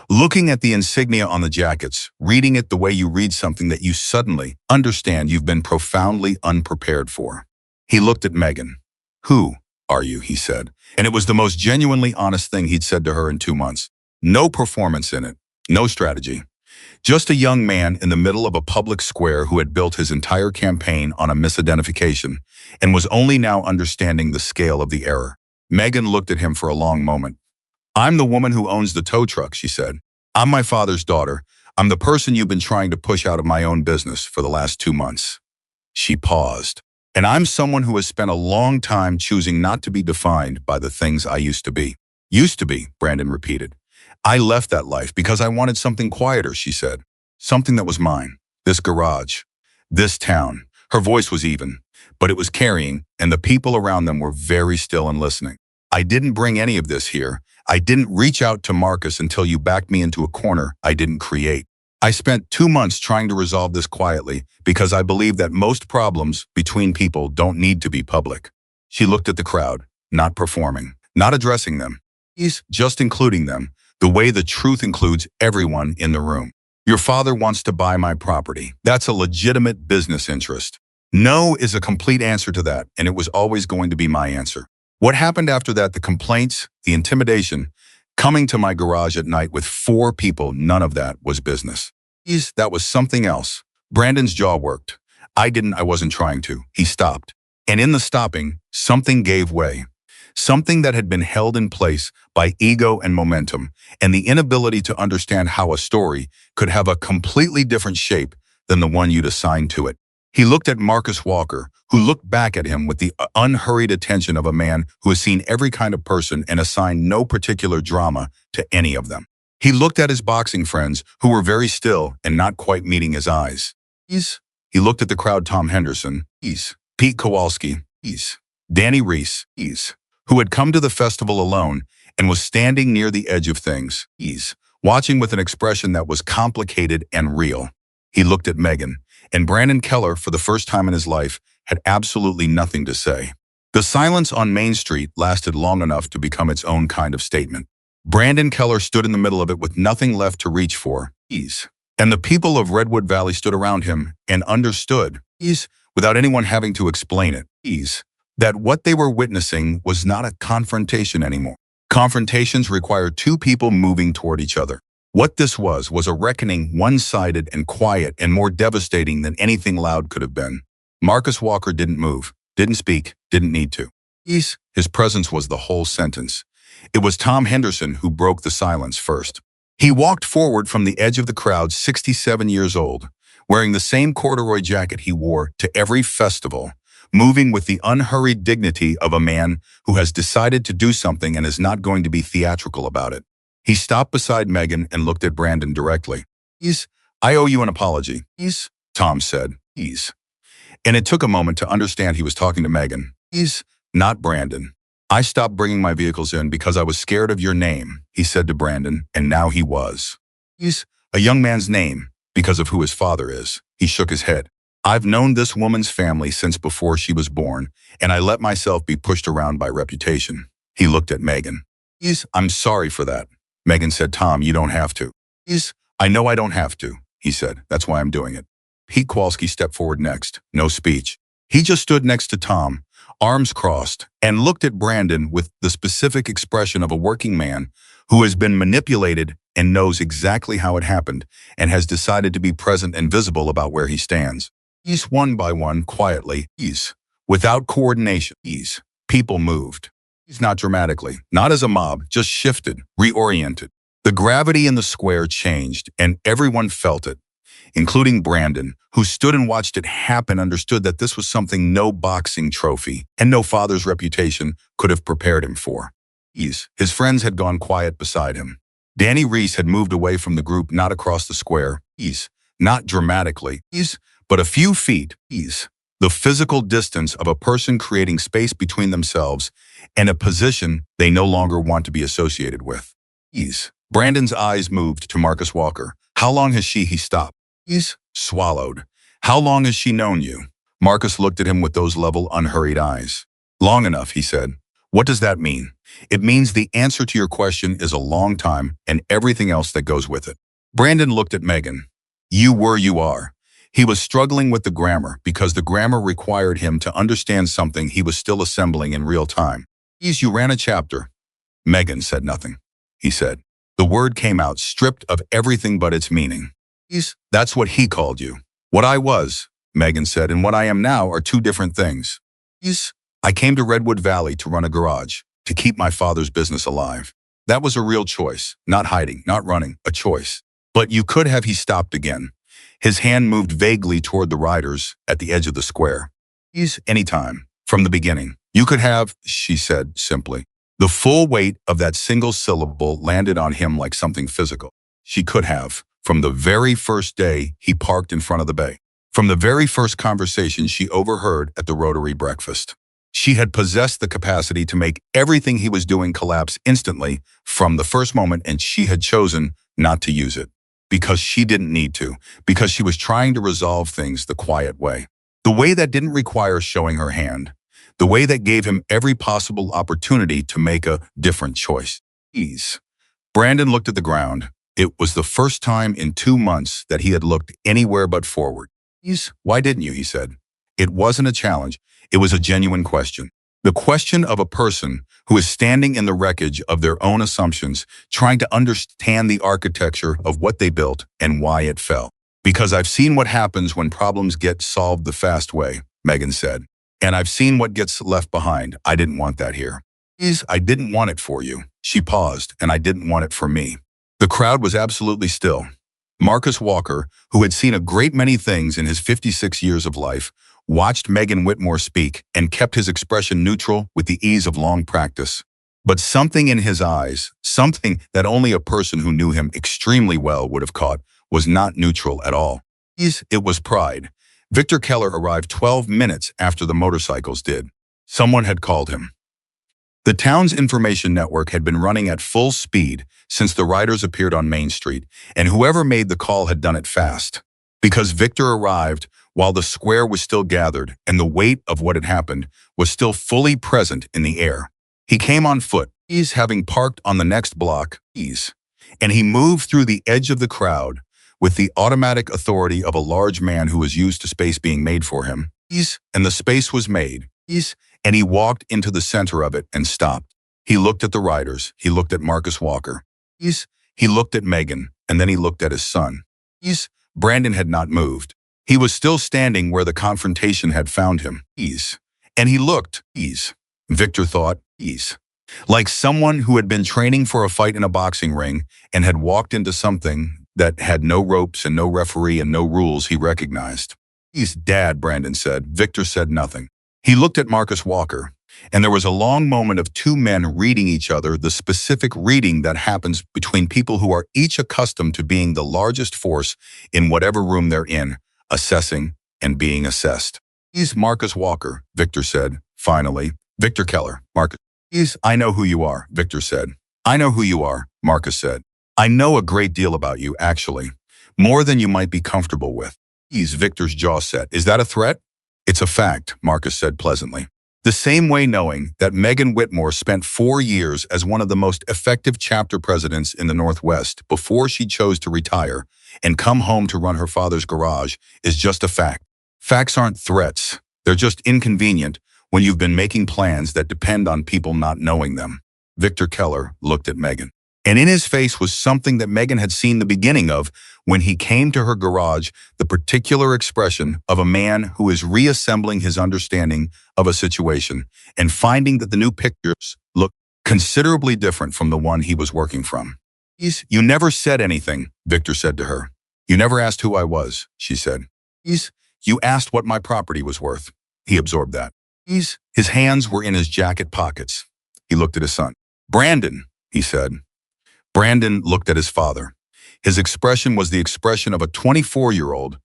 looking at the insignia on the jackets, reading it the way you read something that you suddenly understand you've been profoundly unprepared for. He looked at Megan. "Who are you?" he said. And it was the most genuinely honest thing he'd said to her in 2 months. No performance in it, no strategy. Just a young man in the middle of a public square who had built his entire campaign on a misidentification and was only now understanding the scale of the error. Megan looked at him for a long moment. "I'm the woman who owns the tow truck," she said. "I'm my father's daughter. I'm the person you've been trying to push out of my own business for the last 2 months." She paused. "And I'm someone who has spent a long time choosing not to be defined by the things I used to be." "Used to be," Brandon repeated. "I left that life because I wanted something quieter," she said. "Something that was mine. This garage. This town." Her voice was even, but it was carrying, and the people around them were very still and listening. "I didn't bring any of this here. I didn't reach out to Marcus until you backed me into a corner I didn't create. I spent 2 months trying to resolve this quietly because I believe that most problems between people don't need to be public." She looked at the crowd, not performing, not addressing them. He's just including them, the way the truth includes everyone in the room. "Your father wants to buy my property. That's a legitimate business interest. No is a complete answer to that, and it was always going to be my answer. What happened after that, the complaints, the intimidation, coming to my garage at night with 4 people, none of that was business. That was something else." Brandon's jaw worked. I wasn't trying to." He stopped. And in the stopping, something gave way. Something that had been held in place by ego and momentum, and the inability to understand how a story could have a completely different shape than the one you'd assigned to it. He looked at Marcus Walker, who looked back at him with the unhurried attention of a man who has seen every kind of person and assigned no particular drama to any of them. He looked at his boxing friends, who were very still and not quite meeting his eyes. He looked at the crowd. Tom Henderson, Pete Kowalski, Danny Reese, who had come to the festival alone and was standing near the edge of things, watching with an expression that was complicated and real. He looked at Megan, and Brandon Keller, for the first time in his life, had absolutely nothing to say. The silence on Main Street lasted long enough to become its own kind of statement. Brandon Keller stood in the middle of it with nothing left to reach for, and the people of Redwood Valley stood around him and understood, without anyone having to explain it, that what they were witnessing was not a confrontation anymore. Confrontations require 2 people moving toward each other. What this was a reckoning, one-sided and quiet and more devastating than anything loud could have been. Marcus Walker didn't move, didn't speak, didn't need to. His presence was the whole sentence. It was Tom Henderson who broke the silence first. He walked forward from the edge of the crowd, 67 years old, wearing the same corduroy jacket he wore to every festival, moving with the unhurried dignity of a man who has decided to do something and is not going to be theatrical about it. He stopped beside Megan and looked at Brandon directly. "I owe you an apology," Tom said. And it took a moment to understand he was talking to Megan. Not Brandon. "I stopped bringing my vehicles in because I was scared of your name," he said to Brandon, and now he was. "A young man's name, because of who his father is." He shook his head. "I've known this woman's family since before she was born, and I let myself be pushed around by reputation." He looked at Megan. "I'm sorry for that." Megan said, "Tom, you don't have to." "I know I don't have to," he said. "That's why I'm doing it." Pete Kowalski stepped forward next. No speech. He just stood next to Tom, arms crossed, and looked at Brandon with the specific expression of a working man who has been manipulated and knows exactly how it happened and has decided to be present and visible about where he stands. One by one, quietly, without coordination, people moved. Not dramatically, not as a mob, just shifted, reoriented. The gravity in the square changed, and everyone felt it, including Brandon, who stood and watched it happen, understood that this was something no boxing trophy and no father's reputation could have prepared him for. His friends had gone quiet beside him. Danny Reese had moved away from the group, not across the square, not dramatically, but a few feet, the physical distance of a person creating space between themselves and a position they no longer want to be associated with. Brandon's eyes moved to Marcus Walker. "How long has she?" He stopped. Swallowed. "How long has she known you?" Marcus looked at him with those level, unhurried eyes. "Long enough," he said. "What does that mean?" "It means the answer to your question is a long time and everything else that goes with it." Brandon looked at Megan. "You were, you are." He was struggling with the grammar because the grammar required him to understand something he was still assembling in real time. "You ran a chapter." Megan said nothing. He said. The word came out stripped of everything but its meaning. That's what he called you. What I was, Megan said, and what I am now are two different things. I came to Redwood Valley to run a garage, to keep my father's business alive. That was a real choice, not hiding, not running, a choice. But you could have, he stopped again. His hand moved vaguely toward the riders at the edge of the square. Anytime, from the beginning. You could have, she said simply. The full weight of that single syllable landed on him like something physical. She could have, from the very first day he parked in front of the bay. From the very first conversation she overheard at the Rotary breakfast. She had possessed the capacity to make everything he was doing collapse instantly from the first moment, and she had chosen not to use it. Because she didn't need to. Because she was trying to resolve things the quiet way. The way that didn't require showing her hand. The way that gave him every possible opportunity to make a different choice. Ease. Brandon looked at the ground. It was the first time in 2 months that he had looked anywhere but forward. Why didn't you, he said. It wasn't a challenge. It was a genuine question. The question of a person who is standing in the wreckage of their own assumptions, trying to understand the architecture of what they built and why it fell. Because I've seen what happens when problems get solved the fast way, Megan said. And I've seen what gets left behind. I didn't want that here. I didn't want it for you. She paused, and I didn't want it for me. The crowd was absolutely still. Marcus Walker, who had seen a great many things in his 56 years of life, watched Megan Whitmore speak and kept his expression neutral with the ease of long practice. But something in his eyes, something that only a person who knew him extremely well would have caught, was not neutral at all. It was pride. Victor Keller arrived 12 minutes after the motorcycles did. Someone had called him. The town's information network had been running at full speed since the riders appeared on Main Street, and whoever made the call had done it fast. Because Victor arrived while the square was still gathered and the weight of what had happened was still fully present in the air. He came on foot, having parked on the next block, and he moved through the edge of the crowd with the automatic authority of a large man who was used to space being made for him. And the space was made. And he walked into the center of it and stopped. He looked at the riders. He looked at Marcus Walker. He looked at Megan, and then he looked at his son. Brandon had not moved. He was still standing where the confrontation had found him. And he looked, Victor thought, like someone who had been training for a fight in a boxing ring and had walked into something that had no ropes and no referee and no rules he recognized. Dad, Brandon said. Victor said nothing. He looked at Marcus Walker, and there was a long moment of two men reading each other, the specific reading that happens between people who are each accustomed to being the largest force in whatever room they're in, assessing and being assessed. Marcus Walker, Victor said, finally. Victor Keller, Marcus. I know who you are, Victor said. I know who you are, Marcus said. I know a great deal about you, actually. More than you might be comfortable with. Victor's jaw set. Is that a threat? It's a fact, Marcus said pleasantly. The same way knowing that Megan Whitmore spent 4 years as one of the most effective chapter presidents in the Northwest before she chose to retire and come home to run her father's garage is just a fact. Facts aren't threats. They're just inconvenient when you've been making plans that depend on people not knowing them. Victor Keller looked at Megan. And in his face was something that Megan had seen the beginning of when he came to her garage, the particular expression of a man who is reassembling his understanding of a situation and finding that the new pictures look considerably different from the one he was working from. You never said anything, Victor said to her. You never asked who I was, she said. You asked what my property was worth. He absorbed that. His hands were in his jacket pockets. He looked at his son. Brandon, he said. Brandon looked at his father. His expression was the expression of a 24-year-old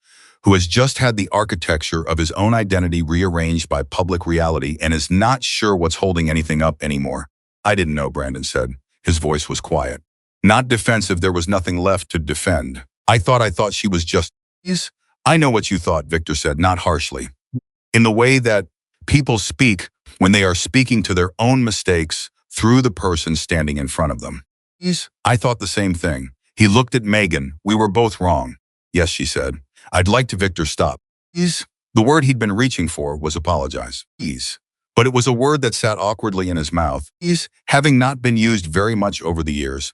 who has just had the architecture of his own identity rearranged by public reality and is not sure what's holding anything up anymore. I didn't know, Brandon said. His voice was quiet. Not defensive, there was nothing left to defend. I thought she was just... I know what you thought, Victor said, not harshly. In the way that people speak when they are speaking to their own mistakes through the person standing in front of them. I thought the same thing. He looked at Megan. We were both wrong. Yes, she said. I'd like to Victor stop. The word he'd been reaching for was apologize. But it was a word that sat awkwardly in his mouth. Having not been used very much over the years.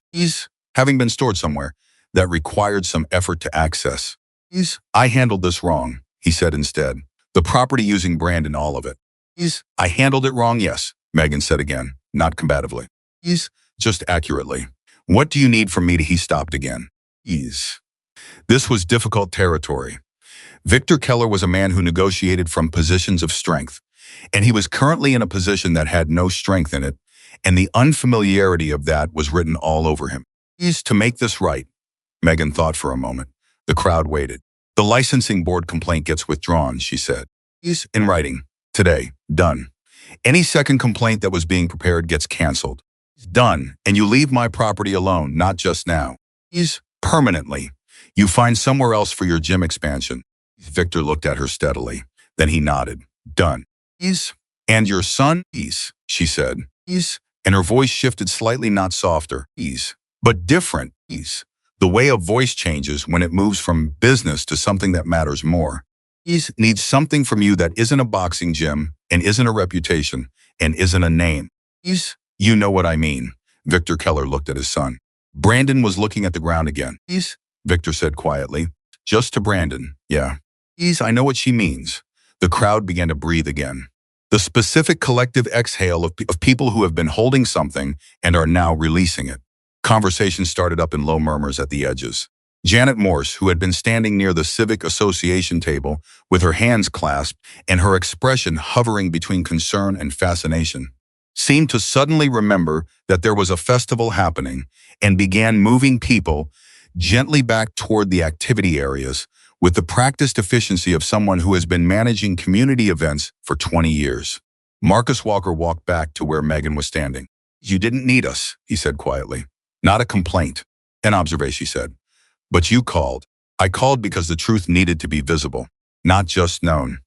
Having been stored somewhere. that required some effort to access. I handled this wrong, he said instead. The property using Brandon, all of it. I handled it wrong, yes, Megan said again, not combatively. Just accurately. What do you need from me? He stopped again. This was difficult territory. Victor Keller was a man who negotiated from positions of strength, and he was currently in a position that had no strength in it, and the unfamiliarity of that was written all over him. To make this right, Megan thought for a moment. The crowd waited. The licensing board complaint gets withdrawn, she said. In writing. Today. Done. Any second complaint that was being prepared gets canceled. Done. And you leave my property alone, not just now. Permanently. You find somewhere else for your gym expansion. Victor looked at her steadily. Then he nodded. Done. And your son? She said. And her voice shifted slightly, not softer. But different. The way a voice changes when it moves from business to something that matters more. Needs something from you that isn't a boxing gym, and isn't a reputation, and isn't a name. You know what I mean. Victor Keller looked at his son. Brandon was looking at the ground again. Victor said quietly. Just to Brandon, yeah. I know what she means. The crowd began to breathe again. The specific collective exhale of people who have been holding something and are now releasing it. Conversation started up in low murmurs at the edges. Janet Morse, who had been standing near the Civic Association table with her hands clasped and her expression hovering between concern and fascination, seemed to suddenly remember that there was a festival happening and began moving people gently back toward the activity areas with the practiced efficiency of someone who has been managing community events for 20 years. Marcus Walker walked back to where Megan was standing. You didn't need us, he said quietly. Not a complaint. An observation, she said. But you called. I called because the truth needed to be visible, not just known.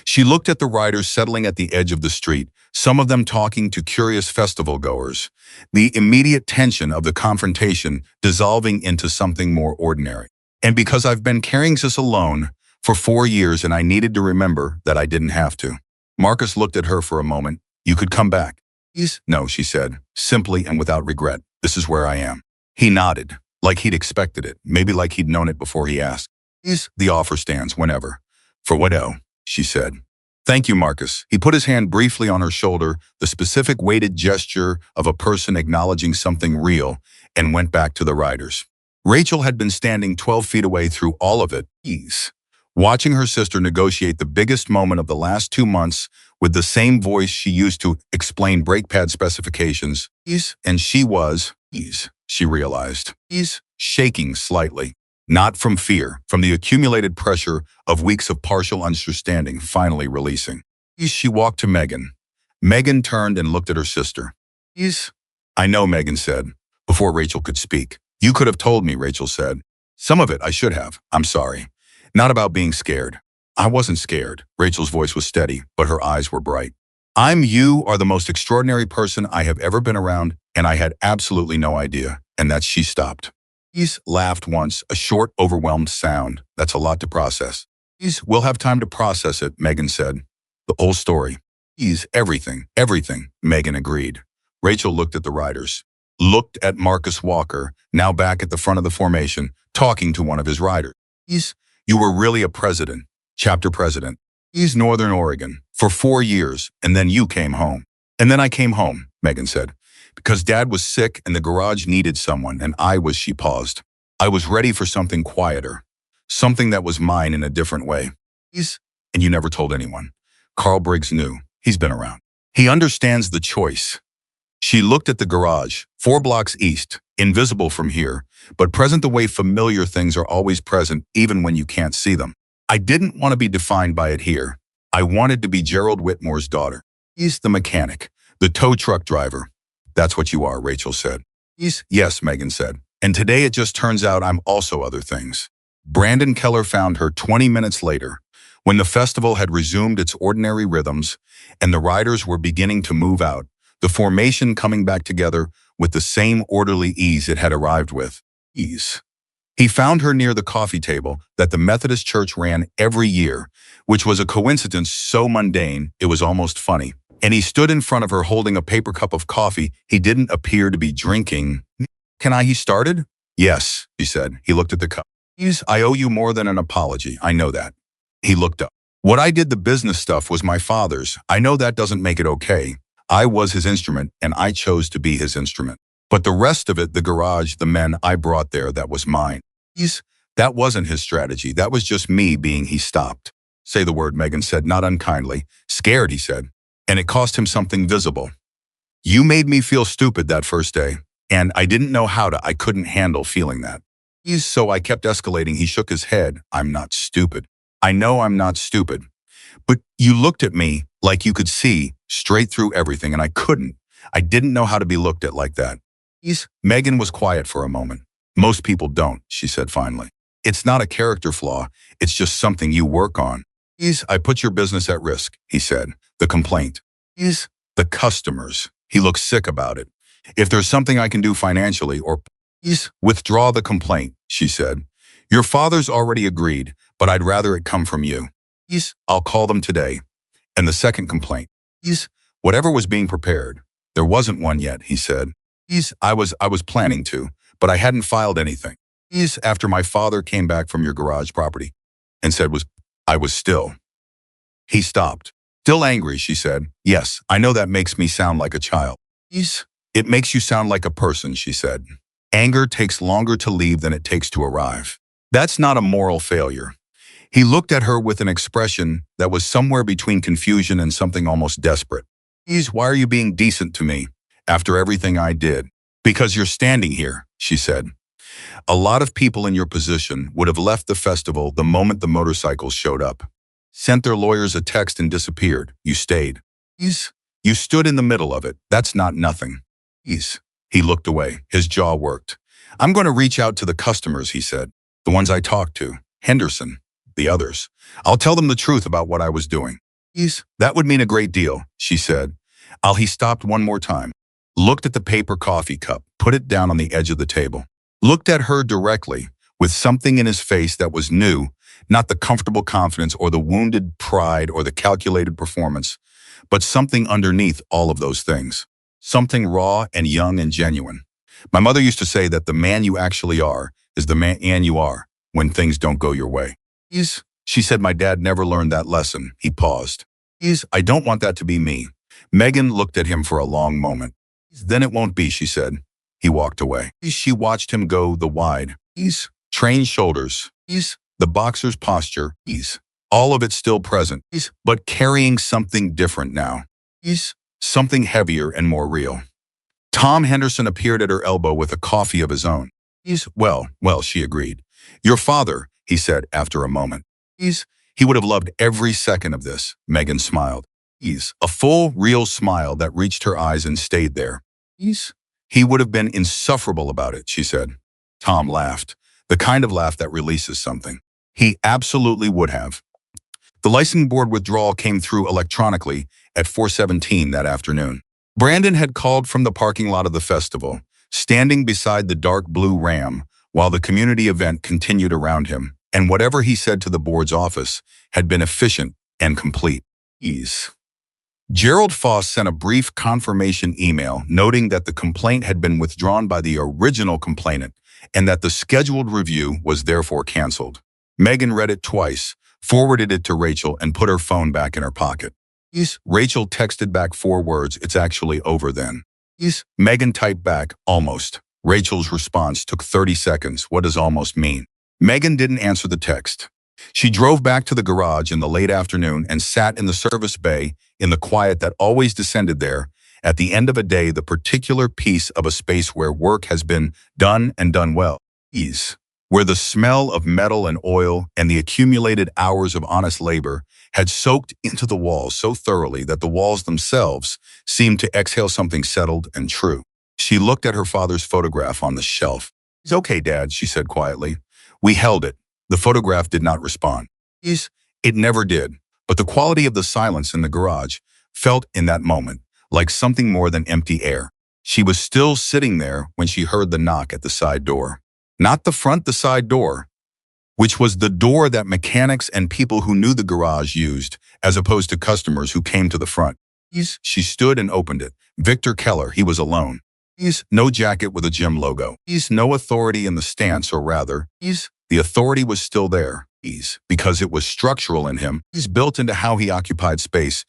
She looked at the riders settling at the edge of the street, some of them talking to curious festival goers, the immediate tension of the confrontation dissolving into something more ordinary. And because I've been carrying this alone for 4 years and I needed to remember that I didn't have to. Marcus looked at her for a moment. You could come back. No, she said, simply and without regret. This is where I am. He nodded, like he'd expected it, maybe like he'd known it before he asked. The offer stands whenever. For what, she said. Thank you, Marcus. He put his hand briefly on her shoulder, the specific weighted gesture of a person acknowledging something real, and went back to the riders. Rachel had been standing 12 feet away through all of it, watching her sister negotiate the biggest moment of the last 2 months with the same voice she used to explain brake pad specifications. And she was, she realized, shaking slightly. Not from fear, from the accumulated pressure of weeks of partial understanding finally releasing. She walked to Megan. Megan turned and looked at her sister. I know, Megan said, before Rachel could speak. You could have told me, Rachel said. Some of it I should have. I'm sorry. Not about being scared. I wasn't scared. Rachel's voice was steady, but her eyes were bright. You are the most extraordinary person I have ever been around, and I had absolutely no idea. And that she stopped. Laughed once, a short, overwhelmed sound. That's a lot to process. We'll have time to process it, Megan said. The whole story. Everything, Megan agreed. Rachel looked at the riders. Looked at Marcus Walker, now back at the front of the formation, talking to one of his riders. You were really a president, chapter president. Northern Oregon, for 4 years, and then you came home. And then I came home, Megan said. Because Dad was sick and the garage needed someone, and she paused. I was ready for something quieter, something that was mine in a different way. And you never told anyone. Carl Briggs knew. He's been around. He understands the choice. She looked at the garage, 4 blocks east, invisible from here, but present the way familiar things are always present even when you can't see them. I didn't want to be defined by it here. I wanted to be Gerald Whitmore's daughter. The mechanic, the tow truck driver. That's what you are, Rachel said. Yes, Megan said. And today it just turns out I'm also other things. Brandon Keller found her 20 minutes later, when the festival had resumed its ordinary rhythms and the riders were beginning to move out, the formation coming back together with the same orderly ease it had arrived with. He found her near the coffee table that the Methodist Church ran every year, which was a coincidence so mundane it was almost funny. And he stood in front of her holding a paper cup of coffee he didn't appear to be drinking. He started? Yes, she said. He looked at the cup. I owe you more than an apology. I know that. He looked up. What I did, the business stuff, was my father's. I know that doesn't make it okay. I was his instrument, and I chose to be his instrument. But the rest of it, the garage, the men I brought there, that was mine. That wasn't his strategy. That was just me being. He stopped. Say the word, Megan said, not unkindly. Scared, he said. And it cost him something visible. You made me feel stupid that first day, and I didn't know how to. I couldn't handle feeling that. So I kept escalating. He shook his head. I'm not stupid. I know I'm not stupid. But you looked at me like you could see straight through everything, and I couldn't. I didn't know how to be looked at like that. Megan was quiet for a moment. Most people don't, she said finally. It's not a character flaw. It's just something you work on. I put your business at risk, he said. The complaint. The customers. He looked sick about it. If there's something I can do financially or withdraw the complaint, she said. Your father's already agreed, but I'd rather it come from you. I'll call them today. And the second complaint. Whatever was being prepared. There wasn't one yet, he said. I was planning to, but I hadn't filed anything. After my father came back from your garage property and said I was still. He stopped. Still angry, she said. Yes, I know that makes me sound like a child. It makes you sound like a person, she said. Anger takes longer to leave than it takes to arrive. That's not a moral failure. He looked at her with an expression that was somewhere between confusion and something almost desperate. Why are you being decent to me after everything I did? Because you're standing here, she said. A lot of people in your position would have left the festival the moment the motorcycles showed up. Sent their lawyers a text and disappeared. You stayed. You stood in the middle of it. That's not nothing. He looked away. His jaw worked. I'm going to reach out to the customers, he said. The ones I talked to. Henderson. The others. I'll tell them the truth about what I was doing. That would mean a great deal, she said. He stopped one more time. Looked at the paper coffee cup. Put it down on the edge of the table. Looked at her directly, with something in his face that was new, not the comfortable confidence or the wounded pride or the calculated performance, but something underneath all of those things. Something raw and young and genuine. My mother used to say that the man you actually are is the man you are when things don't go your way. She said my dad never learned that lesson. He paused. I don't want that to be me. Megan looked at him for a long moment. Then it won't be, she said. He walked away. She watched him go the wide, trained shoulders, the boxer's posture, all of it still present, but carrying something different now. Something heavier and more real. Tom Henderson appeared at her elbow with a coffee of his own. Well, she agreed. Your father, he said after a moment. He would have loved every second of this, Megan smiled. A full, real smile that reached her eyes and stayed there. He would have been insufferable about it, she said. Tom laughed, the kind of laugh that releases something. He absolutely would have. The licensing board withdrawal came through electronically at 4:17 that afternoon. Brandon had called from the parking lot of the festival, standing beside the dark blue Ram while the community event continued around him, and whatever he said to the board's office had been efficient and complete. Gerald Foss sent a brief confirmation email noting that the complaint had been withdrawn by the original complainant and that the scheduled review was therefore canceled. Megan read it twice, forwarded it to Rachel, and put her phone back in her pocket. Rachel texted back 4 words, "It's actually over then." Megan typed back, "Almost." Rachel's response took 30 seconds. What does almost mean? Megan didn't answer the text. She drove back to the garage in the late afternoon and sat in the service bay in the quiet that always descended there. At the end of a day, the particular piece of a space where work has been done and done well. Where the smell of metal and oil and the accumulated hours of honest labor had soaked into the walls so thoroughly that the walls themselves seemed to exhale something settled and true. She looked at her father's photograph on the shelf. "It's okay, Dad," she said quietly. "We held it." The photograph did not respond. It never did, but the quality of the silence in the garage felt in that moment like something more than empty air. She was still sitting there when she heard the knock at the side door. Not the front, the side door, which was the door that mechanics and people who knew the garage used, as opposed to customers who came to the front. She stood and opened it. Victor Keller, he was alone. No jacket with a gym logo. No authority in the stance, or rather, the authority was still there. Because it was structural in him. Built into how he occupied space.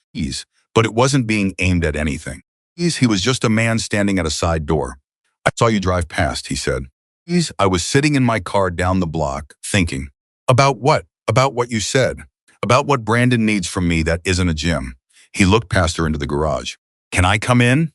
But it wasn't being aimed at anything. He was just a man standing at a side door. I saw you drive past, he said. I was sitting in my car down the block, thinking. About what? About what you said. About what Brandon needs from me that isn't a gym. He looked past her into the garage. Can I come in?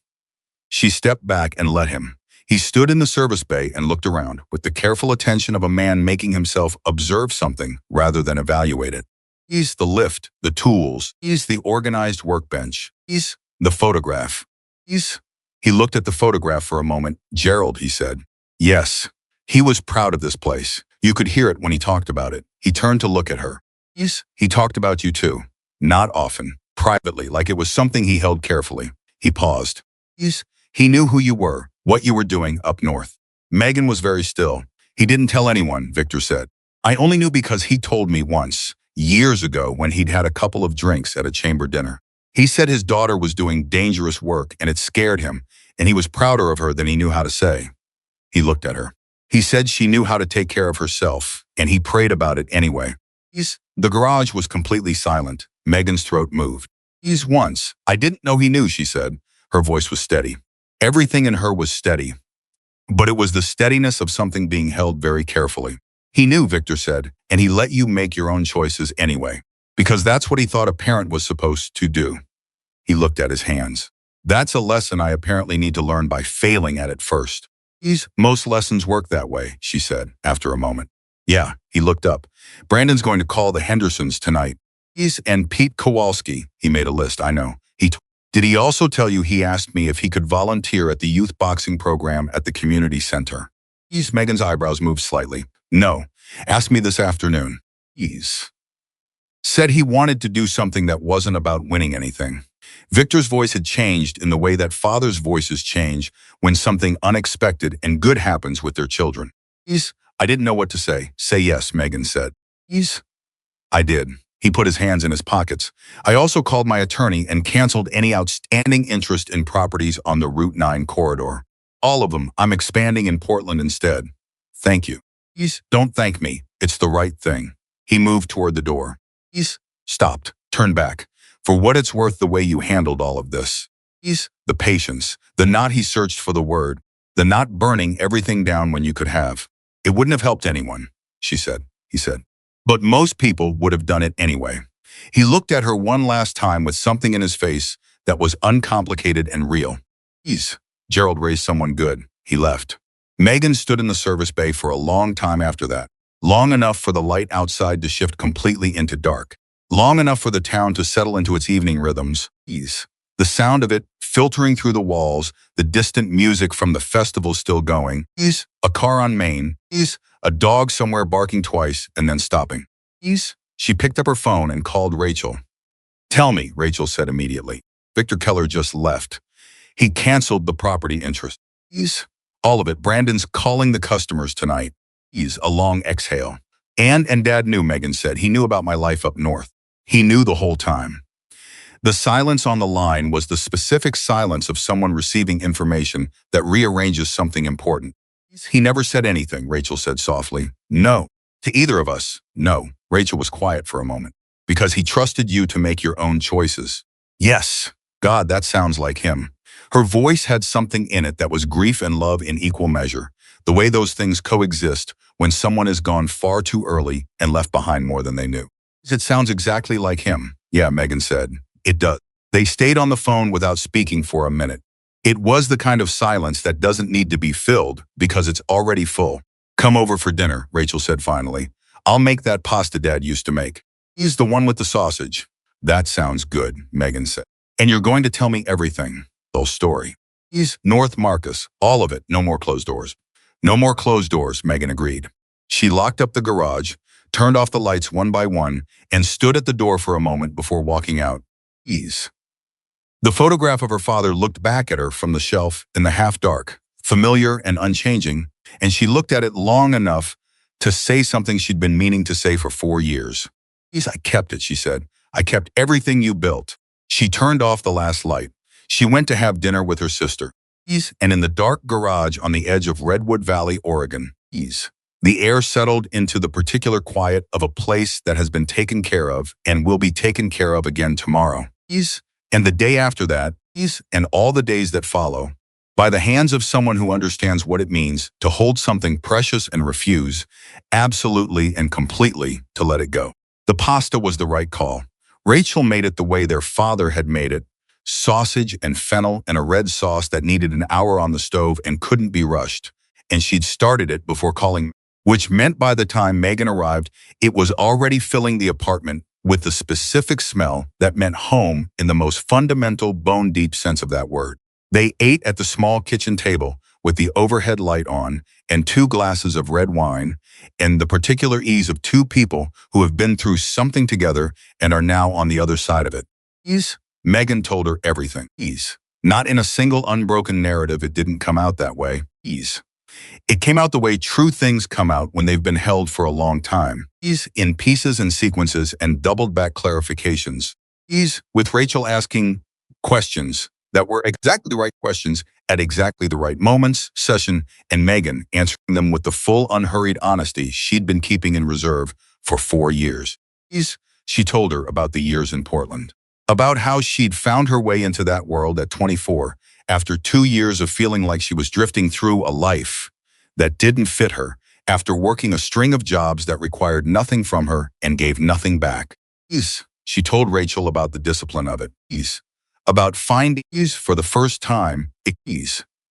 She stepped back and let him. He stood in the service bay and looked around with the careful attention of a man making himself observe something rather than evaluate it. The lift, the tools, the organized workbench, the photograph. He looked at the photograph for a moment. Gerald, he said. Yes. He was proud of this place. You could hear it when he talked about it. He turned to look at her. He talked about you too. Not often. Privately, like it was something he held carefully. He paused. He knew who you were, what you were doing up north. Megan was very still. He didn't tell anyone, Victor said. I only knew because he told me once, years ago when he'd had a couple of drinks at a chamber dinner. He said his daughter was doing dangerous work and it scared him, and he was prouder of her than he knew how to say. He looked at her. He said she knew how to take care of herself, and he prayed about it anyway. The garage was completely silent. Megan's throat moved. Once. I didn't know he knew, she said. Her voice was steady. Everything in her was steady. But it was the steadiness of something being held very carefully. He knew, Victor said, and he let you make your own choices anyway. Because that's what he thought a parent was supposed to do. He looked at his hands. That's a lesson I apparently need to learn by failing at it first. Most lessons work that way, she said, after a moment. Yeah, he looked up. Brandon's going to call the Hendersons tonight. And Pete Kowalski. He made a list, I know. Did he also tell you he asked me if he could volunteer at the youth boxing program at the community center? Megan's eyebrows moved slightly. No. Asked me this afternoon. Said he wanted to do something that wasn't about winning anything. Victor's voice had changed in the way that fathers' voices change when something unexpected and good happens with their children. I didn't know what to say. Say yes, Megan said. I did. He put his hands in his pockets. I also called my attorney and canceled any outstanding interest in properties on the Route 9 corridor. All of them. I'm expanding in Portland instead. Thank you. Don't thank me. It's the right thing. He moved toward the door. Stopped. Turned back. For what it's worth, the way you handled all of this. The patience. The not he searched for the word. The not burning everything down when you could have. It wouldn't have helped anyone, she said. He said. But most people would have done it anyway. He looked at her one last time with something in his face that was uncomplicated and real. Gerald raised someone good. He left. Megan stood in the service bay for a long time after that. Long enough for the light outside to shift completely into dark. Long enough for the town to settle into its evening rhythms. The sound of it filtering through the walls, the distant music from the festival still going. A car on Main. A dog somewhere barking twice and then stopping. She picked up her phone and called Rachel. Tell me, Rachel said immediately. Victor Keller just left. He canceled the property interest. All of it. Brandon's calling the customers tonight. A long exhale. And Dad knew, Megan said. He knew about my life up north. He knew the whole time. The silence on the line was the specific silence of someone receiving information that rearranges something important. He never said anything, Rachel said softly. No. To either of us. No. Rachel was quiet for a moment. Because he trusted you to make your own choices. Yes. God, that sounds like him. Her voice had something in it that was grief and love in equal measure. The way those things coexist when someone is gone far too early and left behind more than they knew. It sounds exactly like him. Yeah, Megan said. It does. They stayed on the phone without speaking for a minute. It was the kind of silence that doesn't need to be filled because it's already full. Come over for dinner, Rachel said finally. I'll make that pasta Dad used to make. He's the one with the sausage. That sounds good, Megan said. And you're going to tell me everything. The whole story. North Marcus. All of it. No more closed doors. No more closed doors, Megan agreed. She locked up the garage, turned off the lights one by one, and stood at the door for a moment before walking out. The photograph of her father looked back at her from the shelf in the half-dark, familiar and unchanging, and she looked at it long enough to say something she'd been meaning to say for 4 years. I kept it, she said. I kept everything you built. She turned off the last light. She went to have dinner with her sister. And in the dark garage on the edge of Redwood Valley, Oregon, the air settled into the particular quiet of a place that has been taken care of and will be taken care of again tomorrow. And the day after that, and all the days that follow, by the hands of someone who understands what it means to hold something precious and refuse, absolutely and completely, to let it go. The pasta was the right call. Rachel made it the way their father had made it: sausage and fennel and a red sauce that needed an hour on the stove and couldn't be rushed. And she'd started it before calling, which meant by the time Megan arrived, it was already filling the apartment with the specific smell that meant home in the most fundamental, bone-deep sense of that word. They ate at the small kitchen table with the overhead light on and 2 glasses of red wine, and the particular ease of 2 people who have been through something together and are now on the other side of it. Megan told her everything. Not in a single unbroken narrative. It didn't come out that way. It came out the way true things come out when they've been held for a long time. In pieces and sequences and doubled back clarifications. With Rachel asking questions that were exactly the right questions at exactly the right moments, session, and Megan answering them with the full unhurried honesty she'd been keeping in reserve for 4 years. She told her about the years in Portland, about how she'd found her way into that world at 24 after 2 years of feeling like she was drifting through a life that didn't fit her, after working a string of jobs that required nothing from her and gave nothing back. She told Rachel about the discipline of it. About finding for the first time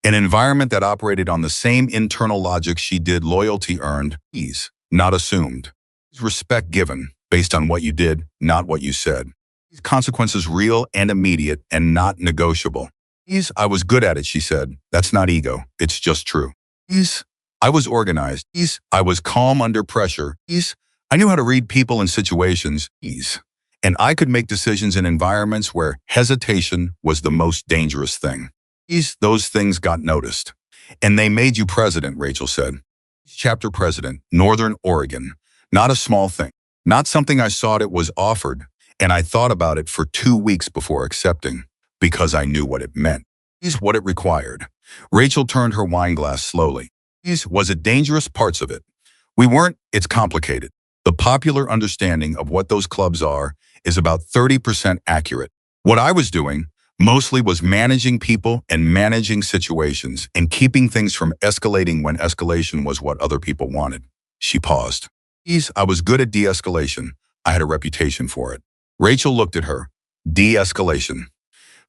an environment that operated on the same internal logic she did: loyalty earned, not assumed. Respect given based on what you did, not what you said. Consequences real and immediate and not negotiable. I was good at it, she said. That's not ego. It's just true. I was organized. I was calm under pressure. I knew how to read people and situations. And I could make decisions in environments where hesitation was the most dangerous thing. Those things got noticed. And they made you president, Rachel said. Chapter president, Northern Oregon. Not a small thing. Not something I sought. It was offered. And I thought about it for 2 weeks before accepting, because I knew what it meant. What it required. Rachel turned her wine glass slowly. Was it dangerous? Parts of it. We weren't. It's complicated. The popular understanding of what those clubs are is about 30% accurate. What I was doing mostly was managing people and managing situations and keeping things from escalating when escalation was what other people wanted. She paused. I was good at de-escalation. I had a reputation for it. Rachel looked at her. De-escalation.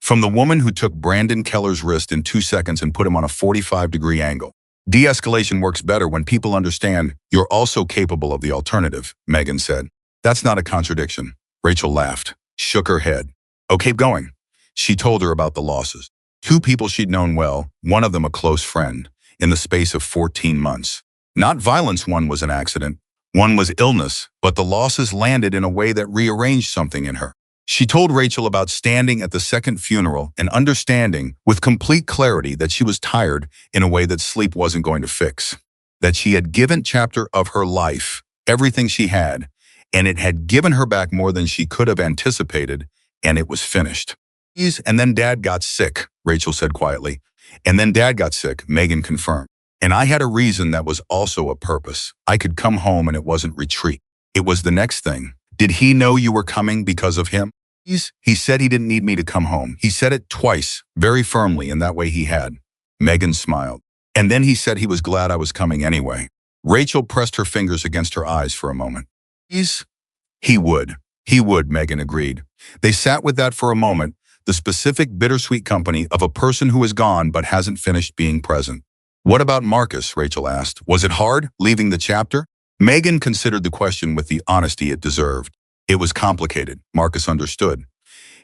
From the woman who took Brandon Keller's wrist in 2 seconds and put him on a 45-degree angle. De-escalation works better when people understand you're also capable of the alternative, Megan said. That's not a contradiction. Rachel laughed, shook her head. Oh, keep going. She told her about the losses. 2 people she'd known well, one of them a close friend, in the space of 14 months. Not violence. One was an accident. One was illness, but the losses landed in a way that rearranged something in her. She told Rachel about standing at the second funeral and understanding with complete clarity that she was tired in a way that sleep wasn't going to fix. That she had given chapter of her life, everything she had, and it had given her back more than she could have anticipated, and it was finished. And then Dad got sick, Rachel said quietly. And then Dad got sick, Megan confirmed. And I had a reason that was also a purpose. I could come home and it wasn't retreat. It was the next thing. Did he know you were coming because of him? He said he didn't need me to come home. He said it twice, very firmly, in that way he had. Megan smiled. And then he said he was glad I was coming anyway. Rachel pressed her fingers against her eyes for a moment. He would. He would, Megan agreed. They sat with that for a moment, the specific bittersweet company of a person who is gone but hasn't finished being present. What about Marcus? Rachel asked. Was it hard, leaving the chapter? Megan considered the question with the honesty it deserved. It was complicated. Marcus understood.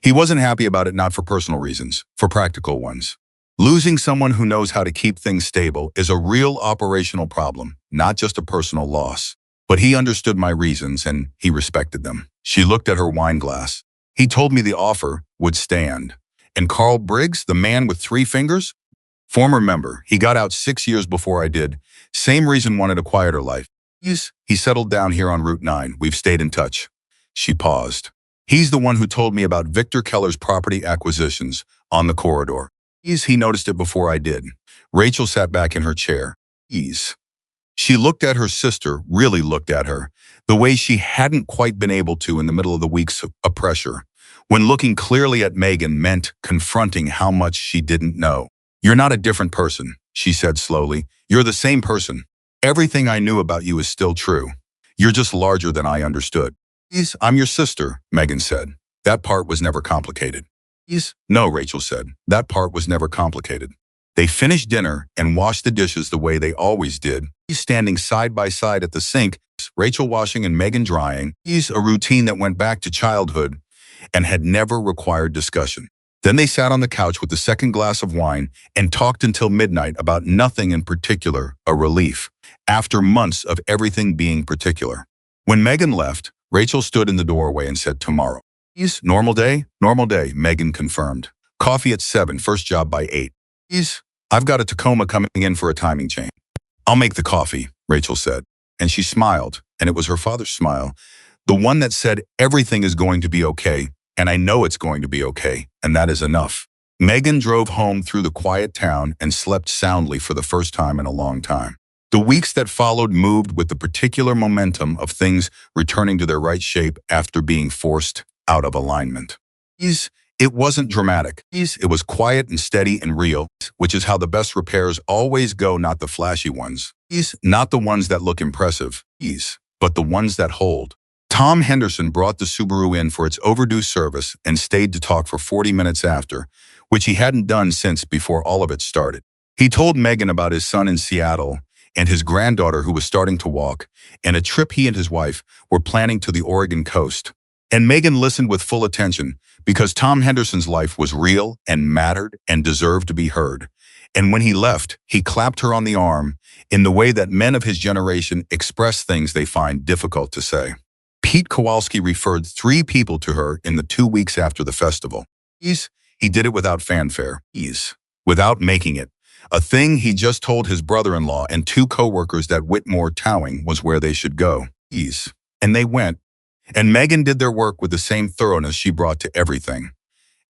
He wasn't happy about it, not for personal reasons, for practical ones. Losing someone who knows how to keep things stable is a real operational problem, not just a personal loss. But he understood my reasons and he respected them. She looked at her wine glass. He told me the offer would stand. And Carl Briggs, the man with 3 fingers? Former member. He got out 6 years before I did. Same reason, wanted a quieter life. He settled down here on Route 9. We've stayed in touch. She paused. He's the one who told me about Victor Keller's property acquisitions on the corridor. He noticed it before I did. Rachel sat back in her chair. Ease. She looked at her sister, really looked at her, the way she hadn't quite been able to in the middle of the weeks of pressure, when looking clearly at Megan meant confronting how much she didn't know. You're not a different person, she said slowly. You're the same person. Everything I knew about you is still true. You're just larger than I understood. Yes, I'm your sister, Megan said. That part was never complicated. Yes. No, Rachel said. That part was never complicated. They finished dinner and washed the dishes the way they always did, standing side by side at the sink, Rachel washing and Megan drying, a routine that went back to childhood and had never required discussion. Then they sat on the couch with the second glass of wine and talked until midnight about nothing in particular, a relief, after months of everything being particular. When Megan left, Rachel stood in the doorway and said, tomorrow. Yes, normal day? Normal day, Megan confirmed. Coffee at 7, first job by 8. Yes, I've got a Tacoma coming in for a timing chain. I'll make the coffee, Rachel said. And she smiled, and it was her father's smile, the one that said everything is going to be okay, and I know it's going to be okay, and that is enough. Megan drove home through the quiet town and slept soundly for the first time in a long time. The weeks that followed moved with the particular momentum of things returning to their right shape after being forced out of alignment. It wasn't dramatic. It was quiet and steady and real, which is how the best repairs always go, not the flashy ones. Not the ones that look impressive, but the ones that hold. Tom Henderson brought the Subaru in for its overdue service and stayed to talk for 40 minutes after, which he hadn't done since before all of it started. He told Megan about his son in Seattle and his granddaughter who was starting to walk, and a trip he and his wife were planning to the Oregon coast. And Megan listened with full attention because Tom Henderson's life was real and mattered and deserved to be heard. And when he left, he clapped her on the arm in the way that men of his generation express things they find difficult to say. Pete Kowalski referred 3 people to her in the 2 weeks after the festival. He did it without fanfare, without making it. A thing he just told his brother-in-law and 2 co-workers that Whitmore Towing was where they should go. And they went. And Megan did their work with the same thoroughness she brought to everything.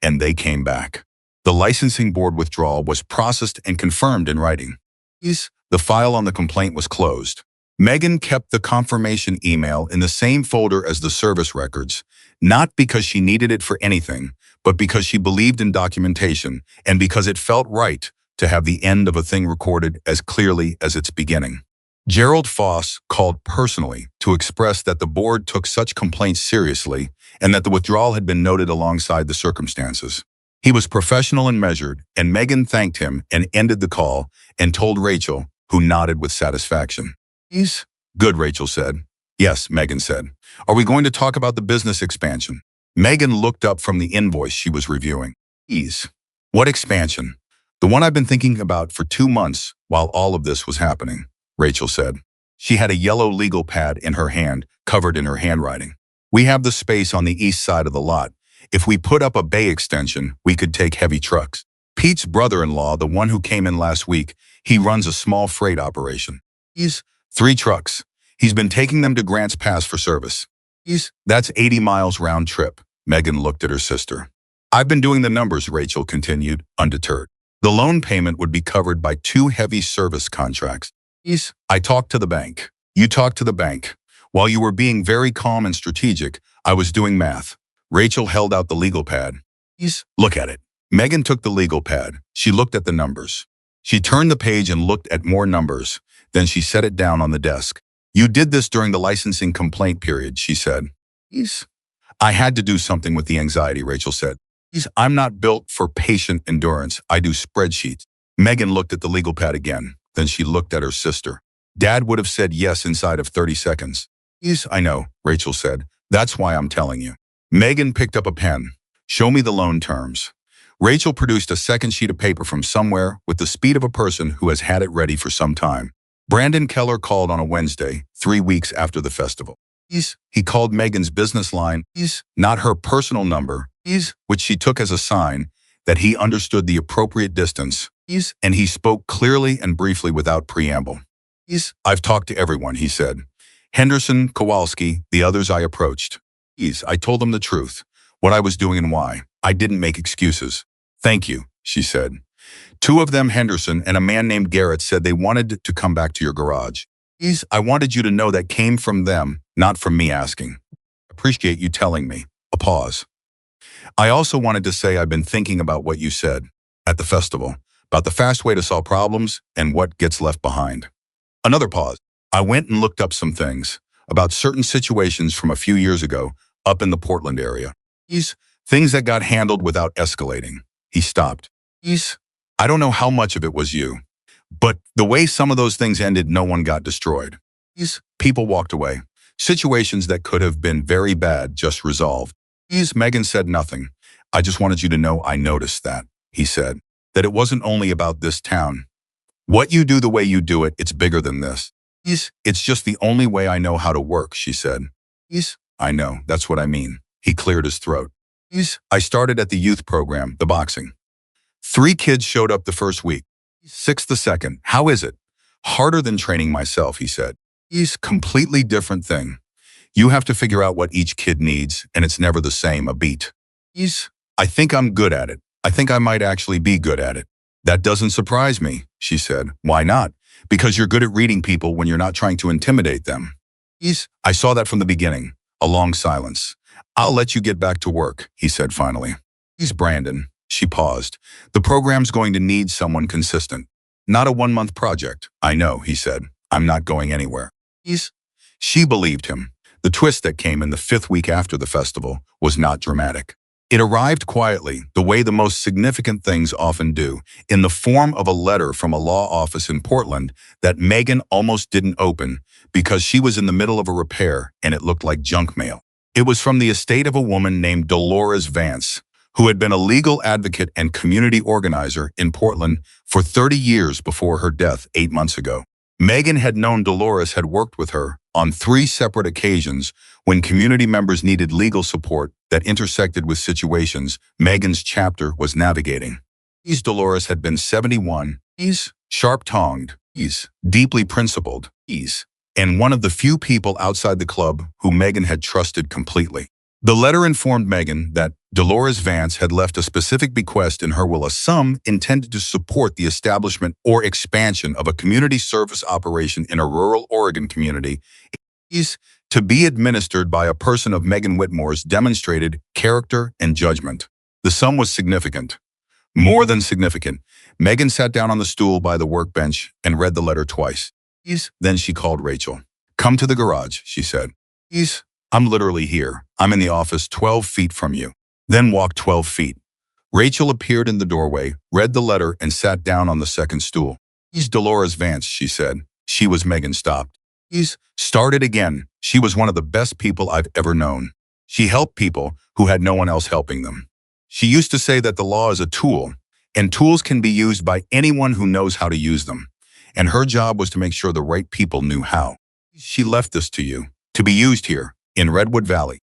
And they came back. The licensing board withdrawal was processed and confirmed in writing. The file on the complaint was closed. Megan kept the confirmation email in the same folder as the service records, not because she needed it for anything, but because she believed in documentation and because it felt right to have the end of a thing recorded as clearly as its beginning. Gerald Foss called personally to express that the board took such complaints seriously and that the withdrawal had been noted alongside the circumstances. He was professional and measured, and Megan thanked him and ended the call and told Rachel, who nodded with satisfaction. Good, Rachel said. Yes, Megan said. Are we going to talk about the business expansion? Megan looked up from the invoice she was reviewing. What expansion? The one I've been thinking about for 2 months while all of this was happening, Rachel said. She had a yellow legal pad in her hand, covered in her handwriting. We have the space on the east side of the lot. If we put up a bay extension, we could take heavy trucks. Pete's brother-in-law, the one who came in last week, he runs a small freight operation. 3 trucks. He's been taking them to Grants Pass for service. That's 80 miles round trip. Megan looked at her sister. I've been doing the numbers, Rachel continued, undeterred. The loan payment would be covered by 2 heavy service contracts. I talked to the bank. You talked to the bank. While you were being very calm and strategic, I was doing math. Rachel held out the legal pad. Look at it. Megan took the legal pad. She looked at the numbers. She turned the page and looked at more numbers. Then she set it down on the desk. You did this during the licensing complaint period, she said. I had to do something with the anxiety, Rachel said. I'm not built for patient endurance. I do spreadsheets. Megan looked at the legal pad again. Then she looked at her sister. Dad would have said yes inside of 30 seconds. I know, Rachel said. That's why I'm telling you. Megan picked up a pen. Show me the loan terms. Rachel produced a second sheet of paper from somewhere with the speed of a person who has had it ready for some time. Brandon Keller called on a Wednesday, 3 weeks after the festival. He called Megan's business line, not her personal number, which she took as a sign that he understood the appropriate distance, and he spoke clearly and briefly without preamble. I've talked to everyone, he said. Henderson, Kowalski, the others I approached. I told them the truth, what I was doing and why. I didn't make excuses. Thank you, she said. Two of them, Henderson and a man named Garrett, said they wanted to come back to your garage. I wanted you to know that came from them, not from me asking. Appreciate you telling me. A pause. I also wanted to say I've been thinking about what you said at the festival, about the fast way to solve problems and what gets left behind. Another pause. I went and looked up some things about certain situations from a few years ago up in the Portland area. Things that got handled without escalating. He stopped. I don't know how much of it was you, but the way some of those things ended, no one got destroyed. People walked away. Situations that could have been very bad just resolved. Megan said nothing. I just wanted you to know I noticed that, he said, that it wasn't only about this town. What you do the way you do it, it's bigger than this. It's just the only way I know how to work, she said. I know, that's what I mean. He cleared his throat. I started at the youth program, the boxing. 3 kids showed up the first week. 6 the second. How is it? Harder than training myself, he said. Completely different thing. You have to figure out what each kid needs, and it's never the same, a beat. I think I'm good at it. I think I might actually be good at it. That doesn't surprise me, she said. Why not? Because you're good at reading people when you're not trying to intimidate them. I saw that from the beginning. A long silence. I'll let you get back to work, he said finally. Brandon. She paused. The program's going to need someone consistent. Not a 1-month project. I know, he said. I'm not going anywhere. She believed him. The twist that came in the 5th week after the festival was not dramatic. It arrived quietly, the way the most significant things often do, in the form of a letter from a law office in Portland that Megan almost didn't open because she was in the middle of a repair and it looked like junk mail. It was from the estate of a woman named Dolores Vance, who had been a legal advocate and community organizer in Portland for 30 years before her death 8 months ago. Megan had known Dolores had worked with her on 3 separate occasions when community members needed legal support that intersected with situations Megan's chapter was navigating. Dolores had been 71, sharp-tongued, deeply principled, and one of the few people outside the club who Megan had trusted completely. The letter informed Megan that Dolores Vance had left a specific bequest in her will, a sum intended to support the establishment or expansion of a community service operation in a rural Oregon community, to be administered by a person of Megan Whitmore's demonstrated character and judgment. The sum was significant. More than significant. Megan sat down on the stool by the workbench and read the letter twice. Then she called Rachel. Come to the garage, she said. I'm literally here. I'm in the office 12 feet from you. Then walk 12 feet. Rachel appeared in the doorway, read the letter, and sat down on the second stool. Dolores Vance, she said. She was Megan stopped. Started again. She was one of the best people I've ever known. She helped people who had no one else helping them. She used to say that the law is a tool, and tools can be used by anyone who knows how to use them. And her job was to make sure the right people knew how. She left this to you, to be used here, in Redwood Valley.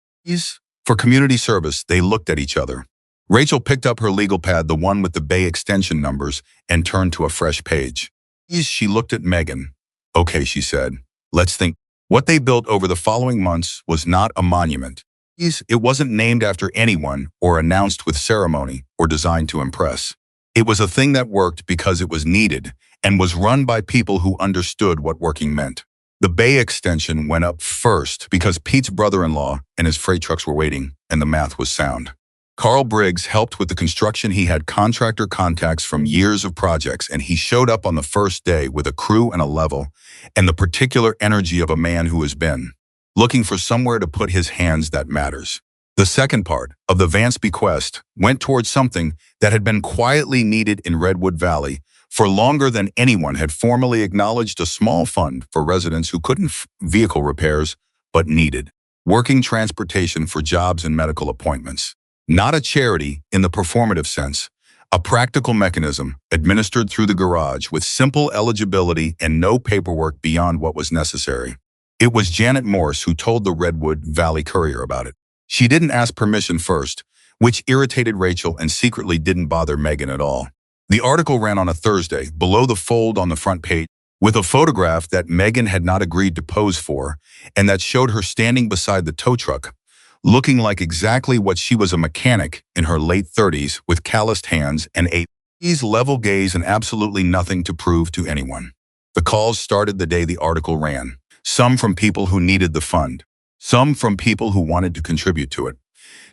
For community service, they looked at each other. Rachel picked up her legal pad, the one with the Bay extension numbers, and turned to a fresh page. She looked at Megan. Okay, she said. Let's think. What they built over the following months was not a monument. It wasn't named after anyone or announced with ceremony or designed to impress. It was a thing that worked because it was needed and was run by people who understood what working meant. The Bay extension went up first because Pete's brother-in-law and his freight trucks were waiting, and the math was sound. Carl Briggs helped with the construction. He had contractor contacts from years of projects, and he showed up on the first day with a crew and a level, and the particular energy of a man who has been looking for somewhere to put his hands that matters. The second part of the Vance bequest went towards something that had been quietly needed in Redwood Valley for longer than anyone had formally acknowledged, a small fund for residents who couldn't vehicle repairs but needed working transportation for jobs and medical appointments. Not a charity in the performative sense, a practical mechanism administered through the garage with simple eligibility and no paperwork beyond what was necessary. It was Janet Morse who told the Redwood Valley Courier about it. She didn't ask permission first, which irritated Rachel and secretly didn't bother Megan at all. The article ran on a Thursday, below the fold on the front page, with a photograph that Megan had not agreed to pose for, and that showed her standing beside the tow truck, looking like exactly what she was, a mechanic in her late 30s with calloused hands and a He's level gaze and absolutely nothing to prove to anyone. The calls started the day the article ran. Some from people who needed the fund. Some from people who wanted to contribute to it.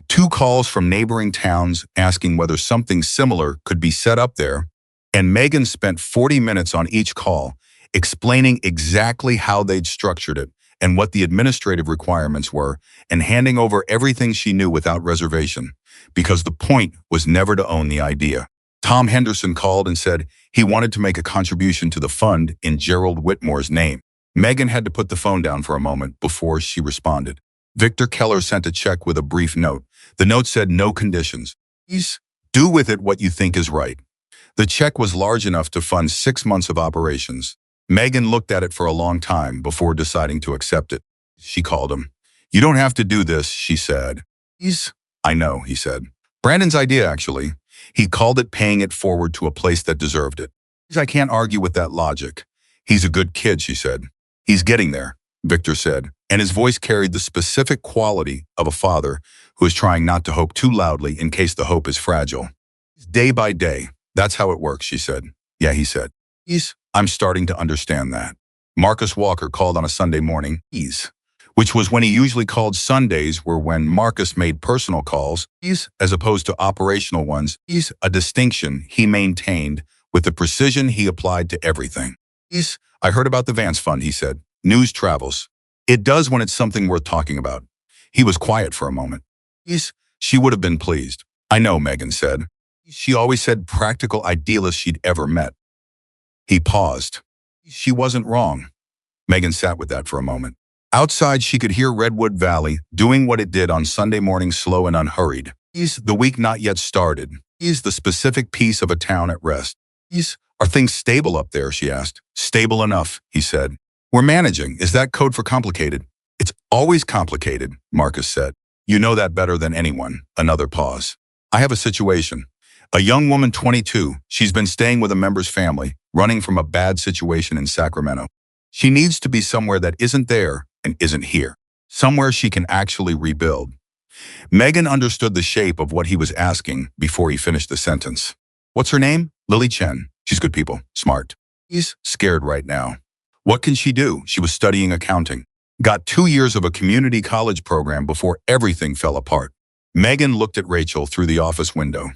2 calls from neighboring towns asking whether something similar could be set up there, and Megan spent 40 minutes on each call, explaining exactly how they'd structured it and what the administrative requirements were, and handing over everything she knew without reservation, because the point was never to own the idea. Tom Henderson called and said he wanted to make a contribution to the fund in Gerald Whitmore's name. Megan had to put the phone down for a moment before she responded. Victor Keller sent a check with a brief note. The note said no conditions. Please do with it what you think is right. The check was large enough to fund 6 months of operations. Megan looked at it for a long time before deciding to accept it. She called him. You don't have to do this, she said. I know, he said. Brandon's idea, actually. He called it paying it forward to a place that deserved it. I can't argue with that logic. He's a good kid, she said. He's getting there, Victor said, and his voice carried the specific quality of a father who is trying not to hope too loudly in case the hope is fragile. Day by day, that's how it works, she said. Yeah, he said. I'm starting to understand that. Marcus Walker called on a Sunday morning, which was when he usually called. Sundays were when Marcus made personal calls, as opposed to operational ones, a distinction he maintained with the precision he applied to everything. I heard about the Vance Fund, he said. News travels. It does when it's something worth talking about. He was quiet for a moment. She would have been pleased. I know, Megan said. She always said practical idealist she'd ever met. He paused. She wasn't wrong. Megan sat with that for a moment. Outside, she could hear Redwood Valley doing what it did on Sunday mornings, slow and unhurried. The week not yet started. The specific piece of a town at rest. Are things stable up there, she asked. Stable enough, he said. We're managing. Is that code for complicated? It's always complicated, Marcus said. You know that better than anyone. Another pause. I have a situation. A young woman, 22, she's been staying with a member's family, running from a bad situation in Sacramento. She needs to be somewhere that isn't there and isn't here. Somewhere she can actually rebuild. Megan understood the shape of what he was asking before he finished the sentence. What's her name? Lily Chen. She's good people, smart. He's scared right now. What can she do? She was studying accounting. Got 2 years of a community college program before everything fell apart. Megan looked at Rachel through the office window.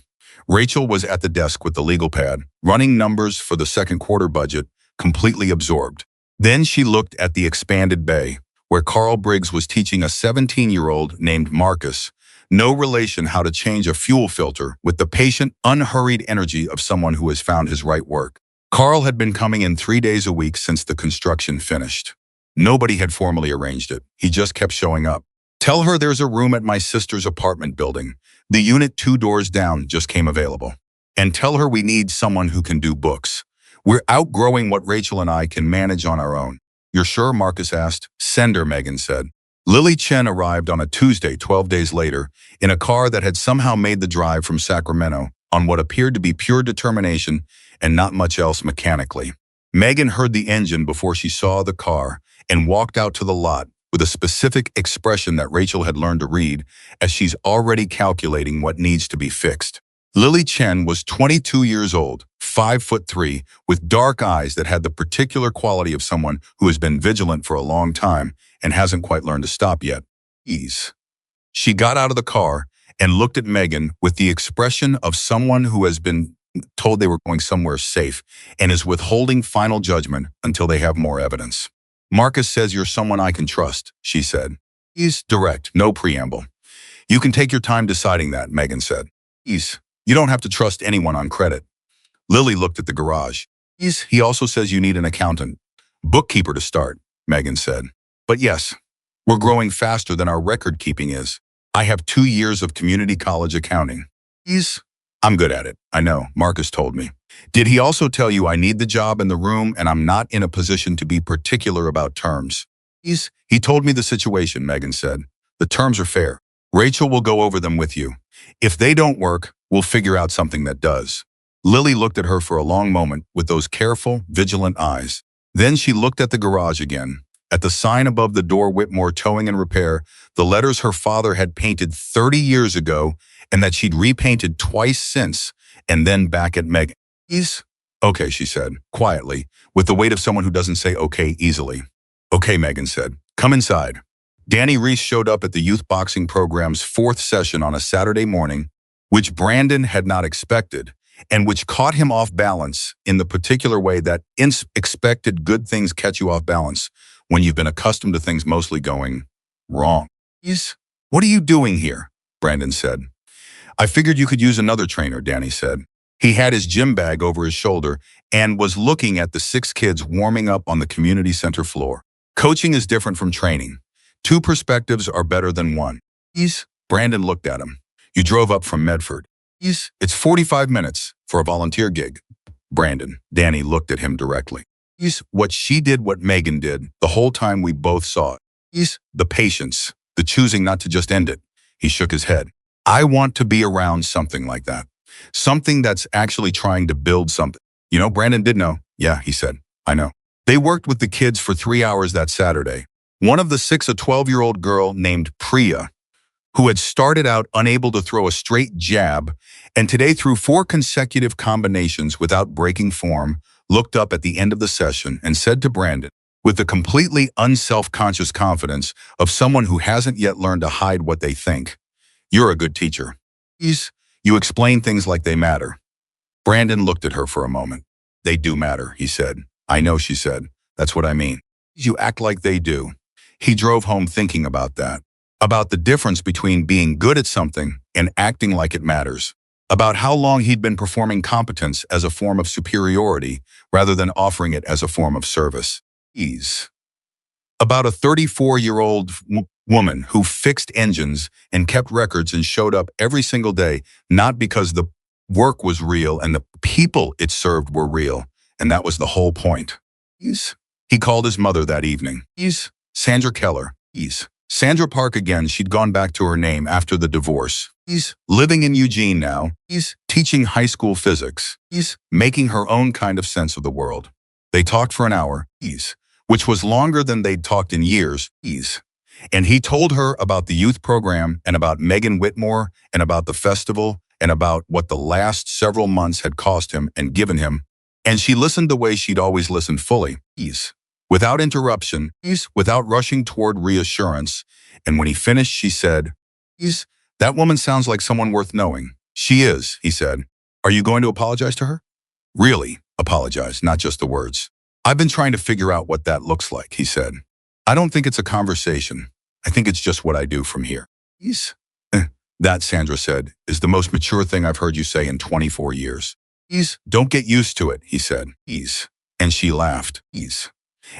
Rachel was at the desk with the legal pad, running numbers for the second quarter budget, completely absorbed. Then she looked at the expanded bay, where Carl Briggs was teaching a 17-year-old named Marcus, no relation, how to change a fuel filter with the patient, unhurried energy of someone who has found his right work. Carl had been coming in 3 days a week since the construction finished. Nobody had formally arranged it. He just kept showing up. Tell her there's a room at my sister's apartment building. The unit 2 doors down just came available. And tell her we need someone who can do books. We're outgrowing what Rachel and I can manage on our own. You're sure? Marcus asked. Send her, Megan said. Lily Chen arrived on a Tuesday, 12 days later, in a car that had somehow made the drive from Sacramento on what appeared to be pure determination and not much else mechanically. Megan heard the engine before she saw the car and walked out to the lot with a specific expression that Rachel had learned to read, as she's already calculating what needs to be fixed. Lily Chen was 22 years old, 5'3", with dark eyes that had the particular quality of someone who has been vigilant for a long time and hasn't quite learned to stop yet. Ease. She got out of the car and looked at Megan with the expression of someone who has been told they were going somewhere safe and is withholding final judgment until they have more evidence. Marcus says you're someone I can trust, she said. He's direct, no preamble. You can take your time deciding that, Megan said. You don't have to trust anyone on credit. Lily looked at the garage. He also says you need an accountant. Bookkeeper to start, Megan said. But yes, we're growing faster than our record keeping is. I have 2 years of community college accounting. I'm good at it, I know, Marcus told me. Did he also tell you I need the job in the room and I'm not in a position to be particular about terms? He told me the situation, Megan said. The terms are fair. Rachel will go over them with you. If they don't work, we'll figure out something that does. Lily looked at her for a long moment with those careful, vigilant eyes. Then she looked at the garage again, at the sign above the door, Whitmore Towing and Repair, the letters her father had painted 30 years ago and that she'd repainted twice since, and then back at Megan. Ease. Okay, she said, quietly, with the weight of someone who doesn't say okay easily. Okay, Megan said. Come inside. Danny Reese showed up at the youth boxing program's fourth session on a Saturday morning, which Brandon had not expected, and which caught him off balance in the particular way that expected good things catch you off balance when you've been accustomed to things mostly going wrong. Yes. What are you doing here? Brandon said. I figured you could use another trainer, Danny said. He had his gym bag over his shoulder and was looking at the 6 kids warming up on the community center floor. Coaching is different from training. 2 perspectives are better than one. Yes. Brandon looked at him. You drove up from Medford. Yes. It's 45 minutes for a volunteer gig. Brandon. Danny looked at him directly. Yes. What she did, what Megan did, the whole time we both saw it. Yes. The patience, the choosing not to just end it. He shook his head. I want to be around something like that. Something that's actually trying to build something. You know, Brandon did know. Yeah, he said. I know. They worked with the kids for 3 hours that Saturday. One of the 6, a 12-year-old girl named Priya, who had started out unable to throw a straight jab, and today threw 4 consecutive combinations without breaking form, looked up at the end of the session and said to Brandon, with the completely unself-conscious confidence of someone who hasn't yet learned to hide what they think, "You're a good teacher. You explain things like they matter." Brandon looked at her for a moment. "They do matter," he said. "I know," she said. "That's what I mean. You act like they do." He drove home thinking about that, about the difference between being good at something and acting like it matters, about how long he'd been performing competence as a form of superiority rather than offering it as a form of service. Ease. About a 34-year-old woman who fixed engines and kept records and showed up every single day, not because the work was real and the people it served were real, and that was the whole point. Ease. He called his mother that evening. Ease. Sandra Keller. Ease. Sandra Park again. She'd gone back to her name after the divorce. Ease. Living in Eugene now. Ease. Teaching high school physics. Ease. Making her own kind of sense of the world. They talked for an hour. Ease. Which was longer than they'd talked in years. Ease. And he told her about the youth program and about Megan Whitmore and about the festival and about what the last several months had cost him and given him. And she listened the way she'd always listened, fully. Ease. Without interruption, ease, without rushing toward reassurance. And when he finished, she said, "Ease, that woman sounds like someone worth knowing." "She is," he said. "Are you going to apologize to her?" "Really, apologize, not just the words." "I've been trying to figure out what that looks like," he said. "I don't think it's a conversation. I think it's just what I do from here." "Ease." That," Sandra said, "is the most mature thing I've heard you say in 24 years. Ease. Don't get used to it," he said. Ease. And she laughed. Ease.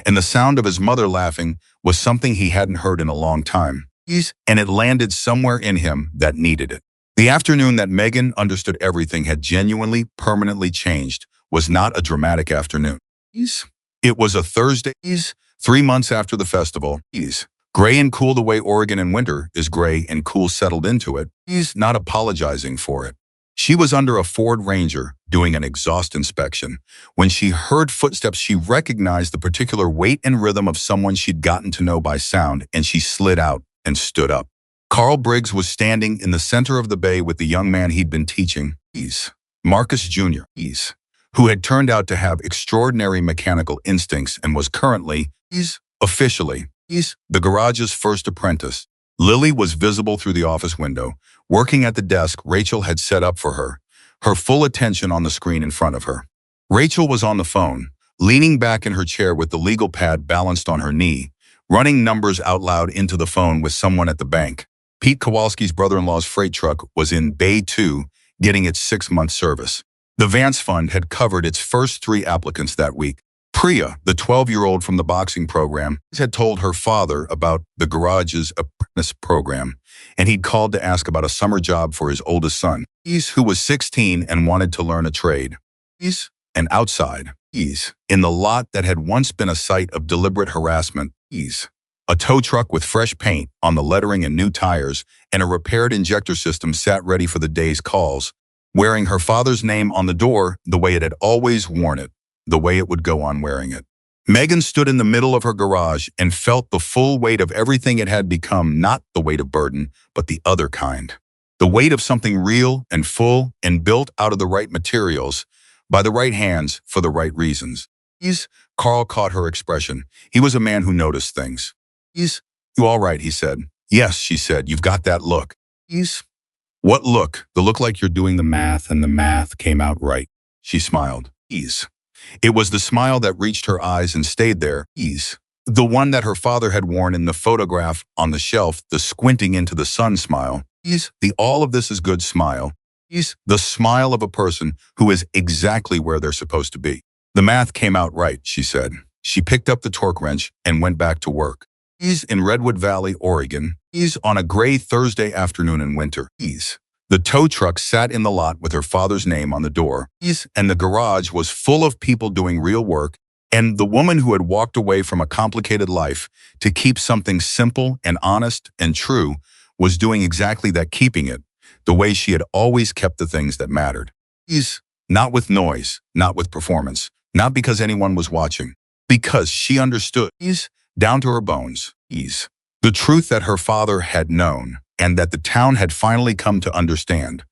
And the sound of his mother laughing was something he hadn't heard in a long time. Ease. And it landed somewhere in him that needed it. The afternoon that Megan understood everything had genuinely, permanently changed was not a dramatic afternoon. Ease. It was a Thursday. Ease. 3 months after the festival. Ease. Gray and cool the way Oregon in winter is gray and cool settled into it. Ease. Not apologizing for it. She was under a Ford Ranger doing an exhaust inspection. When she heard footsteps, she recognized the particular weight and rhythm of someone she'd gotten to know by sound, and she slid out and stood up. Carl Briggs was standing in the center of the bay with the young man he'd been teaching, Ease. Marcus Jr., Ease, who had turned out to have extraordinary mechanical instincts and was currently, Ease, officially, Ease, the garage's first apprentice. Lily was visible through the office window, working at the desk Rachel had set up for her, her full attention on the screen in front of her. Rachel was on the phone, leaning back in her chair with the legal pad balanced on her knee, running numbers out loud into the phone with someone at the bank. Pete Kowalski's brother-in-law's freight truck was in Bay 2, getting its 6-month service. The Vance Fund had covered its first 3 applicants that week. Priya, the 12-year-old from the boxing program, had told her father about the garage's apprentice program, and he'd called to ask about a summer job for his oldest son, Ease, who was 16 and wanted to learn a trade. Ease. And outside, Ease, in the lot that had once been a site of deliberate harassment, Ease, a tow truck with fresh paint on the lettering and new tires and a repaired injector system sat ready for the day's calls, wearing her father's name on the door the way it had always worn it, the way it would go on wearing it. Megan stood in the middle of her garage and felt the full weight of everything it had become, not the weight of burden, but the other kind. The weight of something real and full and built out of the right materials, by the right hands for the right reasons. He's, Carl caught her expression. He was a man who noticed things. He's, you all right, he said. Yes, she said, you've got that look. He's, what look? The look like you're doing the math and the math came out right. She smiled. Ease. It was the smile that reached her eyes and stayed there. Ease. The one that her father had worn in the photograph on the shelf, the squinting into the sun smile. Ease. The all of this is good smile. Ease. The smile of a person who is exactly where they're supposed to be. The math came out right, she said. She picked up the torque wrench and went back to work. Ease in Redwood Valley, Oregon. Ease on a gray Thursday afternoon in winter. Ease. The tow truck sat in the lot with her father's name on the door. Ease, and the garage was full of people doing real work, and the woman who had walked away from a complicated life to keep something simple and honest and true was doing exactly that, keeping it the way she had always kept the things that mattered. Ease, not with noise, not with performance, not because anyone was watching, because she understood. Ease, down to her bones. Ease. The truth that her father had known, and that the town had finally come to understand,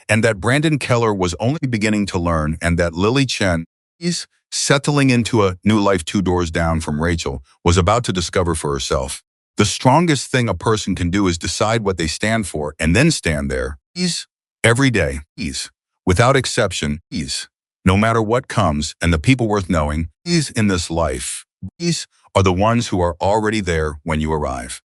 and that Brandon Keller was only beginning to learn, and that Lily Chen is settling into a new life 2 doors down from Rachel, was about to discover for herself. The strongest thing a person can do is decide what they stand for and then stand there. Ease. Every day. Ease. Without exception. Ease. No matter what comes, and the people worth knowing, ease in this life. Ease are the ones who are already there when you arrive.